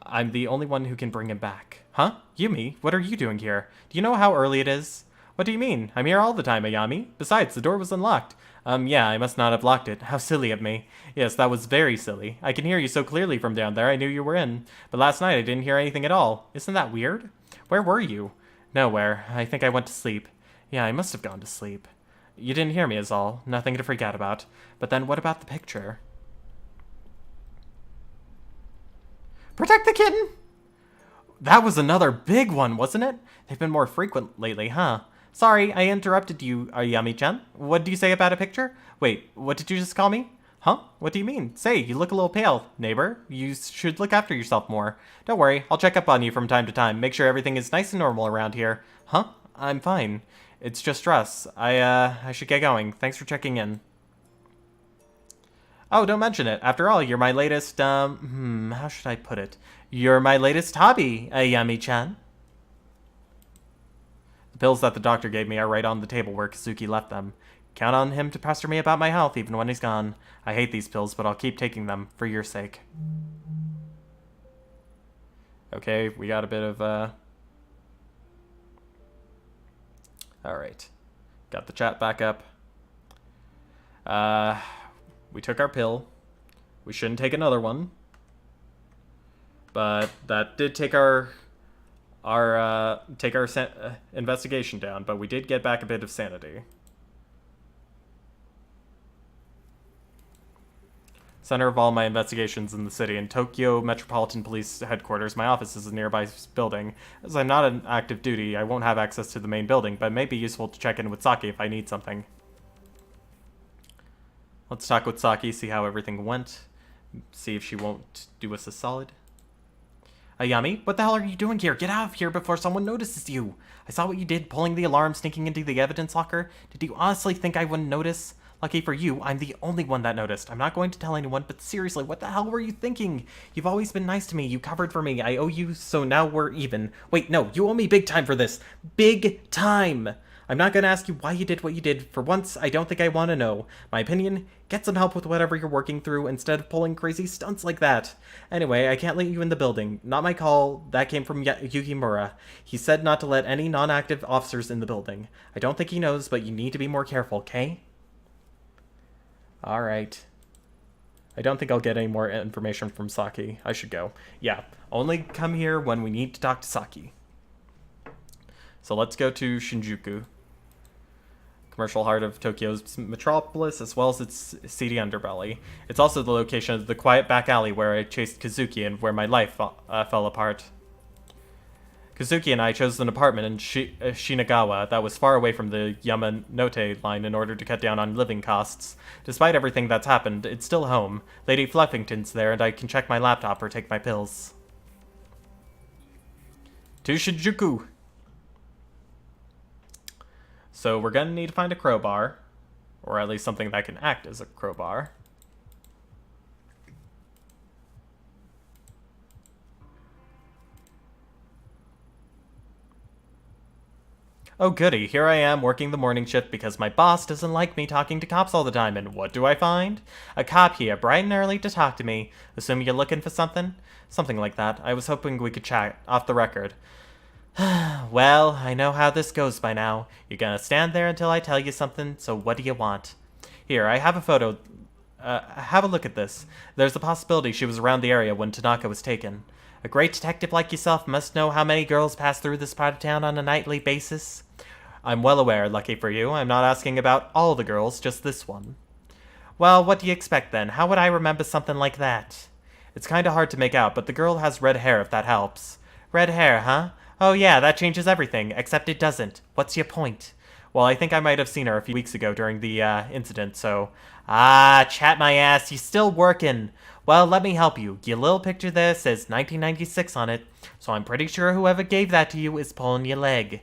I'm the only one who can bring him back. Huh? Yumi, what are you doing here? Do you know how early it is? What do you mean? I'm here all the time, Ayami. Besides, the door was unlocked. Yeah, I must not have locked it. How silly of me. Yes, that was very silly. I can hear you so clearly from down there, I knew you were in. But last night I didn't hear anything at all. Isn't that weird? Where were you? Nowhere. I think I went to sleep. Yeah, I must have gone to sleep. You didn't hear me is all. Nothing to freak out about. But then what about the picture? Protect the kitten! That was another big one, wasn't it? They've been more frequent lately, huh? Sorry, I interrupted you, Ayami-chan. What did you say about a picture? Wait, what did you just call me? Huh? What do you mean? Say, you look a little pale, neighbor. You should look after yourself more. Don't worry, I'll check up on you from time to time, make sure everything is nice and normal around here. Huh? I'm fine. It's just stress. I should get going. Thanks for checking in. Oh, don't mention it. After all, you're my latest, how should I put it? You're my latest hobby, Ayami-chan. The pills that the doctor gave me are right on the table where Kazuki left them. Count on him to pester me about my health even when he's gone. I hate these pills, but I'll keep taking them for your sake. Okay, we got a bit of, Alright. Got the chat back up. We took our pill. We shouldn't take another one. But that did take our investigation down, but we did get back a bit of sanity. Center of all my investigations in the city, in Tokyo Metropolitan Police Headquarters. My office is a nearby building. As I'm not on active duty, I won't have access to the main building, but it may be useful to check in with Saki if I need something. Let's talk with Saki, see how everything went. See if she won't do us a solid. Ayami, what the hell are you doing here? Get out of here before someone notices you. I saw what you did, pulling the alarm, sneaking into the evidence locker. Did you honestly think I wouldn't notice? Lucky for you, I'm the only one that noticed. I'm not going to tell anyone, but seriously, what the hell were you thinking? You've always been nice to me. You covered for me. I owe you, so now we're even. Wait, no, you owe me big time for this. Big time! I'm not going to ask you why you did what you did. For once, I don't think I want to know. My opinion, get some help with whatever you're working through instead of pulling crazy stunts like that. Anyway, I can't let you in the building. Not my call. That came from Yukimura. He said not to let any non-active officers in the building. I don't think he knows, but you need to be more careful, okay? Alright. I don't think I'll get any more information from Saki. I should go. Yeah, only come here when we need to talk to Saki. So let's go to Shinjuku. Commercial heart of Tokyo's metropolis, as well as its seedy underbelly. It's also the location of the quiet back alley where I chased Kazuki and where my life fell apart. Kazuki and I chose an apartment in Shinagawa that was far away from the Yamanote line in order to cut down on living costs. Despite everything that's happened, it's still home. Lady Fluffington's there, and I can check my laptop or take my pills. To Shinjuku! So we're gonna need to find a crowbar, or at least something that can act as a crowbar. Oh goody, here I am working the morning shift because my boss doesn't like me talking to cops all the time, and what do I find? A cop here, bright and early to talk to me. Assume you're looking for something? Something like that. I was hoping we could chat off the record. Well, I know how this goes by now. You're gonna stand there until I tell you something, so what do you want? Here, I have a photo. Have a look at this. There's a possibility she was around the area when Tanaka was taken. A great detective like yourself must know how many girls pass through this part of town on a nightly basis. I'm well aware, lucky for you. I'm not asking about all the girls, just this one. Well, what do you expect then? How would I remember something like that? It's kinda hard to make out, but the girl has red hair if that helps. Red hair, huh? Oh yeah, that changes everything, except it doesn't. What's your point? Well, I think I might have seen her a few weeks ago during the, incident, so... Ah, chat my ass, you still working. Well, let me help you. Your little picture there says 1996 on it, so I'm pretty sure whoever gave that to you is pulling your leg.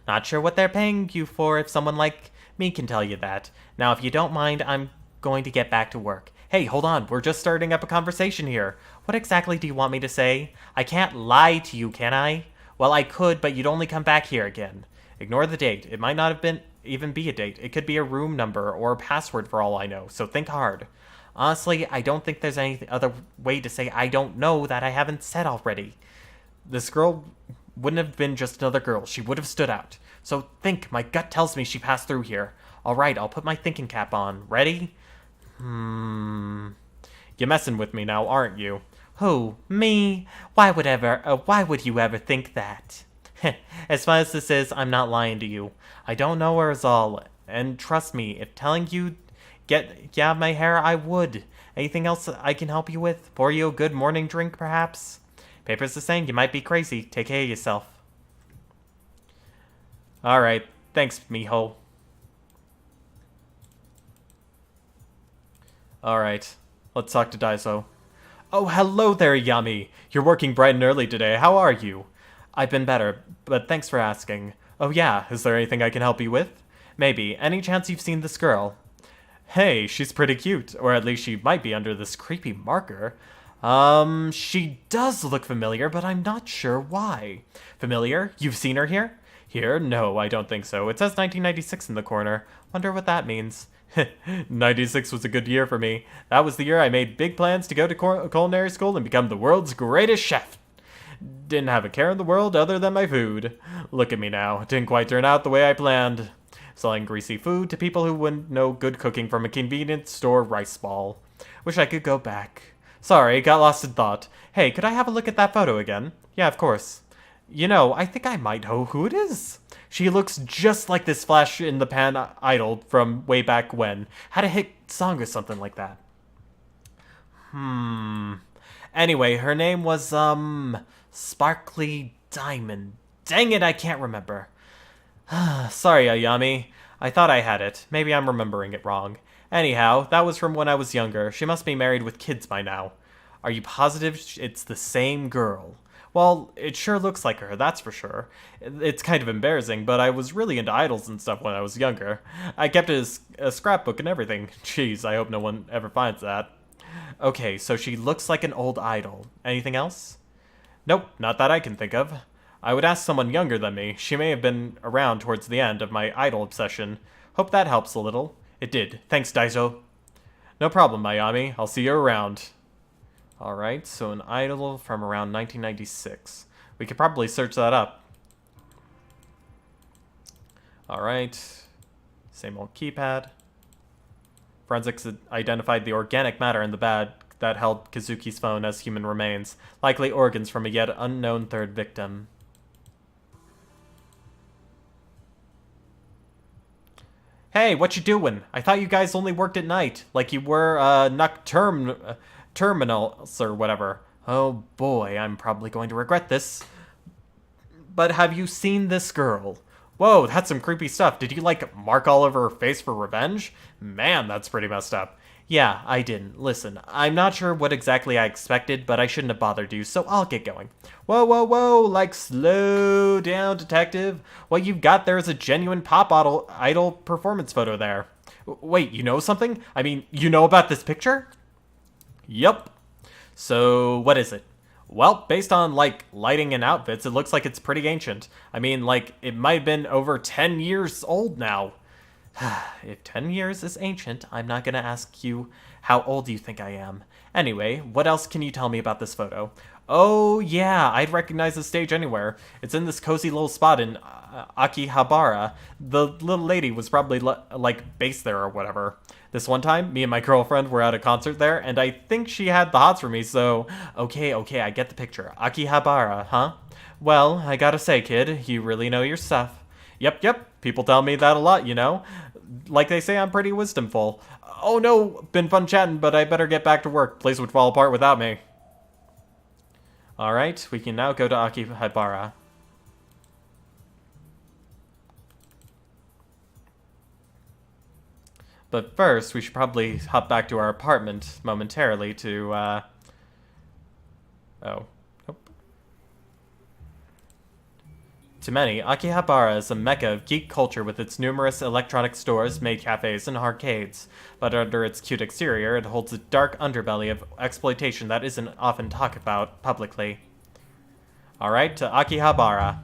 Not sure what they're paying you for if someone like me can tell you that. Now, if you don't mind, I'm going to get back to work. Hey, hold on, we're just starting up a conversation here. What exactly do you want me to say? I can't lie to you, can I? Well, I could, but you'd only come back here again. Ignore the date. It might not have even be a date. It could be a room number or a password for all I know, so think hard. Honestly, I don't think there's any other way to say I don't know that I haven't said already. This girl wouldn't have been just another girl. She would have stood out. So think, my gut tells me she passed through here. Alright, I'll put my thinking cap on. Ready? You're messing with me now, aren't you? Who? Me? Why would you ever think that? As fun as this is, I'm not lying to you. I don't know her at all. And trust me, if telling you get my hair, I would. Anything else I can help you with? Pour you a good morning drink, perhaps? Papers are saying you might be crazy. Take care of yourself. Alright, thanks, mijo. Alright, let's talk to Daiso. Oh, hello there, Yami. You're working bright and early today. How are you? I've been better, but thanks for asking. Oh yeah, is there anything I can help you with? Maybe. Any chance you've seen this girl? Hey, she's pretty cute, or at least she might be under this creepy marker. She does look familiar, but I'm not sure why. Familiar? You've seen her here? Here? No, I don't think so. It says 1996 in the corner. Wonder what that means. 96 was a good year for me. That was the year I made big plans to go to culinary school and become the world's greatest chef. Didn't have a care in the world other than my food. Look at me now. Didn't quite turn out the way I planned. Selling greasy food to people who wouldn't know good cooking from a convenience store rice ball. Wish I could go back. Sorry, got lost in thought. Hey, could I have a look at that photo again? Yeah, of course. You know, I think I might know who it is. She looks just like this flash in the pan idol from way back when. Had a hit song or something like that. Anyway, her name was, Sparkly Diamond. Dang it, I can't remember. Sorry, Ayami. I thought I had it. Maybe I'm remembering it wrong. Anyhow, that was from when I was younger. She must be married with kids by now. Are you positive it's the same girl? Well, it sure looks like her, that's for sure. It's kind of embarrassing, but I was really into idols and stuff when I was younger. I kept a scrapbook and everything. Jeez, I hope no one ever finds that. Okay, so she looks like an old idol. Anything else? Nope, not that I can think of. I would ask someone younger than me. She may have been around towards the end of my idol obsession. Hope that helps a little. It did. Thanks, Daiso. No problem, Mayami. I'll see you around. Alright, so an idol from around 1996. We could probably search that up. Alright. Same old keypad. Forensics identified the organic matter in the bag that held Kazuki's phone as human remains, likely organs from a yet unknown third victim. Hey, what you doing? I thought you guys only worked at night, like you were, terminals or whatever. Oh boy, I'm probably going to regret this. But have you seen this girl? Whoa, that's some creepy stuff. Did you, like, mark all over her face for revenge? Man, that's pretty messed up. Yeah, I didn't. Listen, I'm not sure what exactly I expected, but I shouldn't have bothered you, so I'll get going. Whoa, whoa, whoa, like slow down, detective. What you've got there is a genuine idol performance photo there. Wait, you know something? I mean, you know about this picture? Yup. So, what is it? Well, based on, like, lighting and outfits, it looks like it's pretty ancient. I mean, like, it might have been over 10 years old now. If 10 years is ancient, I'm not gonna ask you how old you think I am. Anyway, what else can you tell me about this photo? Oh, yeah, I'd recognize this stage anywhere. It's in this cozy little spot in Akihabara. The little lady was probably, like, based there or whatever. This one time, me and my girlfriend were at a concert there, and I think she had the hots for me, so... Okay, I get the picture. Akihabara, huh? Well, I gotta say, kid, you really know your stuff. Yep, people tell me that a lot, you know? Like they say, I'm pretty wisdomful. Oh no, been fun chatting, but I better get back to work. Place would fall apart without me. Alright, we can now go to Akihabara. But first, we should probably hop back to our apartment momentarily to, Oh. Nope. To many, Akihabara is a mecca of geek culture with its numerous electronic stores, maid cafes, and arcades. But under its cute exterior, it holds a dark underbelly of exploitation that isn't often talked about publicly. Alright, to Akihabara.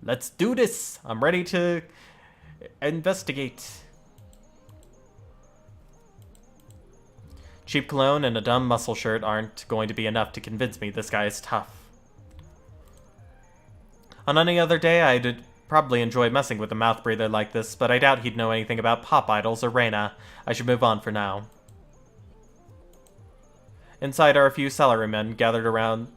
Let's do this! I'm ready to investigate. Cheap cologne and a dumb muscle shirt aren't going to be enough to convince me this guy is tough. On any other day, I'd probably enjoy messing with a mouth breather like this, but I doubt he'd know anything about pop idols or Reina. I should move on for now. Inside are a few salarymen gathered around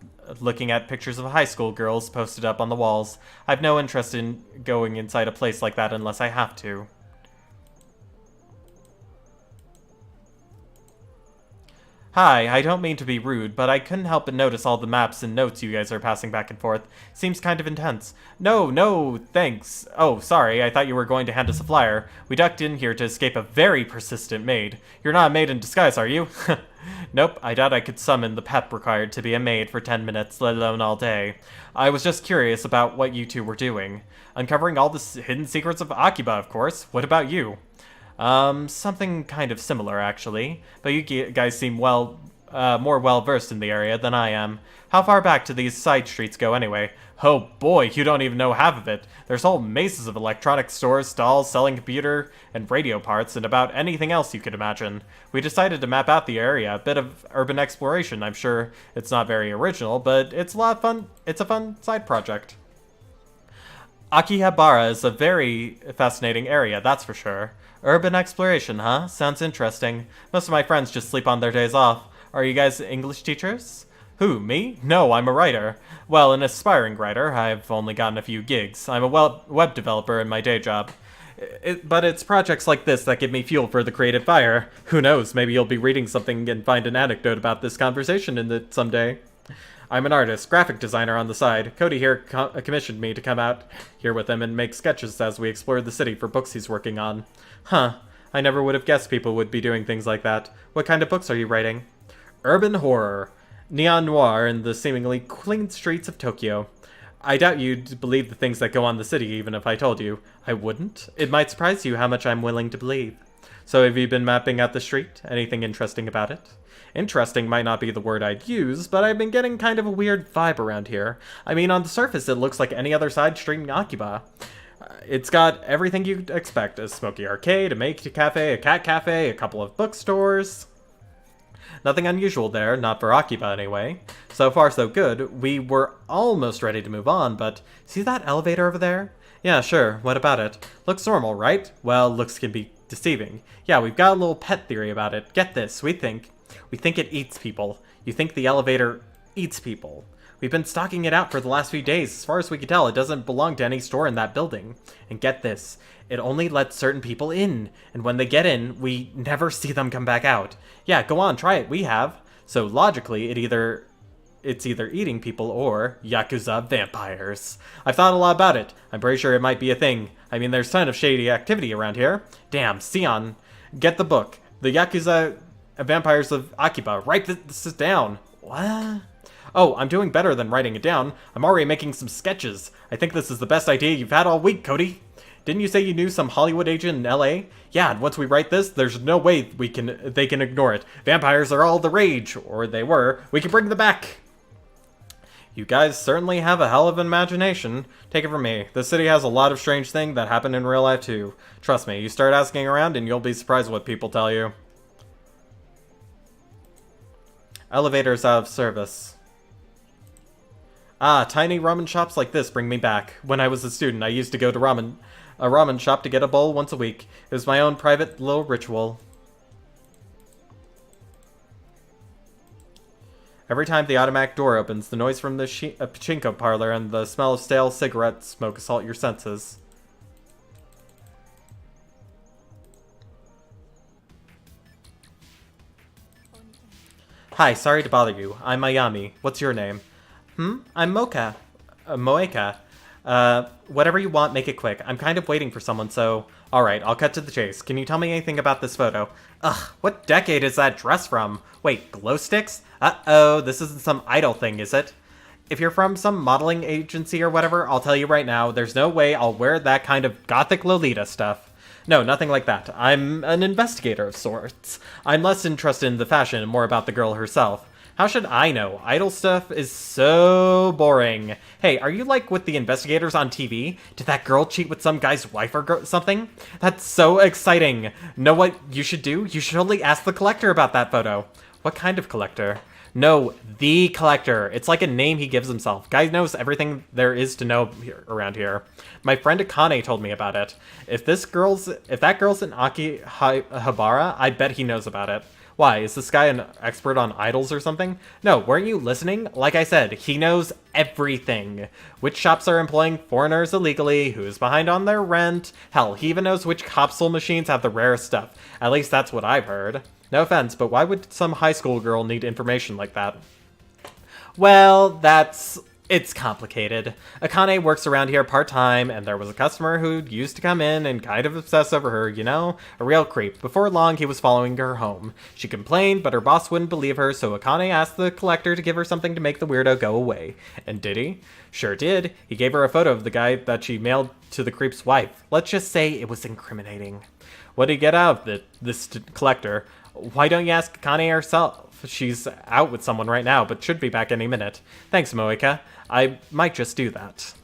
looking at pictures of high school girls posted up on the walls. I've no interest in going inside a place like that unless I have to. Hi, I don't mean to be rude, but I couldn't help but notice all the maps and notes you guys are passing back and forth. Seems kind of intense. No, thanks. Oh, sorry, I thought you were going to hand us a flyer. We ducked in here to escape a very persistent maid. You're not a maid in disguise, are you? Nope, I doubt I could summon the pep required to be a maid for 10 minutes, let alone all day. I was just curious about what you two were doing. Uncovering all the hidden secrets of Akiba, of course. What about you? Something kind of similar, actually. But you guys seem more well-versed in the area than I am. How far back do these side streets go, anyway? Oh boy, you don't even know half of it. There's whole mazes of electronic stores, stalls selling computer and radio parts, and about anything else you could imagine. We decided to map out the area, a bit of urban exploration. I'm sure it's not very original, but it's a lot of fun. It's a fun side project. Akihabara is a very fascinating area, that's for sure. Urban exploration, huh? Sounds interesting. Most of my friends just sleep on their days off. Are you guys English teachers? Who, me? No, I'm a writer. Well, an aspiring writer. I've only gotten a few gigs. I'm a web developer in my day job. But it's projects like this that give me fuel for the creative fire. Who knows, maybe you'll be reading something and find an anecdote about this conversation in it someday. I'm an artist, graphic designer on the side. Cody here commissioned me to come out here with him and make sketches as we explore the city for books he's working on. Huh, I never would have guessed people would be doing things like that. What kind of books are you writing? Urban horror. Neon noir in the seemingly clean streets of Tokyo. I doubt you'd believe the things that go on in the city even if I told you. I wouldn't. It might surprise you how much I'm willing to believe. So have you been mapping out the street? Anything interesting about it? Interesting might not be the word I'd use, but I've been getting kind of a weird vibe around here. I mean, on the surface, it looks like any other side street in Akiba. It's got everything you'd expect. A smoky arcade, a maid cafe, a cat cafe, a couple of bookstores. Nothing unusual there, not for Akiba anyway. So far so good. We were almost ready to move on, but see that elevator over there? Yeah, sure, what about it? Looks normal, right? Well, looks can be deceiving. Yeah, we've got a little pet theory about it. Get this, we think it eats people. You think the elevator eats people. We've been stalking it out for the last few days. As far as we can tell, it doesn't belong to any store in that building. And get this, it only lets certain people in. And when they get in, we never see them come back out. Yeah, go on, try it, we have. So logically, it's either eating people or Yakuza vampires. I've thought a lot about it. I'm pretty sure it might be a thing. I mean, there's a ton of shady activity around here. Damn, Sion, get the book. The Yakuza vampires of Akiba. Write this down. What? Oh, I'm doing better than writing it down. I'm already making some sketches. I think this is the best idea you've had all week, Cody. Didn't you say you knew some Hollywood agent in LA? Yeah, and once we write this, there's no way they can ignore it. Vampires are all the rage, or they were. We can bring them back. You guys certainly have a hell of an imagination. Take it from me. This city has a lot of strange things that happen in real life too. Trust me, you start asking around and you'll be surprised what people tell you. Elevators out of service. Ah, tiny ramen shops like this bring me back. When I was a student, I used to go to a ramen shop to get a bowl once a week. It was my own private little ritual. Every time the automatic door opens, the noise from the pachinko parlor and the smell of stale cigarette smoke assault your senses. Hi, sorry to bother you. I'm Mayami. What's your name? I'm Mocha. Moeka. Whatever you want, make it quick. I'm kind of waiting for someone, so... Alright, I'll cut to the chase. Can you tell me anything about this photo? Ugh, what decade is that dress from? Wait, glow sticks? Uh-oh, this isn't some idol thing, is it? If you're from some modeling agency or whatever, I'll tell you right now, there's no way I'll wear that kind of gothic Lolita stuff. No, nothing like that. I'm an investigator of sorts. I'm less interested in the fashion and more about the girl herself. How should I know? Idol stuff is so boring. Hey, are you like with the investigators on TV? Did that girl cheat with some guy's wife or something? That's so exciting. Know what you should do? You should totally ask the collector about that photo. What kind of collector? No, the collector. It's like a name he gives himself. Guy knows everything there is to know around here. My friend Akane told me about it. If that girl's in Akihabara, I bet he knows about it. Why, is this guy an expert on idols or something? No, weren't you listening? Like I said, he knows everything. Which shops are employing foreigners illegally, who's behind on their rent. Hell, he even knows which capsule machines have the rarest stuff. At least that's what I've heard. No offense, but why would some high school girl need information like that? Well, it's complicated. Akane works around here part-time, and there was a customer who used to come in and kind of obsess over her, you know? A real creep. Before long, he was following her home. She complained, but her boss wouldn't believe her, so Akane asked the collector to give her something to make the weirdo go away. And did he? Sure did. He gave her a photo of the guy that she mailed to the creep's wife. Let's just say it was incriminating. What did he get out of this collector? Why don't you ask Akane herself? She's out with someone right now, but should be back any minute. Thanks, Moeka. I might just do that.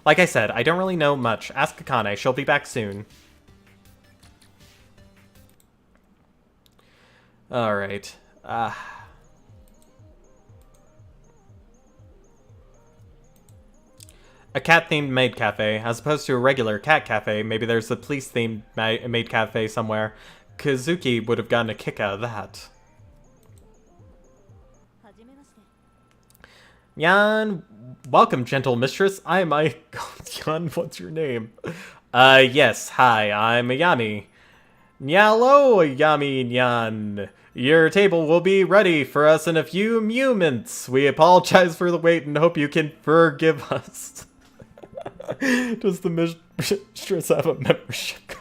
Like I said, I don't really know much. Ask Akane, she'll be back soon. Alright. A cat-themed maid cafe, as opposed to a regular cat cafe. Maybe there's a police-themed maid cafe somewhere. Kazuki would have gotten a kick out of that. Yan, welcome, gentle mistress. I am Yan, what's your name? Yes, hi, I'm Ayami. Hello, Ayami Yan. Your table will be ready for us in a few moments. We apologize for the wait and hope you can forgive us. Does the mistress have a membership card?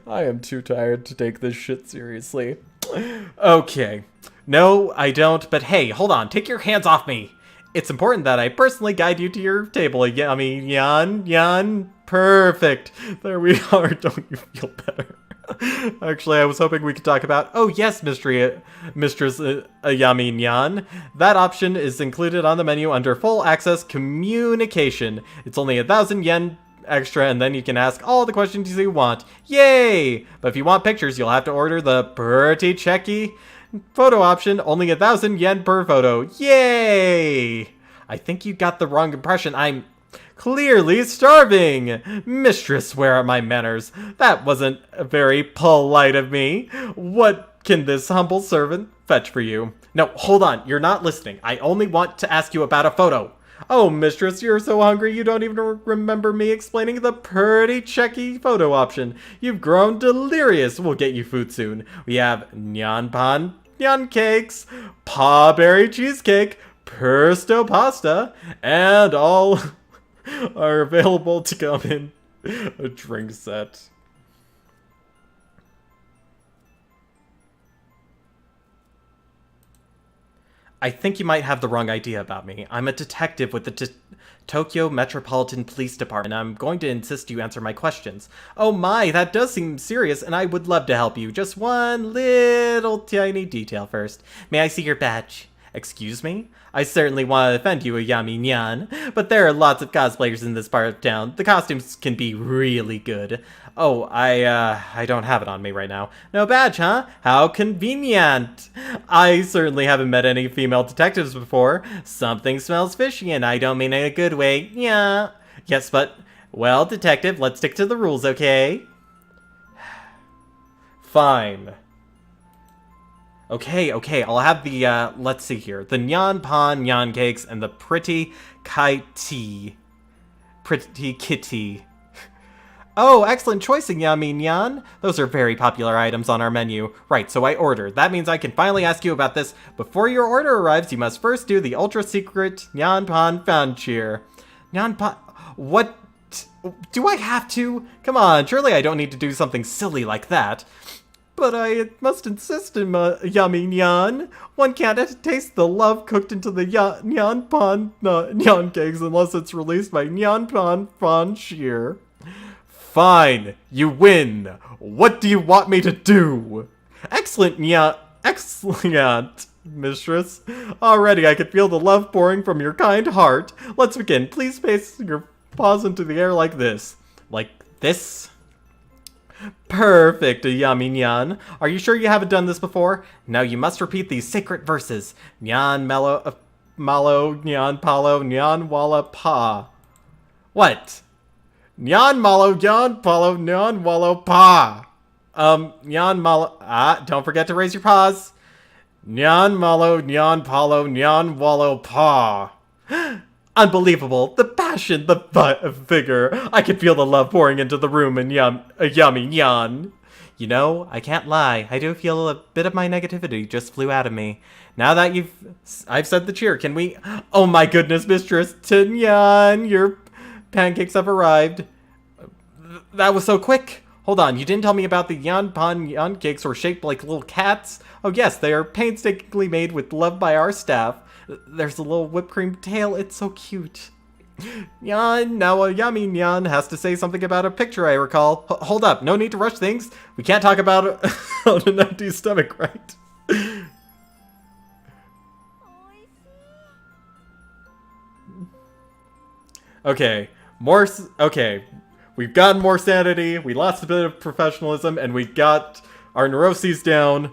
I am too tired to take this shit seriously. Okay. No, I don't, but hey, hold on. Take your hands off me. It's important that I personally guide you to your table. I mean, Yan. Perfect. There we are. Don't you feel better? Actually, I was hoping we could talk about... Oh, yes, Mistress Ayami Yan. That option is included on the menu under Full Access Communication. It's only 1,000 yen extra, and then you can ask all the questions you want. Yay! But if you want pictures, you'll have to order the pretty checky photo option. Only 1,000 yen per photo. Yay! I think you got the wrong impression. I'm clearly starving. Mistress, where are my manners? That wasn't very polite of me. What can this humble servant fetch for you? No, hold on. You're not listening. I only want to ask you about a photo. Oh, mistress, you're so hungry you don't even remember me explaining the pretty checky photo option. You've grown delirious. We'll get you food soon. We have nyan cakes, pawberry cheesecake, pesto pasta, and all are available to come in A drink set. I think you might have the wrong idea about me. I'm a detective with the Tokyo Metropolitan Police Department, and I'm going to insist you answer my questions. Oh my, that does seem serious, and I would love to help you. Just one little tiny detail first. May I see your badge? Excuse me? I certainly want to offend you, Ayami Nyan, but there are lots of cosplayers in this part of town. The costumes can be really good. Oh, I don't have it on me right now. No badge, huh? How convenient. I certainly haven't met any female detectives before. Something smells fishy, and I don't mean in a good way. Yeah. Yes, but, well, detective, let's stick to the rules, okay? Fine. Okay, I'll have the, let's see here. The Nyan Pan Nyan Cakes and the Pretty Kitty. Pretty Kitty. Oh, excellent choice, Yami Nyan. Those are very popular items on our menu. Right, so I ordered. That means I can finally ask you about this. Before your order arrives, you must first do the ultra-secret Nyan Pan Fan Cheer. Nyan Pan... What? Do I have to? Come on, surely I don't need to do something silly like that. But I must insist, Yami Nyan. One can't taste the love cooked into the Nyan Pan Nyan Cakes unless it's released by Nyan Pan Fan Cheer. Fine, you win. What do you want me to do? Excellent, excellent, mistress. Already I can feel the love pouring from your kind heart. Let's begin. Please place your paws into the air like this. Like this? Perfect, Yami Nyan. Are you sure you haven't done this before? Now you must repeat these sacred verses. Nyan Malo, Nyan Palo, Nyan Walla Pa. What? Nyan Malo, Nyan Palo, Nyan Wallo Pa. Nyan Malo. Don't forget to raise your paws. Nyan Malo, Nyan Palo, Nyan Wallo Pa. Unbelievable. The passion, the vigor. I can feel the love pouring into the room in Yami Nyan. You know, I can't lie. I do feel a bit of my negativity just flew out of me. Now that I've said the cheer, can we... Oh my goodness, Mistress Tinyan, your pancakes have arrived. That was so quick. Hold on, you didn't tell me about the Nyan Pan Nyan Cakes were shaped like little cats? Oh yes, they are painstakingly made with love by our staff. There's a little whipped cream tail, it's so cute. Nyan, now Yami Nyan has to say something about a picture I recall. Hold up, no need to rush things. We can't talk about it on an empty stomach, right? Okay, okay. We've gotten more sanity, we lost a bit of professionalism, and we got our neuroses down.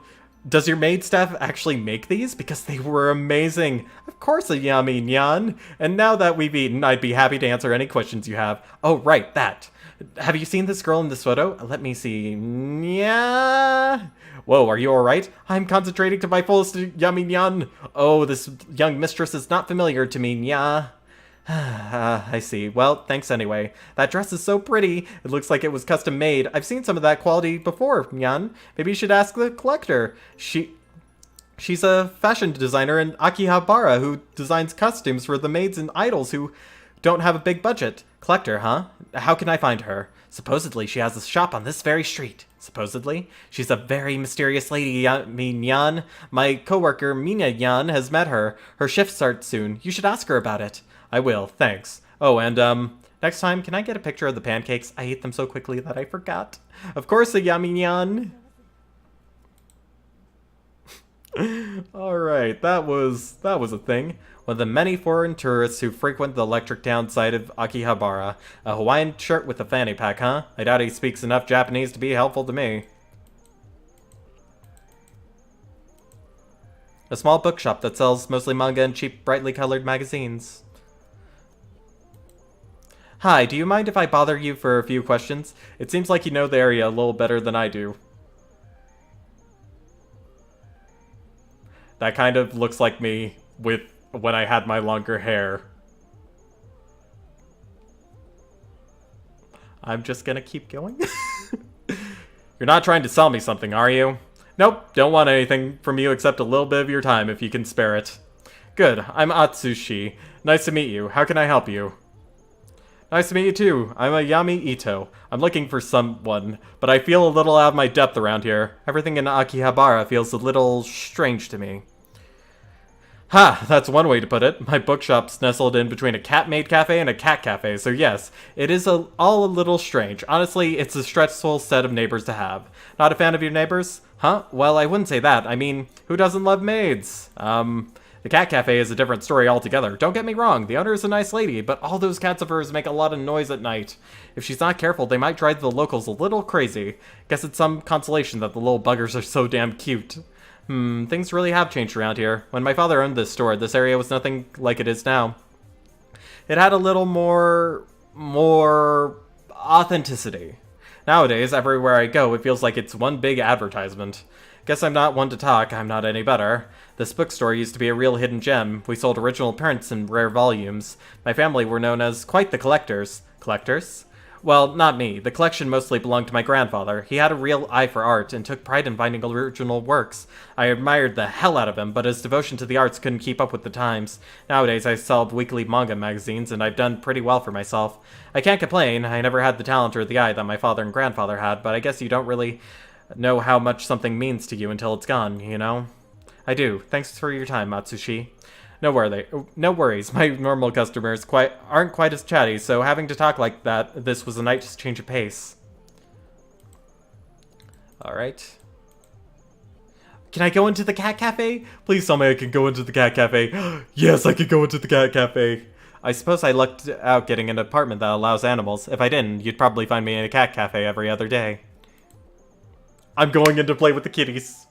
Does your maid staff actually make these? Because they were amazing. Of course, Yami Nyan. And now that we've eaten, I'd be happy to answer any questions you have. Oh, right, that. Have you seen this girl in this photo? Let me see. Yeah. Whoa, are you alright? I'm concentrating to my fullest, Yami Nyan. Oh, this young mistress is not familiar to me, yeah. I see. Well, thanks anyway. That dress is so pretty. It looks like it was custom made. I've seen some of that quality before, Nyan. Maybe you should ask the collector. She's a fashion designer in Akihabara who designs costumes for the maids and idols who don't have a big budget. Collector, huh? How can I find her? Supposedly, she has a shop on this very street. Supposedly? She's a very mysterious lady, Nyan. My coworker, Mina Nyan, has met her. Her shift starts soon. You should ask her about it. I will, thanks. Oh, and, next time, can I get a picture of the pancakes? I ate them so quickly that I forgot. Of course, Yami Nyan. Alright, that was a thing. One of the many foreign tourists who frequent the electric town side of Akihabara. A Hawaiian shirt with a fanny pack, huh? I doubt he speaks enough Japanese to be helpful to me. A small bookshop that sells mostly manga and cheap, brightly colored magazines. Hi, do you mind if I bother you for a few questions? It seems like you know the area a little better than I do. That kind of looks like me with when I had my longer hair. I'm just gonna keep going. You're not trying to sell me something, are you? Nope, don't want anything from you except a little bit of your time if you can spare it. Good, I'm Atsushi. Nice to meet you. How can I help you? Nice to meet you too. I'm Ayami Ito. I'm looking for someone, but I feel a little out of my depth around here. Everything in Akihabara feels a little strange to me. Ha! That's one way to put it. My bookshop's nestled in between a cat-made cafe and a cat cafe, so yes, it is all a little strange. Honestly, it's a stressful set of neighbors to have. Not a fan of your neighbors? Huh? Well, I wouldn't say that. I mean, who doesn't love maids? The cat cafe is a different story altogether. Don't get me wrong, the owner is a nice lady, but all those cats of hers make a lot of noise at night. If she's not careful, they might drive the locals a little crazy. Guess it's some consolation that the little buggers are so damn cute. Things really have changed around here. When my father owned this store, this area was nothing like it is now. It had a little more authenticity. Nowadays, everywhere I go, it feels like it's one big advertisement. Guess I'm not one to talk, I'm not any better. This bookstore used to be a real hidden gem. We sold original prints in rare volumes. My family were known as quite the collectors. Collectors? Well, not me. The collection mostly belonged to my grandfather. He had a real eye for art and took pride in finding original works. I admired the hell out of him, but his devotion to the arts couldn't keep up with the times. Nowadays, I sell weekly manga magazines, and I've done pretty well for myself. I can't complain. I never had the talent or the eye that my father and grandfather had, but I guess you don't really know how much something means to you until it's gone, you know? I do. Thanks for your time, Matsushi. No worries. My normal customers aren't quite as chatty, so having to talk like that, this was a nice change of pace. Alright. Can I go into the cat cafe? Please tell me I can go into the cat cafe. Yes, I can go into the cat cafe. I suppose I lucked out getting an apartment that allows animals. If I didn't, you'd probably find me in a cat cafe every other day. I'm going in to play with the kitties.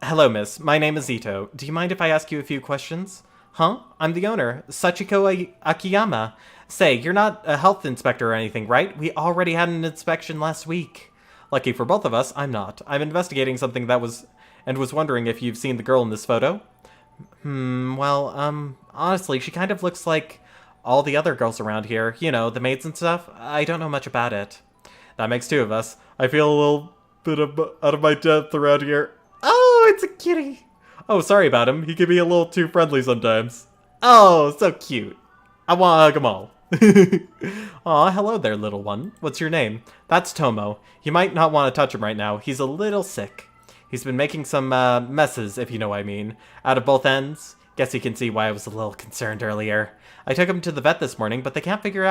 Hello, miss. My name is Ito. Do you mind if I ask you a few questions? Huh? I'm the owner, Sachiko Akiyama. Say, you're not a health inspector or anything, right? We already had an inspection last week. Lucky for both of us, I'm not. I'm investigating something was wondering if you've seen the girl in this photo. Honestly, she kind of looks like all the other girls around here. You know, the maids and stuff. I don't know much about it. That makes two of us. I feel a little bit out of my depth around here. Oh, it's a kitty. Oh, sorry about him. He can be a little too friendly sometimes. Oh, so cute. I want to hug them all. Aw, hello there, little one. What's your name? That's Tomo. You might not want to touch him right now. He's a little sick. He's been making some messes, if you know what I mean. Out of both ends. Guess you can see why I was a little concerned earlier. I took him to the vet this morning, but they can't figure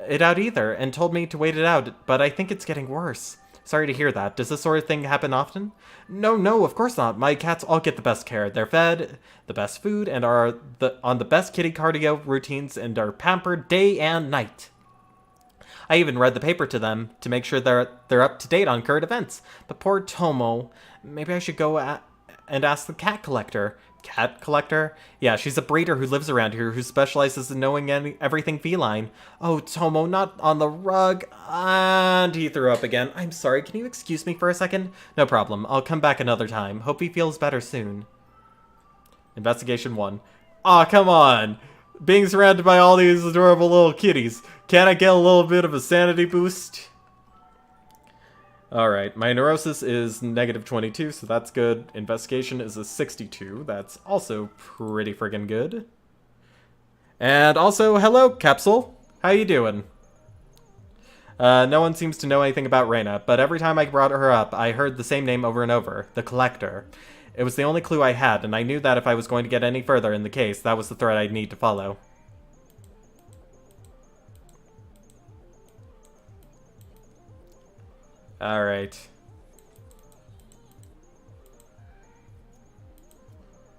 it out either, and told me to wait it out, but I think it's getting worse. Sorry to hear that. Does this sort of thing happen often? No, of course not. My cats all get the best care. They're fed the best food and are on the best kitty cardio routines and are pampered day and night. I even read the paper to them to make sure they're up to date on current events. But poor Tomo, maybe I should go and ask the cat collector. Cat collector? Yeah, she's a breeder who lives around here who specializes in knowing everything feline. Oh, Tomo, not on the rug. And he threw up again. I'm sorry, can you excuse me for a second? No problem, I'll come back another time. Hope he feels better soon. Investigation 1. Aw, come on! Being surrounded by all these adorable little kitties. Can I get a little bit of a sanity boost? Alright, my neurosis is negative 22, so that's good. Investigation is a 62. That's also pretty friggin' good. And also, hello, Capsule. How you doing? No one seems to know anything about Reina, but every time I brought her up, I heard the same name over and over. The Collector. It was the only clue I had, and I knew that if I was going to get any further in the case, that was the thread I'd need to follow. Alright.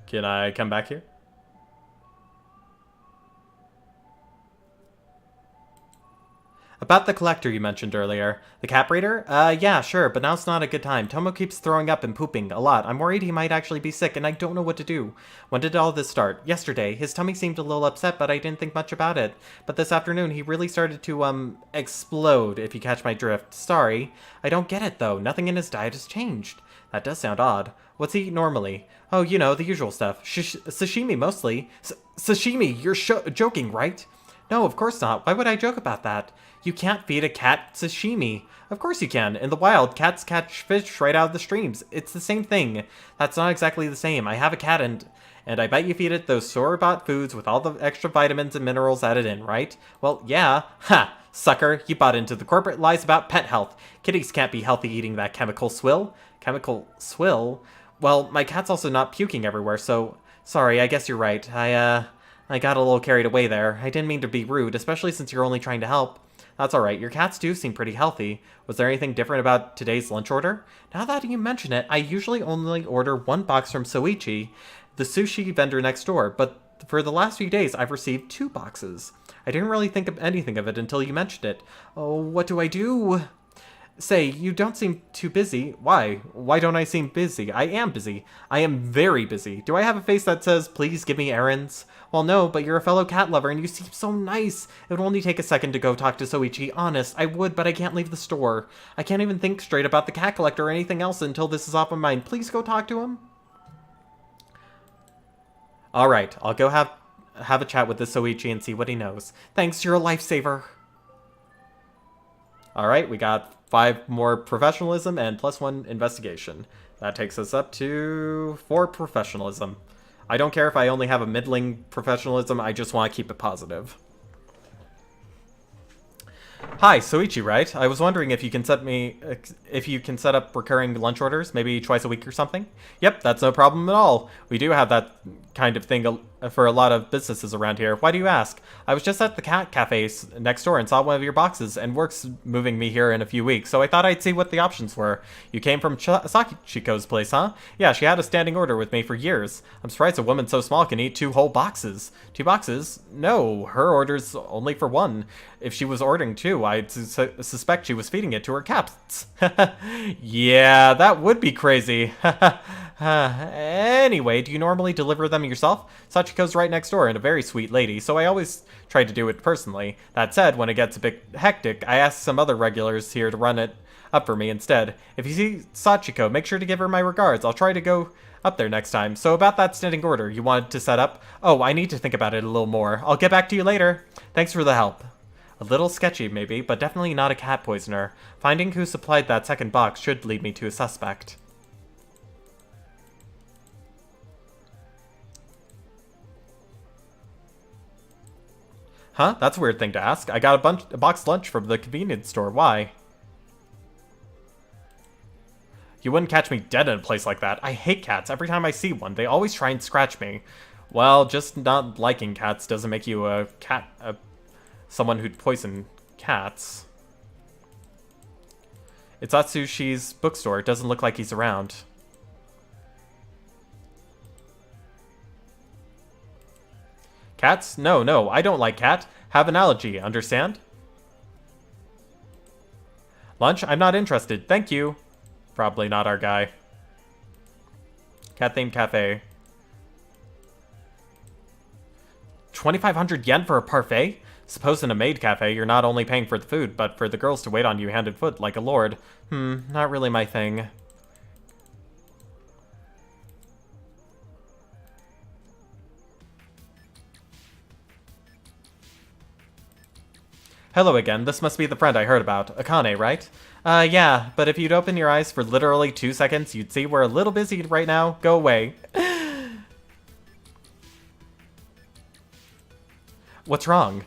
Can I come back here? About the collector you mentioned earlier. The cat breeder? Yeah, sure, but now's not a good time. Tomo keeps throwing up and pooping a lot. I'm worried he might actually be sick, and I don't know what to do. When did all this start? Yesterday. His tummy seemed a little upset, but I didn't think much about it. But this afternoon, he really started to, explode, if you catch my drift. Sorry. I don't get it, though. Nothing in his diet has changed. That does sound odd. What's he eat normally? Oh, you know, the usual stuff. Sashimi, mostly. Sashimi, you're joking, right? No, of course not. Why would I joke about that? You can't feed a cat sashimi. Of course you can. In the wild, cats catch fish right out of the streams. It's the same thing. That's not exactly the same. I have a cat and I bet you feed it those store-bought foods with all the extra vitamins and minerals added in, right? Well, yeah. Ha! Sucker, you bought into the corporate lies about pet health. Kitties can't be healthy eating that chemical swill. Chemical swill? Well, my cat's also not puking everywhere, so... Sorry, I guess you're right. I got a little carried away there. I didn't mean to be rude, especially since you're only trying to help. That's alright, your cats do seem pretty healthy. Was there anything different about today's lunch order? Now that you mention it, I usually only order one box from Soichi, the sushi vendor next door, but for the last few days I've received 2 boxes. I didn't really think of anything of it until you mentioned it. Oh, what do I do? Say, you don't seem too busy. Why? Why don't I seem busy? I am busy. I am very busy. Do I have a face that says, please give me errands? Well, no, but you're a fellow cat lover and you seem so nice. It would only take a second to go talk to Soichi. Honest, I would, but I can't leave the store. I can't even think straight about the cat collector or anything else until this is off my mind. Please go talk to him. Alright, I'll go have a chat with the Soichi and see what he knows. Thanks, you're a lifesaver. Alright, we got 5 more professionalism and +1 investigation. That takes us up to 4 professionalism. I don't care if I only have a middling professionalism, I just want to keep it positive. Hi, Soichi, right? I was wondering if you can set up recurring lunch orders, maybe twice a week or something? Yep, that's no problem at all. We do have that kind of thing for a lot of businesses around here. Why do you ask? I was just at the cat cafe next door and saw one of your boxes, and work's moving me here in a few weeks, so I thought I'd see what the options were. You came from Sachiko's place, huh? Yeah, she had a standing order with me for years. I'm surprised a woman so small can eat 2 whole boxes. 2 boxes? No, her order's only for 1. If she was ordering 2, I'd suspect she was feeding it to her cats. Yeah, that would be crazy. Anyway, do you normally deliver them yourself? Sachiko's right next door and a very sweet lady, so I always try to do it personally. That said, when it gets a bit hectic, I ask some other regulars here to run it up for me instead. If you see Sachiko, make sure to give her my regards. I'll try to go up there next time. So about that standing order you wanted to set up? Oh, I need to think about it a little more. I'll get back to you later. Thanks for the help. A little sketchy, maybe, but definitely not a cat poisoner. Finding who supplied that second box should lead me to a suspect. Huh? That's a weird thing to ask. I got a boxed lunch from the convenience store. Why? You wouldn't catch me dead in a place like that. I hate cats. Every time I see one, they always try and scratch me. Well, just not liking cats doesn't make you someone who'd poison cats. It's Atsushi's bookstore. It doesn't look like he's around. Cats? No, I don't like cat. Have an allergy, understand? Lunch? I'm not interested. Thank you. Probably not our guy. Cat-themed cafe. 2,500 yen for a parfait? Suppose in a maid cafe, you're not only paying for the food, but for the girls to wait on you hand and foot like a lord. Not really my thing. Hello again, this must be the friend I heard about. Akane, right? Yeah, but if you'd open your eyes for literally 2 seconds, you'd see we're a little busy right now. Go away. What's wrong?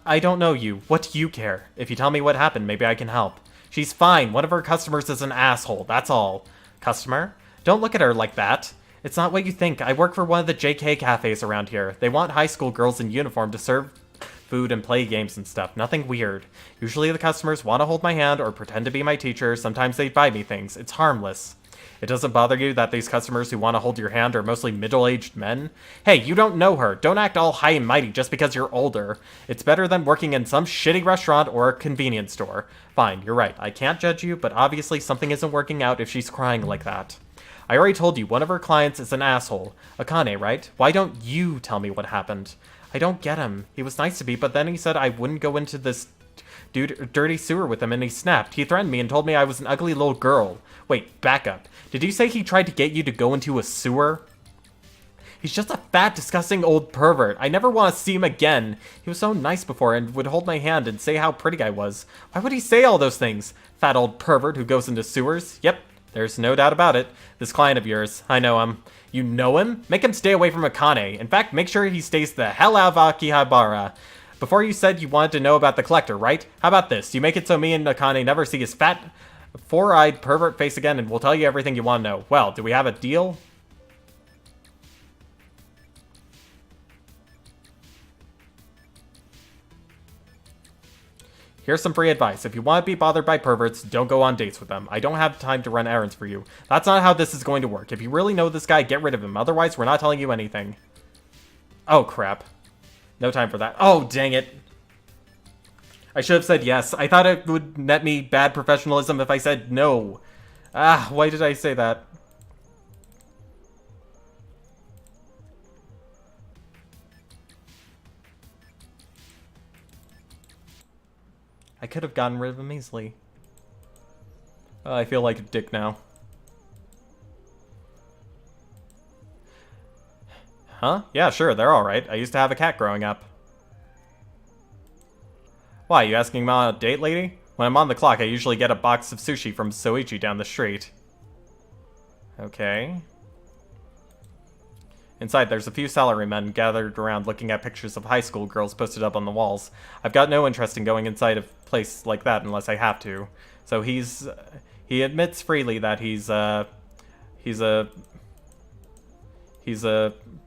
I don't know you. What do you care? If you tell me what happened, maybe I can help. She's fine. One of her customers is an asshole, that's all. Customer? Don't look at her like that. It's not what you think. I work for one of the JK cafes around here. They want high school girls in uniform to serve food and play games and stuff. Nothing weird. Usually the customers want to hold my hand or pretend to be my teacher. Sometimes they buy me things. It's harmless. It doesn't bother you that these customers who want to hold your hand are mostly middle-aged men? Hey, you don't know her. Don't act all high and mighty just because you're older. It's better than working in some shitty restaurant or a convenience store. Fine, you're right. I can't judge you, but obviously something isn't working out if she's crying like that. I already told you, one of her clients is an asshole. Akane, right? Why don't you tell me what happened? I don't get him. He was nice to me, but then he said I wouldn't go into this dirty sewer with him, and he snapped. He threatened me and told me I was an ugly little girl. Wait, back up. Did you say he tried to get you to go into a sewer? He's just a fat, disgusting old pervert. I never want to see him again. He was so nice before and would hold my hand and say how pretty I was. Why would he say all those things? Fat old pervert who goes into sewers? Yep, there's no doubt about it. This client of yours, I know him. You know him? Make him stay away from Akane. In fact, make sure he stays the hell out of Akihabara. Before you said you wanted to know about the collector, right? How about this? You make it so me and Akane never see his fat, four-eyed pervert face again, and we'll tell you everything you want to know. Well, do we have a deal? Here's some free advice. If you want to be bothered by perverts, don't go on dates with them. I don't have time to run errands for you. That's not how this is going to work. If you really know this guy, get rid of him. Otherwise, we're not telling you anything. Oh, crap. No time for that. Oh, dang it. I should have said yes. I thought it would net me bad professionalism if I said no. Ah, why did I say that? I could have gotten rid of him easily. I feel like a dick now. Huh? Yeah, sure, they're alright. I used to have a cat growing up. Why, you asking me on a date, lady? When I'm on the clock, I usually get a box of sushi from Soichi down the street. Okay. Inside, there's a few salarymen gathered around looking at pictures of high school girls posted up on the walls. I've got no interest in going inside a place like that unless I have to. So he admits freely that he's a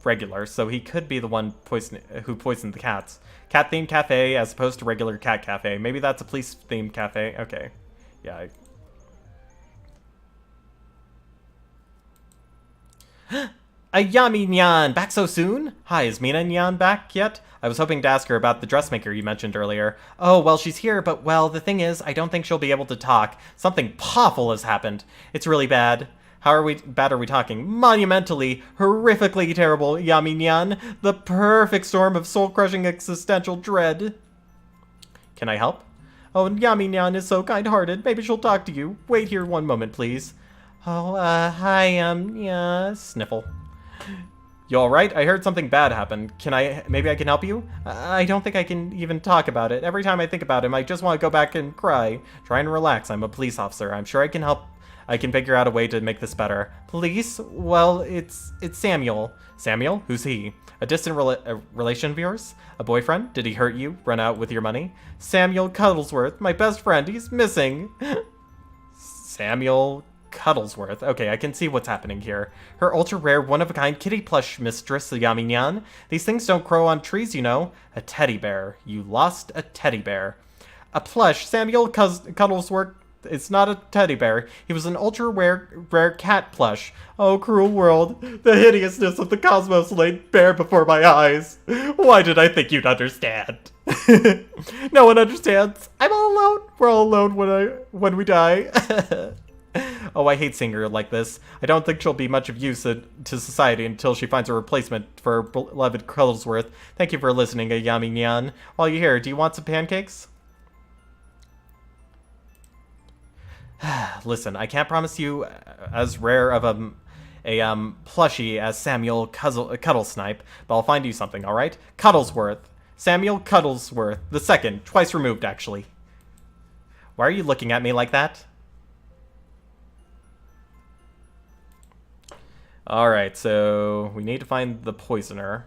regular, so he could be the one who poisoned the cats. Cat-themed cafe as opposed to regular cat cafe. Maybe that's a police-themed cafe. Okay. Yeah. Ayami Nyan, back so soon? Hi, is Mina Nyan back yet? I was hoping to ask her about the dressmaker you mentioned earlier. Oh, well, she's here, but, well, the thing is, I don't think she'll be able to talk. Something awful has happened. It's really bad. How bad are we talking? Monumentally, horrifically terrible, Yami Nyan. The perfect storm of soul-crushing existential dread. Can I help? Oh, Yami Nyan is so kind-hearted. Maybe she'll talk to you. Wait here one moment, please. Oh, hi, yeah, sniffle. You alright? I heard something bad happen. Maybe I can help you? I don't think I can even talk about it. Every time I think about him, I just want to go back and cry. Try and relax. I'm a police officer. I'm sure I can help. I can figure out a way to make this better. Police? Well, it's Samuel. Samuel? Who's he? A distant relation of yours? A boyfriend? Did he hurt you? Run out with your money? Samuel Cuddlesworth, my best friend. He's missing. Samuel Cuddlesworth. Okay, I can see what's happening here. Her ultra-rare, one-of-a-kind kitty plush mistress, Yami Nyan. These things don't grow on trees, you know. A teddy bear. You lost a teddy bear. A plush. Samuel Cuddlesworth. It's not a teddy bear. He was an ultra-rare cat plush. Oh, cruel world. The hideousness of the cosmos laid bare before my eyes. Why did I think you'd understand? No one understands. I'm all alone. We're all alone when we die. Oh, I hate seeing her like this. I don't think she'll be much of use to society until she finds a replacement for her beloved Cuddlesworth. Thank you for listening, Yami Nyan. While you're here, do you want some pancakes? Listen, I can't promise you as rare of a plushie as Samuel Cuddlesnipe, but I'll find you something, alright? Cuddlesworth. Samuel Cuddlesworth. The second. Twice removed, actually. Why are you looking at me like that? Alright, so we need to find the poisoner.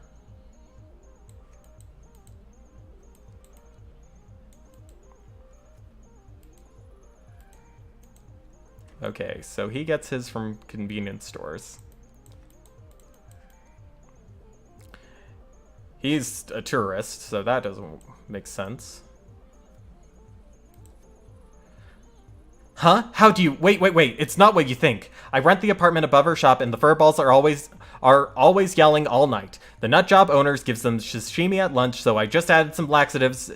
Okay, so he gets his from convenience stores. He's a tourist, so that doesn't make sense. Huh? How do you... Wait. It's not what you think. I rent the apartment above her shop, and the furballs are always yelling all night. The nutjob owners gives them sashimi at lunch, so I just added some laxatives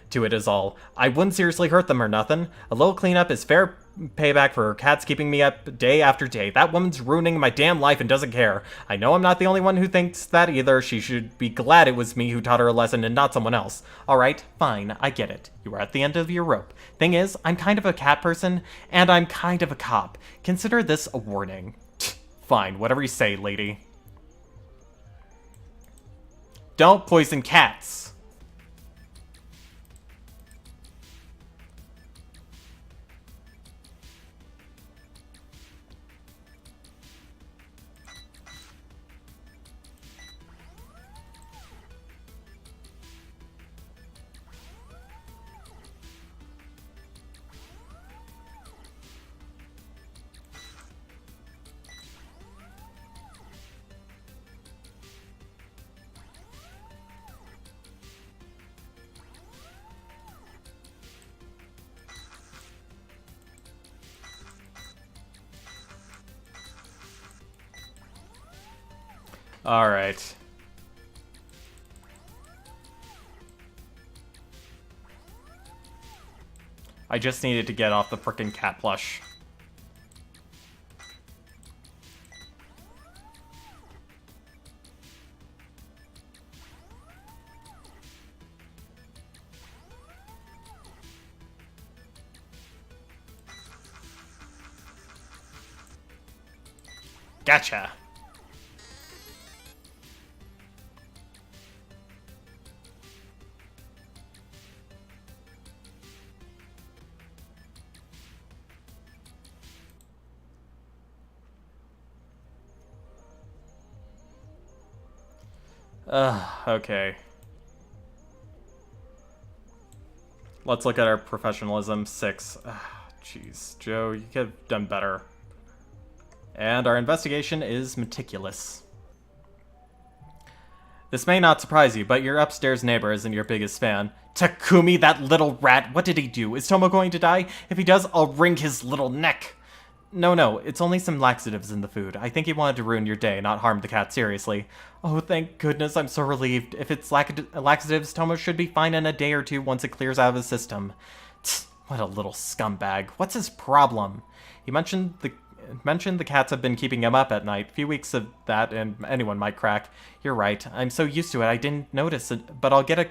to it is all. I wouldn't seriously hurt them or nothing. A little cleanup is fair payback for her cats keeping me up day after day. That woman's ruining my damn life and doesn't care. I know I'm not the only one who thinks that either. She should be glad it was me who taught her a lesson and not someone else. Alright, fine, I get it. You were at the end of your rope. Thing is, I'm kind of a cat person, and I'm kind of a cop. Consider this a warning. Fine, whatever you say, lady. Don't poison cats. Alright. I just needed to get off the frickin' cat plush. Gotcha. Okay. Let's look at our professionalism. 6. Jeez, Joe, you could have done better. And our investigation is meticulous. This may not surprise you, but your upstairs neighbor isn't your biggest fan. Takumi, that little rat, what did he do? Is Tomo going to die? If he does, I'll wring his little neck. No, it's only some laxatives in the food. I think he wanted to ruin your day, not harm the cat seriously. Oh, thank goodness, I'm so relieved. If it's laxatives, Tomo should be fine in a day or two once it clears out of his system. Tsk, what a little scumbag. What's his problem? He mentioned the cats have been keeping him up at night. A few weeks of that, and anyone might crack. You're right. I'm so used to it, I didn't notice it. But I'll get a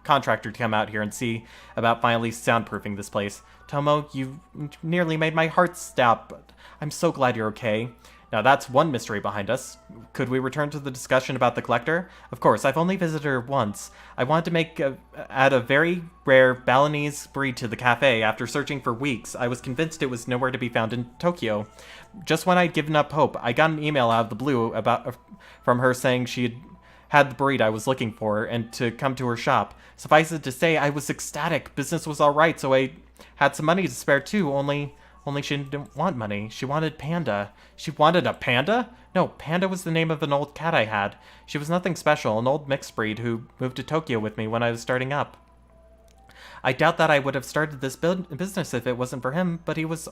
contractor to come out here and see about finally soundproofing this place. Tomo, you nearly made my heart stop. But I'm so glad you're okay. Now that's one mystery behind us. Could we return to the discussion about the collector? Of course, I've only visited her once. I wanted to add a very rare Balinese breed to the cafe. After searching for weeks, I was convinced it was nowhere to be found in Tokyo. Just when I'd given up hope, I got an email out of the blue from her saying she had the breed I was looking for and to come to her shop. Suffice it to say, I was ecstatic. Business was alright, so I had some money to spare too, only she didn't want money. She wanted Panda. She wanted a panda? No, Panda was the name of an old cat I had. She was nothing special, an old mixed breed who moved to Tokyo with me when I was starting up. I doubt that I would have started this business if it wasn't for him, but he was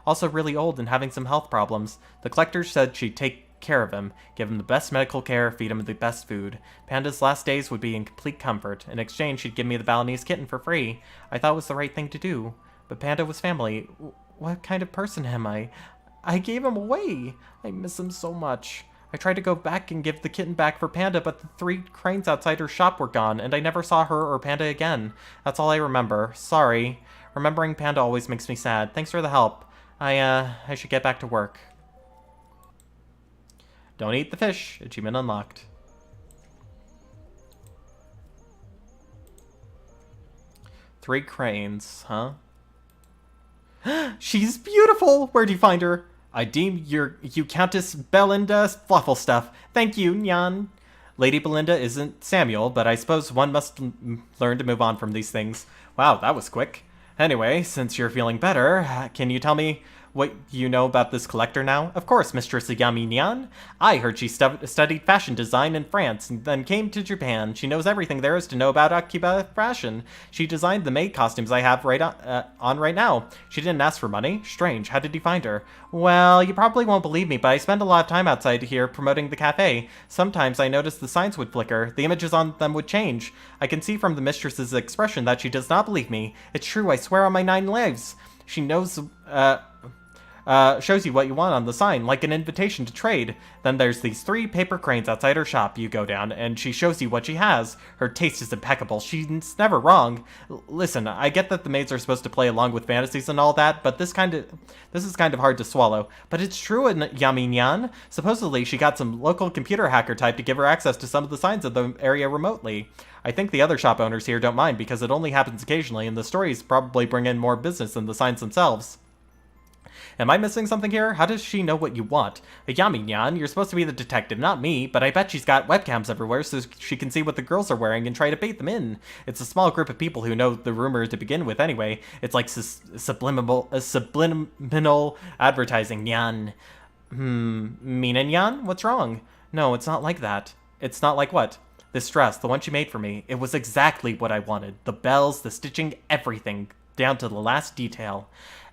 also really old and having some health problems. The collector said she'd take care of him, give him the best medical care, feed him the best food. Panda's last days would be in complete comfort. In exchange, she'd give me the Balinese kitten for free. I thought it was the right thing to do. But Panda was family. What kind of person am I? I gave him away. I miss him so much. I tried to go back and give the kitten back for Panda, but the 3 cranes outside her shop were gone, and I never saw her or Panda again. That's all I remember. Sorry. Remembering Panda always makes me sad. Thanks for the help. I should get back to work. Don't eat the fish. Achievement unlocked. Three cranes, huh? She's beautiful! Where'd you find her? I deem you Countess Belinda Flufflestuff. Thank you, Nyan. Lady Belinda isn't Samuel, but I suppose one must learn to move on from these things. Wow, that was quick. Anyway, since you're feeling better, can you tell me what you know about this collector now? Of course, Mistress Ayami Nyan. I heard she studied fashion design in France and then came to Japan. She knows everything there is to know about Akiba fashion. She designed the maid costumes I have on right now. She didn't ask for money. Strange. How did you find her? Well, you probably won't believe me, but I spend a lot of time outside here promoting the cafe. Sometimes I notice the signs would flicker. The images on them would change. I can see from the mistress's expression that she does not believe me. It's true, I swear on my 9 lives. She knows, shows you what you want on the sign, like an invitation to trade. Then there's these 3 paper cranes outside her shop. You go down, and she shows you what she has. Her taste is impeccable. She's never wrong. Listen, I get that the maids are supposed to play along with fantasies and all that, but this is kind of hard to swallow. But it's true, Yaminyan. Supposedly, she got some local computer hacker type to give her access to some of the signs of the area remotely. I think the other shop owners here don't mind because it only happens occasionally, and the stories probably bring in more business than the signs themselves. Am I missing something here? How does she know what you want? Yaminyan, you're supposed to be the detective, not me, but I bet she's got webcams everywhere so she can see what the girls are wearing and try to bait them in. It's a small group of people who know the rumor to begin with anyway. It's like subliminal advertising, Nyan. Mina Nyan? What's wrong? No, it's not like that. It's not like what? This dress, the one she made for me, it was exactly what I wanted. The bells, the stitching, everything, down to the last detail.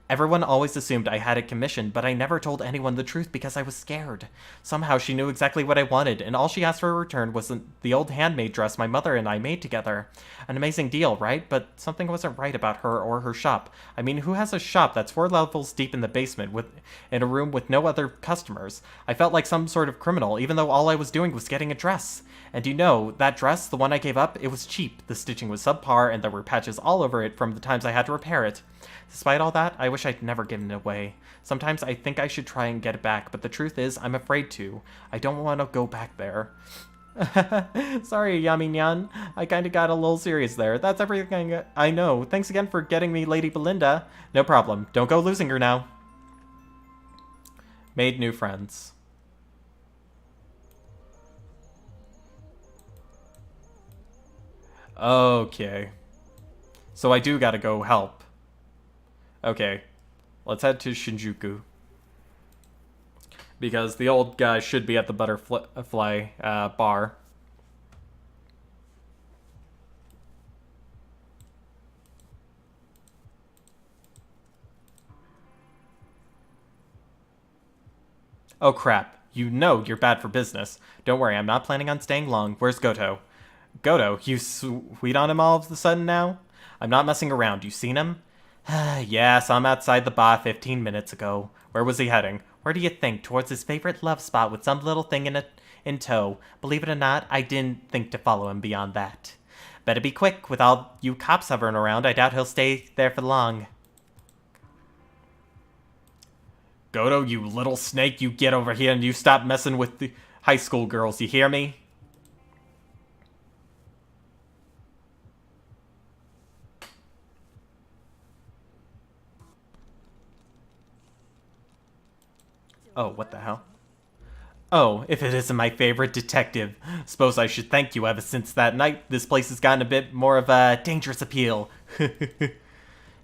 Everyone always assumed I had it commissioned, but I never told anyone the truth because I was scared. Somehow she knew exactly what I wanted, and all she asked for in return was the old handmade dress my mother and I made together. An amazing deal, right? But something wasn't right about her or her shop. I mean, who has a shop that's 4 levels deep in the basement in a room with no other customers? I felt like some sort of criminal, even though all I was doing was getting a dress. And you know, that dress, the one I gave up, it was cheap. The stitching was subpar, and there were patches all over it from the times I had to repair it. Despite all that, I wish I'd never given it away. Sometimes I think I should try and get it back, but the truth is, I'm afraid to. I don't want to go back there. Sorry, Yaminyan. I kinda got a little serious there. That's everything I know. Thanks again for getting me Lady Belinda. No problem. Don't go losing her now. Made new friends. Okay. So I do gotta go help. Okay. Let's head to Shinjuku. Because the old guy should be at the butterfly bar. Oh crap. You know you're bad for business. Don't worry, I'm not planning on staying long. Where's Goto? Goto, you sweet on him all of a sudden now? I'm not messing around. You seen him? Yes, I'm outside the bar 15 minutes ago. Where was he heading? Where do you think? Towards his favorite love spot with some little thing in tow. Believe it or not, I didn't think to follow him beyond that. Better be quick. With all you cops hovering around, I doubt he'll stay there for long. Goto, you little snake, you get over here and you stop messing with the high school girls, you hear me? Oh, what the hell? Oh, if it isn't my favorite detective. Suppose I should thank you. Ever since that night, this place has gotten a bit more of a dangerous appeal.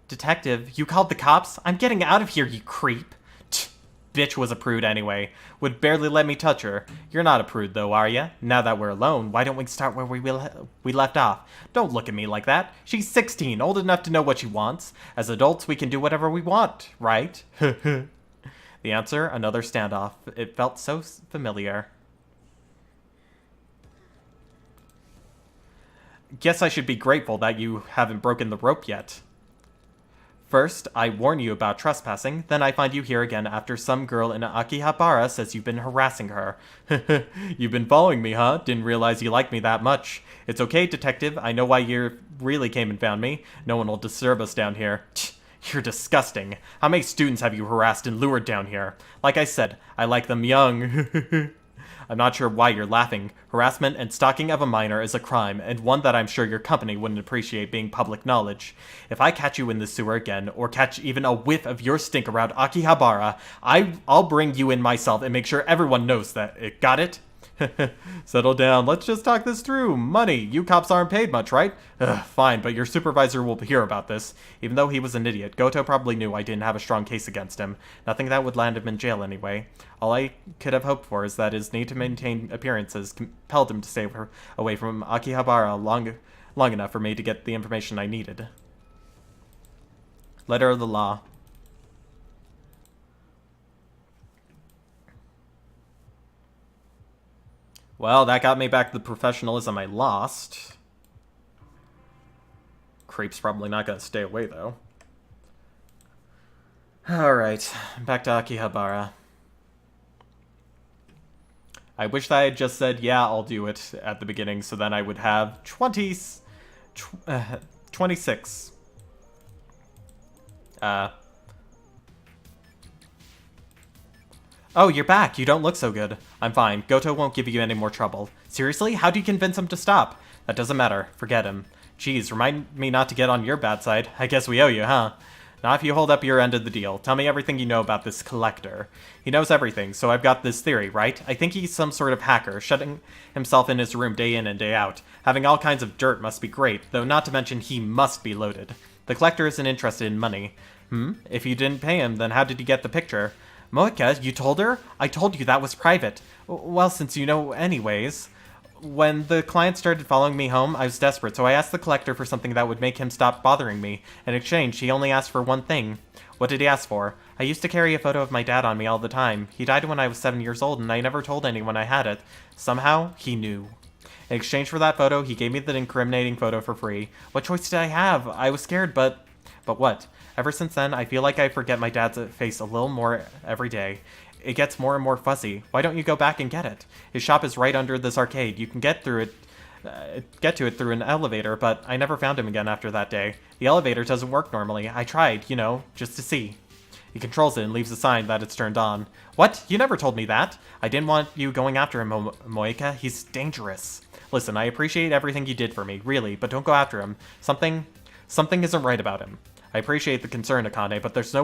Detective, you called the cops? I'm getting out of here, you creep. Bitch was a prude anyway. Would barely let me touch her. You're not a prude though, are ya? Now that we're alone, why don't we start where we left off? Don't look at me like that. She's 16, old enough to know what she wants. As adults, we can do whatever we want, right? The answer, another standoff. It felt so familiar. Guess I should be grateful that you haven't broken the rope yet. First, I warn you about trespassing, then I find you here again after some girl in Akihabara says you've been harassing her. You've been following me, huh? Didn't realize you liked me that much. It's okay, detective. I know why you really came and found me. No one will disturb us down here. You're disgusting. How many students have you harassed and lured down here? Like I said, I like them young. I'm not sure why you're laughing. Harassment and stalking of a minor is a crime, and one that I'm sure your company wouldn't appreciate being public knowledge. If I catch you in the sewer again, or catch even a whiff of your stink around Akihabara, I'll bring you in myself and make sure everyone knows that. Got it? Settle down. Let's just talk this through. Money. You cops aren't paid much, right? Fine, but your supervisor will hear about this. Even though he was an idiot, Goto probably knew I didn't have a strong case against him. Nothing that would land him in jail anyway. All I could have hoped for is that his need to maintain appearances compelled him to stay away from Akihabara long enough for me to get the information I needed. Letter of the law. Well, that got me back the professionalism I lost. Creep's probably not gonna stay away, though. Alright, back to Akihabara. I wish that I had just said, yeah, I'll do it at the beginning, so then I would have 26. Oh, you're back. You don't look so good. I'm fine. Goto won't give you any more trouble. Seriously? How do you convince him to stop? That doesn't matter. Forget him. Geez, remind me not to get on your bad side. I guess we owe you, huh? Now if you hold up your end of the deal, tell me everything you know about this collector. He knows everything, so I've got this theory, right? I think he's some sort of hacker, shutting himself in his room day in and day out. Having all kinds of dirt must be great, though not to mention he must be loaded. The collector isn't interested in money. If you didn't pay him, then how did he get the picture? Moeka, you told her? I told you that was private. Well, since you know anyways. When the client started following me home, I was desperate, so I asked the collector for something that would make him stop bothering me. In exchange, he only asked for one thing. What did he ask for? I used to carry a photo of my dad on me all the time. He died when I was 7 years old, and I never told anyone I had it. Somehow, he knew. In exchange for that photo, he gave me the incriminating photo for free. What choice did I have? I was scared, but what? Ever since then, I feel like I forget my dad's face a little more every day. It gets more and more fuzzy. Why don't you go back and get it? His shop is right under this arcade. You can get to it through an elevator, but I never found him again after that day. The elevator doesn't work normally. I tried, just to see. He controls it and leaves a sign that it's turned on. What? You never told me that. I didn't want you going after him, Moeka. He's dangerous. Listen, I appreciate everything you did for me, really, but don't go after him. Something isn't right about him. I appreciate the concern, Akane, but there's no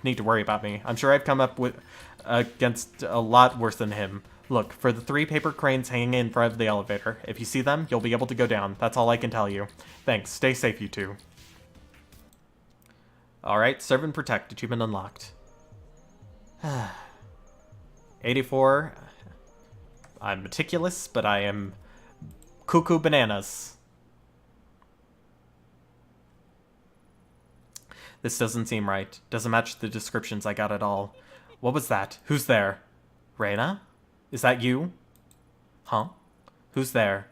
need to worry about me. I'm sure I've come up against a lot worse than him. Look, for the 3 paper cranes hanging in front of the elevator. If you see them, you'll be able to go down. That's all I can tell you. Thanks. Stay safe, you two. Alright, Serve and Protect. Achievement unlocked. 84. I'm meticulous, but I am cuckoo bananas. This doesn't seem right. Doesn't match the descriptions I got at all. What was that? Who's there? Reina? Is that you? Huh? Who's there?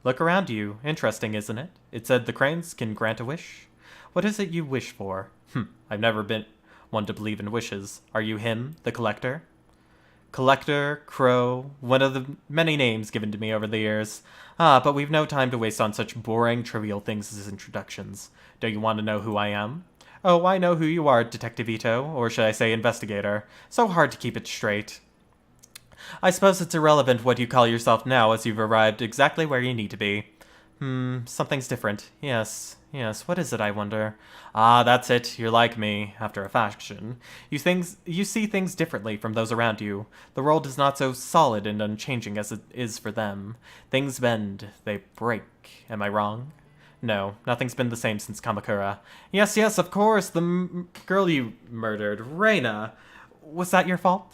Look around you. Interesting, isn't it? It said the cranes can grant a wish. What is it you wish for? I've never been one to believe in wishes. Are you him, the collector? Collector, Crow, one of the many names given to me over the years. But we've no time to waste on such boring, trivial things as introductions. Don't you want to know who I am? Oh, I know who you are, Detective Ito, or should I say investigator. So hard to keep it straight. I suppose it's irrelevant what you call yourself now, as you've arrived exactly where you need to be. Something's different. Yes, what is it, I wonder? Ah, that's it, you're like me, after a fashion. You see things differently from those around you. The world is not so solid and unchanging as it is for them. Things bend, they break. Am I wrong? No, nothing's been the same since Kamakura. Yes, of course, the girl you murdered, Reina. Was that your fault?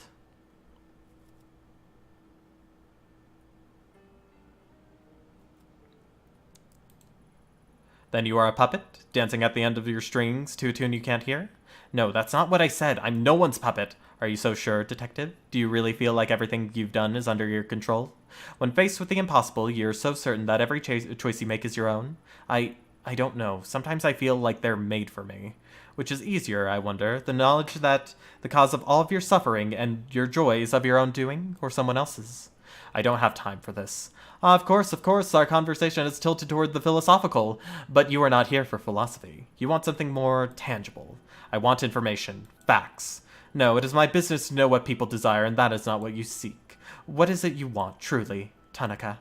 Then you are a puppet, dancing at the end of your strings to a tune you can't hear? No, that's not what I said. I'm no one's puppet. Are you so sure, Detective? Do you really feel like everything you've done is under your control? When faced with the impossible, you're so certain that every choice you make is your own? I don't know. Sometimes I feel like they're made for me. Which is easier, I wonder, the knowledge that the cause of all of your suffering and your joy is of your own doing, or someone else's? I don't have time for this. Of course, our conversation is tilted toward the philosophical, but you are not here for philosophy. You want something more tangible. I want information. Facts. No, it is my business to know what people desire, and that is not what you seek. What is it you want, truly, Tanaka?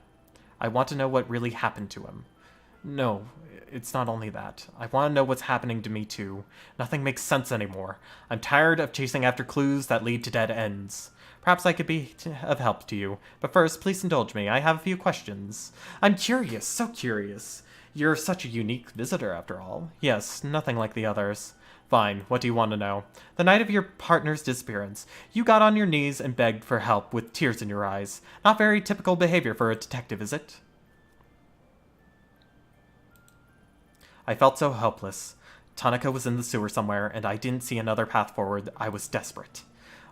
I want to know what really happened to him. No, it's not only that. I want to know what's happening to me, too. Nothing makes sense anymore. I'm tired of chasing after clues that lead to dead ends. Perhaps I could be of help to you. But first, please indulge me. I have a few questions. I'm curious, so curious. You're such a unique visitor, after all. Yes, nothing like the others. Fine, what do you want to know? The night of your partner's disappearance, you got on your knees and begged for help with tears in your eyes. Not very typical behavior for a detective, is it? I felt so helpless. Tanaka was in the sewer somewhere, and I didn't see another path forward. I was desperate.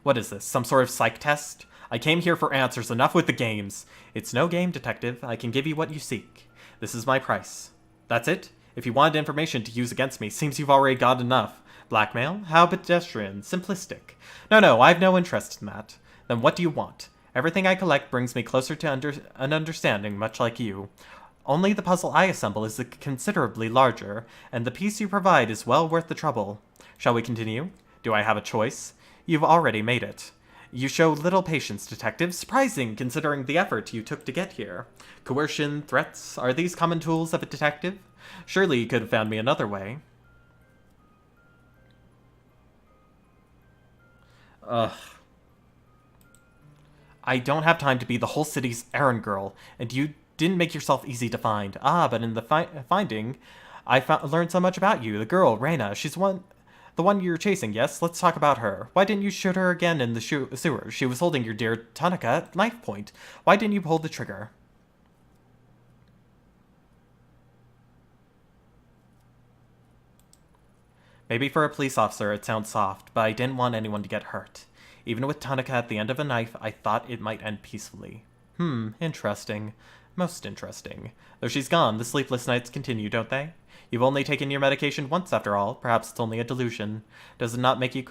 What is this, some sort of psych test? I came here for answers, enough with the games. It's no game, Detective. I can give you what you seek. This is my price. That's it? If you wanted information to use against me, seems you've already got enough. Blackmail? How pedestrian, simplistic. No, I have no interest in that. Then what do you want? Everything I collect brings me closer to an understanding, much like you. Only the puzzle I assemble is considerably larger, and the piece you provide is well worth the trouble. Shall we continue? Do I have a choice? You've already made it. You show little patience, detective. Surprising, considering the effort you took to get here. Coercion, threats, are these common tools of a detective? Surely you could have found me another way. Ugh. I don't have time to be the whole city's errand girl, and you didn't make yourself easy to find. But in the finding, I learned so much about you. The girl, Reina, she's the one you're chasing, yes? Let's talk about her. Why didn't you shoot her again in the sewer? She was holding your dear Tanaka at knife point. Why didn't you pull the trigger? Maybe for a police officer it sounds soft, but I didn't want anyone to get hurt. Even with Tanaka at the end of a knife, I thought it might end peacefully. Interesting. Most interesting. Though she's gone, the sleepless nights continue, don't they? You've only taken your medication once, after all. Perhaps it's only a delusion. Does it not make you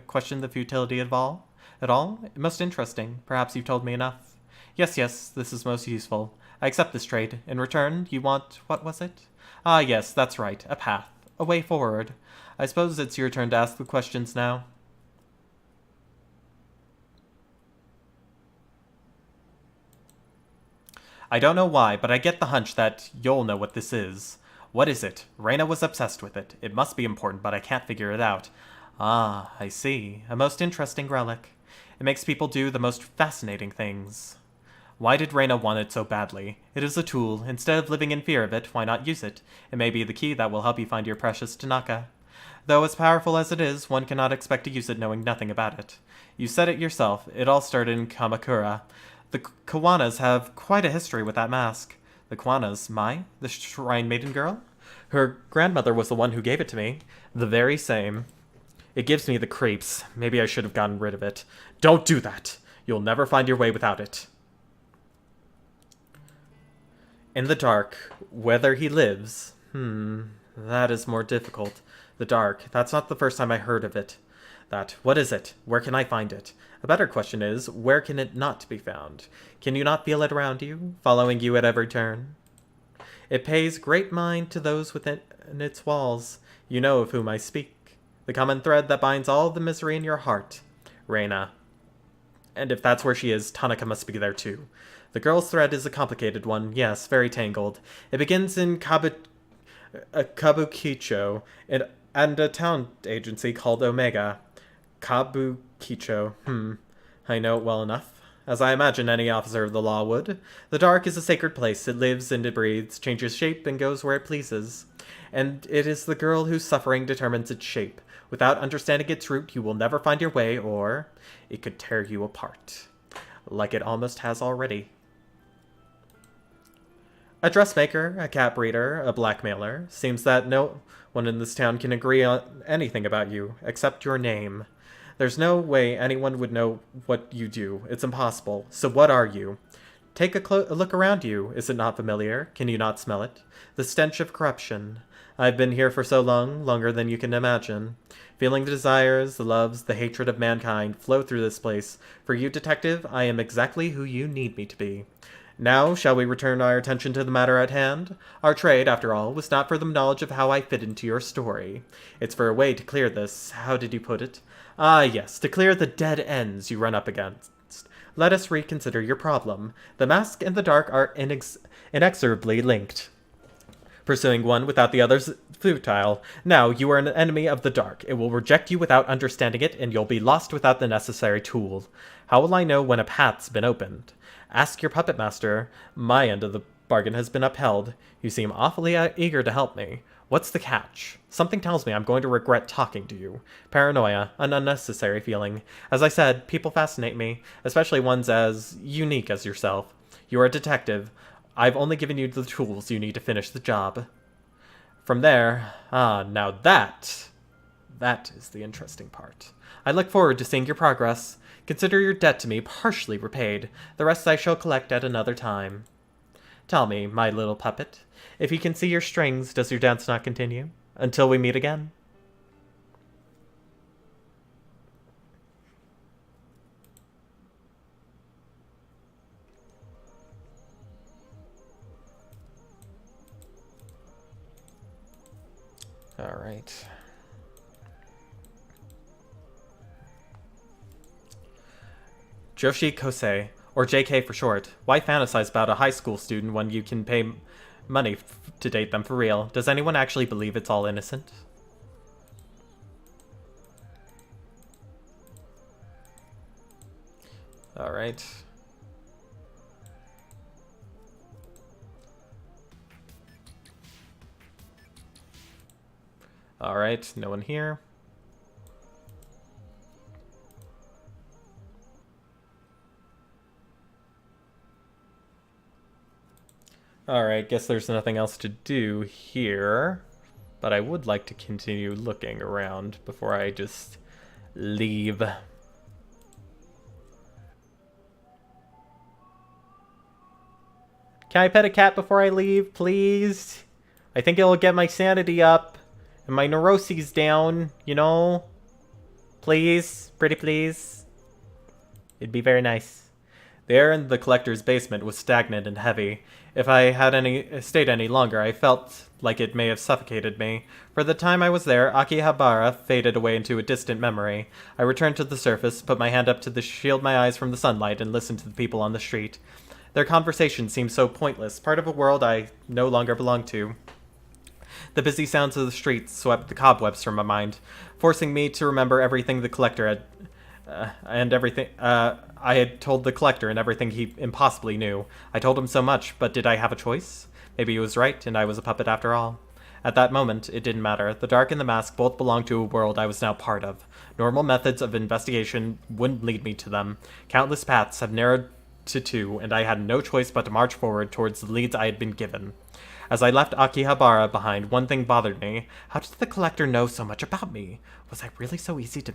question the futility of all? At all? Most interesting. Perhaps you've told me enough. Yes, this is most useful. I accept this trade. In return, you want... what was it? Yes, that's right. A path. A way forward. I suppose it's your turn to ask the questions now. I don't know why, but I get the hunch that you'll know what this is. What is it? Reina was obsessed with it. It must be important, but I can't figure it out. I see. A most interesting relic. It makes people do the most fascinating things. Why did Reina want it so badly? It is a tool. Instead of living in fear of it, why not use it? It may be the key that will help you find your precious Tanaka. Though as powerful as it is, one cannot expect to use it knowing nothing about it. You said it yourself. It all started in Kamakura. The Kawanas have quite a history with that mask. The Kawanas? The Shrine Maiden girl? Her grandmother was the one who gave it to me. The very same. It gives me the creeps. Maybe I should have gotten rid of it. Don't do that! You'll never find your way without it. In the dark, whether he lives... that is more difficult. The dark. That's not the first time I heard of it. What is it? Where can I find it? A better question is, where can it not be found? Can you not feel it around you, following you at every turn? It pays great mind to those within its walls. You know of whom I speak. The common thread that binds all the misery in your heart. Reina. And if that's where she is, Tanaka must be there too. The girl's thread is a complicated one, yes, very tangled. It begins in Kabukicho, and a talent agency called Omega. Kabukicho. I know it well enough. As I imagine any officer of the law would. The dark is a sacred place. It lives and it breathes, changes shape, and goes where it pleases. And it is the girl whose suffering determines its shape. Without understanding its root, you will never find your way, or it could tear you apart. Like it almost has already. A dressmaker, a cat breeder, a blackmailer. Seems that no one in this town can agree on anything about you, except your name. There's no way anyone would know what you do. It's impossible. So what are you? Take a look around you. Is it not familiar? Can you not smell it? The stench of corruption. I've been here for so long, longer than you can imagine. Feeling the desires, the loves, the hatred of mankind flow through this place. For you, detective, I am exactly who you need me to be. Now, shall we return our attention to the matter at hand? Our trade, after all, was not for the knowledge of how I fit into your story. It's for a way to clear this, how did you put it? Yes, to clear the dead ends you run up against. Let us reconsider your problem. The mask and the dark are inexorably linked. Pursuing one without the other's futile. Now, you are an enemy of the dark. It will reject you without understanding it, and you'll be lost without the necessary tool. How will I know when a path's been opened? Ask your puppet master. My end of the bargain has been upheld. You seem awfully eager to help me. What's the catch? Something tells me I'm going to regret talking to you. Paranoia, an unnecessary feeling. As I said, people fascinate me, especially ones as unique as yourself. You're a detective. I've only given you the tools you need to finish the job. From there, now that is the interesting part. I look forward to seeing your progress. Consider your debt to me partially repaid. The rest I shall collect at another time. Tell me, my little puppet, if you can see your strings, does your dance not continue? Until we meet again? Alright. Joshi Kosei, or JK for short. Why fantasize about a high school student when you can pay money to date them for real? Does anyone actually believe it's all innocent? Alright. Alright, no one here. Alright, guess there's nothing else to do here. But I would like to continue looking around before I just leave. Can I pet a cat before I leave, please? I think it'll get my sanity up and my neuroses down, you know? Please, pretty please. It'd be very nice. The air in the collector's basement was stagnant and heavy. If I had stayed any longer, I felt like it may have suffocated me. For the time I was there, Akihabara faded away into a distant memory. I returned to the surface, put my hand up to shield my eyes from the sunlight, and listened to the people on the street. Their conversation seemed so pointless, part of a world I no longer belonged to. The busy sounds of the streets swept the cobwebs from my mind, forcing me to remember everything the collector had, I had told the collector and everything he impossibly knew. I told him so much, but did I have a choice? Maybe he was right, and I was a puppet after all. At that moment, it didn't matter. The dark and the mask both belonged to a world I was now part of. Normal methods of investigation wouldn't lead me to them. Countless paths have narrowed to two, and I had no choice but to march forward towards the leads I had been given. As I left Akihabara behind, one thing bothered me. How did the collector know so much about me? Was I really so easy to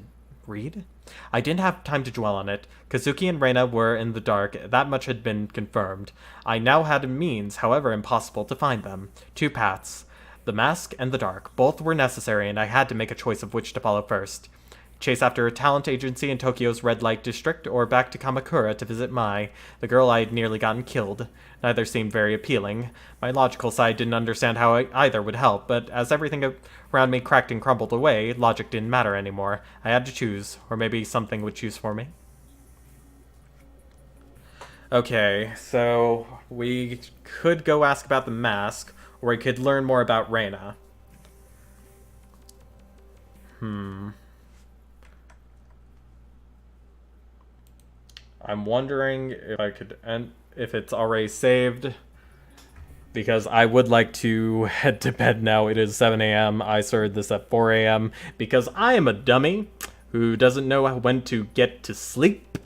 read? I didn't have time to dwell on it. Kazuki and Reina were in the dark, that much had been confirmed. I now had a means, however impossible, to find them. Two paths. The mask and the dark. Both were necessary, and I had to make a choice of which to follow first. Chase after a talent agency in Tokyo's red light district, or back to Kamakura to visit Mai, the girl I had nearly gotten killed. Neither seemed very appealing. My logical side didn't understand how either would help, but as everything around me cracked and crumbled away, logic didn't matter anymore. I had to choose, or maybe something would choose for me. Okay, so we could go ask about the mask, or we could learn more about Reina. I'm wondering if I could if it's already saved, because I would like to head to bed now. It is 7 a.m. I started this at 4 a.m. because I am a dummy who doesn't know when to get to sleep.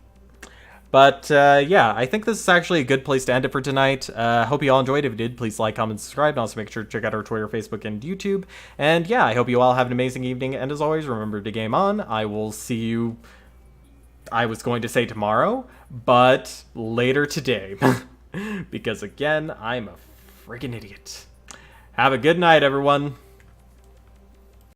But yeah, I think this is actually a good place to end it for tonight. Hope you all enjoyed. If you did, please like, comment, subscribe, and also make sure to check out our Twitter, Facebook, and YouTube. And yeah, I hope you all have an amazing evening. And as always, remember to game on. I will see you... I was going to say tomorrow, but later today. Because again, I'm a friggin' idiot. Have a good night, everyone.